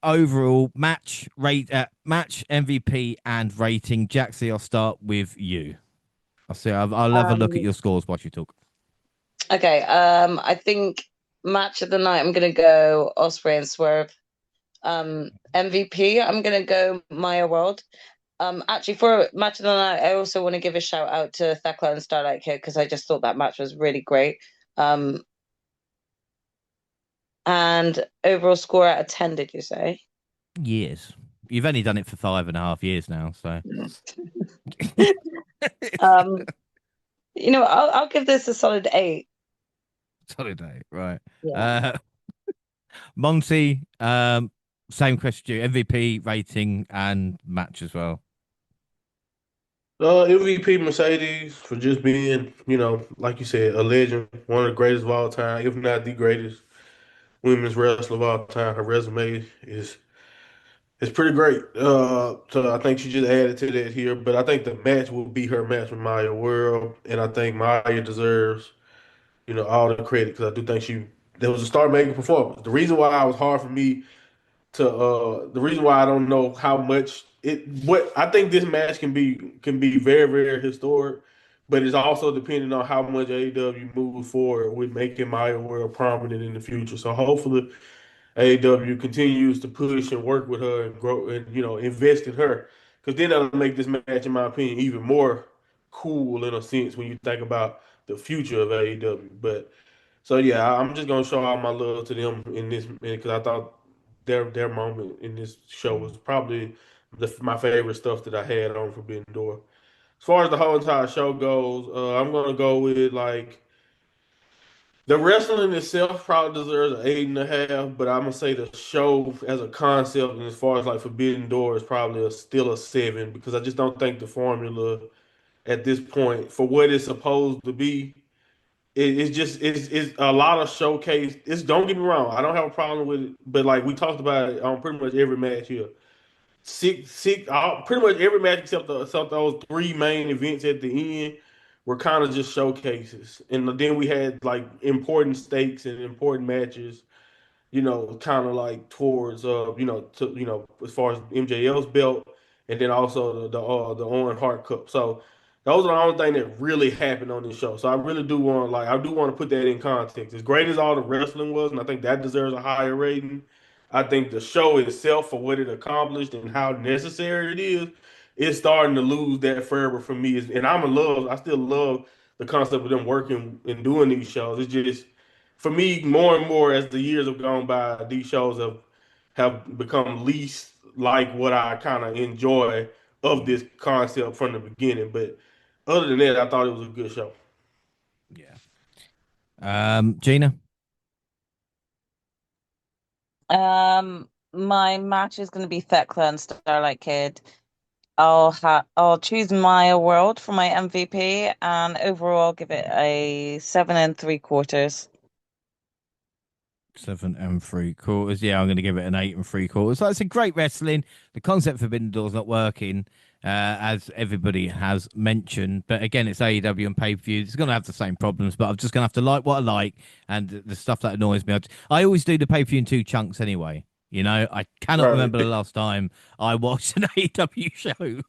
overall match MVP and rating. Jaxie, I'll start with you. I'll have a look at Um, your scores while you talk. okay. I think match of the night. I'm gonna go Osprey and Swerve. MVP. I'm gonna go Maya World. Actually, for match of the night, I also want to give a shout out to Thekla and Starlight Kid because I just thought that match was really great. Um, and overall score out of 10, did you say? Years. You've only done it for 5.5 years now, so Um, I'll give this a solid 8. solid eight, right? Yeah. Uh, Monty, same question to you. MVP rating and match as well. MVP Mercedes for just being, like you said, a legend, one of the greatest of all time, if not the greatest women's wrestler of all time. Her resume is pretty great. So I think she just added to that here. But I think the match will be her match with Maya World, and I think Maya deserves, all the credit because I do think there was a star making performance. The reason why it was hard for me the reason why I don't know how much what I think this match can be very, very historic, but it's also depending on how much AEW moves forward with making Maya World prominent in the future. So hopefully AEW continues to push and work with her and grow and invest in her. Because then that'll make this match, in my opinion, even more cool in a sense when you think about the future of AEW. But so yeah, I'm just gonna show all my love to them in this because I thought their moment in this show was probably my favorite stuff that I had on Forbidden Door. As far as the whole entire show goes, I'm gonna go with like the wrestling itself probably deserves an 8.5, but I'm gonna say the show as a concept and as far as like Forbidden Door is probably still a 7 because I just don't think the formula at this point for what it's supposed to be. It's a lot of showcase. It's don't get me wrong, I don't have a problem with it, but like we talked about it on pretty much every match here. Pretty much every match except those three main events at the end were kind of just showcases, and then we had like important stakes and important matches, kind of like towards as far as MJL's belt, and then also the Owen Hart Cup. So those are the only thing that really happened on this show. So I do want to put that in context. As great as all the wrestling was, and I think that deserves a higher rating. I think the show itself for what it accomplished and how necessary it is starting to lose that fervor for me. And I still love the concept of them working and doing these shows. It's just for me, more and more as the years have gone by, these shows have become least like what I kind of enjoy of this concept from the beginning. But other than that, I thought it was a good show. Yeah. Gina. My match is going to be Thekla and Starlight Kid. I'll choose Maya World for my MVP and overall give it a 7 3/4. 7 3/4. Yeah, I'm going to give it an 8 3/4. So it's a great wrestling. The concept for Forbidden Door's not working, as everybody has mentioned. But again, it's AEW and pay-per-view. It's going to have the same problems, but I'm just going to have to like what I like and the stuff that annoys me. I always do the pay-per-view in two chunks anyway. I cannot Right. remember the last time I watched an AEW show,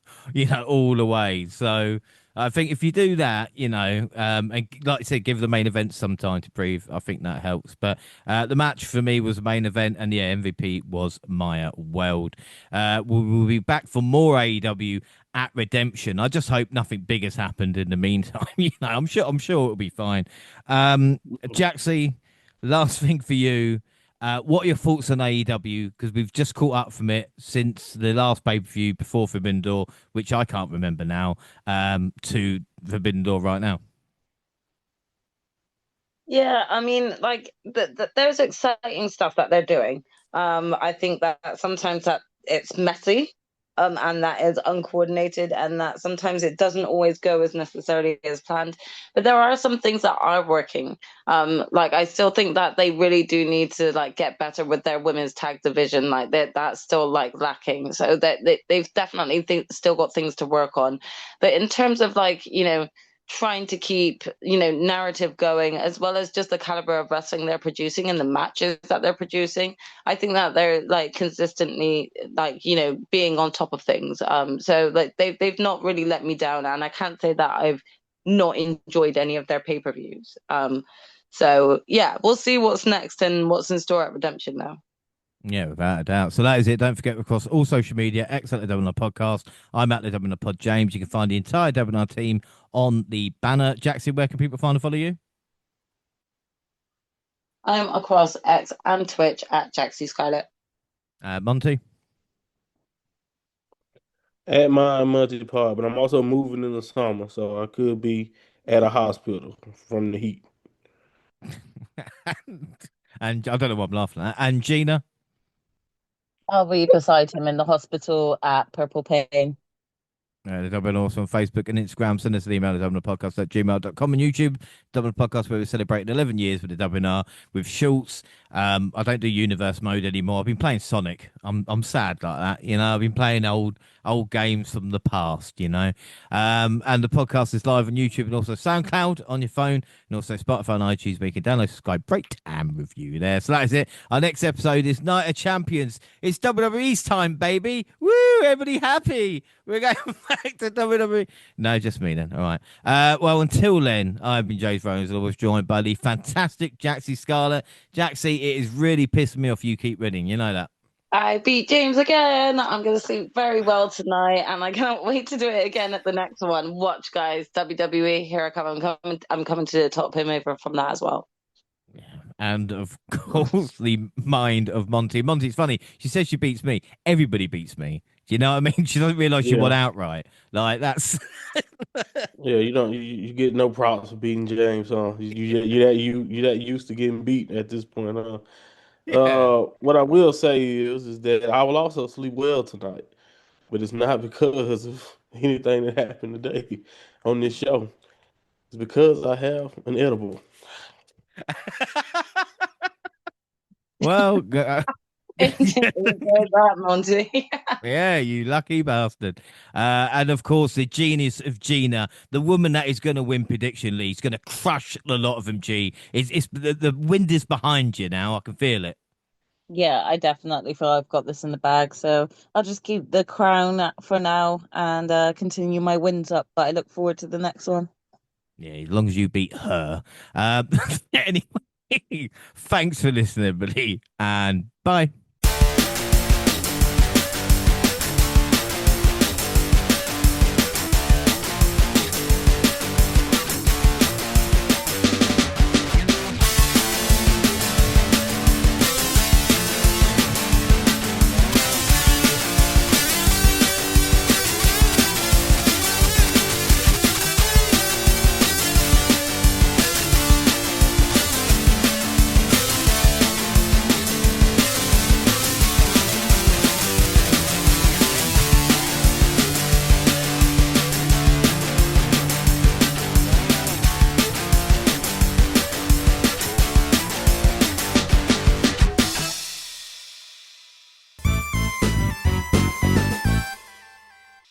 all the way. So I think if you do that, and like I said, give the main event some time to breathe. I think that helps. But the match for me was the main event, and yeah, MVP was Maya Weld. We'll be back for more AEW at Redemption. I just hope nothing big has happened in the meantime. I'm sure it'll be fine. Jaxie, last thing for you. What are your thoughts on AEW? Because we've just caught up from it since the last pay-per-view before Forbidden Door, which I can't remember now, to Forbidden Door right now. Yeah, I mean, like there's exciting stuff that they're doing. I think that sometimes that it's messy, and that is uncoordinated, and that sometimes it doesn't always go as necessarily as planned. But there are some things that are working. Like I still think that they really do need to like get better with their women's tag division. Like that's still like lacking. So that they've definitely still got things to work on. But in terms of like trying to keep narrative going as well as just the caliber of wrestling they're producing and the matches that they're producing, I think that they're like consistently like being on top of things. So like they've not really let me down, and I can't say that I've not enjoyed any of their pay-per-views. So yeah, we'll see what's next and what's in store at Redemption now. Yeah, without a doubt. So that is it. Don't forget, across all social media, X at the WNR Podcast. I'm at the WNR Pod James. You can find the entire WNR team on the banner. Jackson, where can people find and follow you? I'm across X and Twitch at Jaxie Scarlett. Monty? At my Monty Pod, but I'm also moving in the summer, so I could be at a hospital from the heat. And I don't know what I'm laughing at. And Gina? I'll be beside him in the hospital at Purple Pain. The Dublin Awesome on Facebook and Instagram. Send us an email at dublinpodcast@gmail.com and YouTube. Dublin Podcast, where we're celebrating 11 years with the WNR with Schultz. I don't do universe mode anymore. I've been playing Sonic. I'm sad like that. I've been playing old games from the past. And the podcast is live on YouTube and also SoundCloud on your phone and also Spotify and iTunes, where you can download, subscribe, rate, and review there. So that is it. Our next episode is Night of Champions. It's WWE's time, baby. Woo! Everybody happy. We're going back to WWE. No, just me then. All right. Well, until then, I've been James Rose. I was joined by the fantastic Jaxie Scarlett. Jaxie, it is really pissing me off you keep winning. You know that. I beat James again. I'm going to sleep very well tonight, and I can't wait to do it again at the next one. Watch, guys. WWE, here I come. I'm coming to top him over from that as well. Yeah. and of course the mind of Monty. Monty's funny. She says she beats me. Everybody beats me. Do you know what I mean? She doesn't realize she won Yeah, outright. Like that's yeah. You don't you get no props for beating James, huh? You that used to getting beat at this point, huh? yeah. What I will say is that I will also sleep well tonight, but it's not because of anything that happened today on this show. It's because I have an edible. Well, There's that, Monty. yeah, you lucky bastard. And of course, the genius of Gina, the woman that is going to win prediction league, is going to crush a lot of them. G, it's the wind is behind you now. I can feel it. Yeah, I definitely feel I've got this in the bag. So I'll just keep the crown for now and continue my wins up. But I look forward to the next one. Yeah, as long as you beat her. Anyway, thanks for listening, everybody, and bye.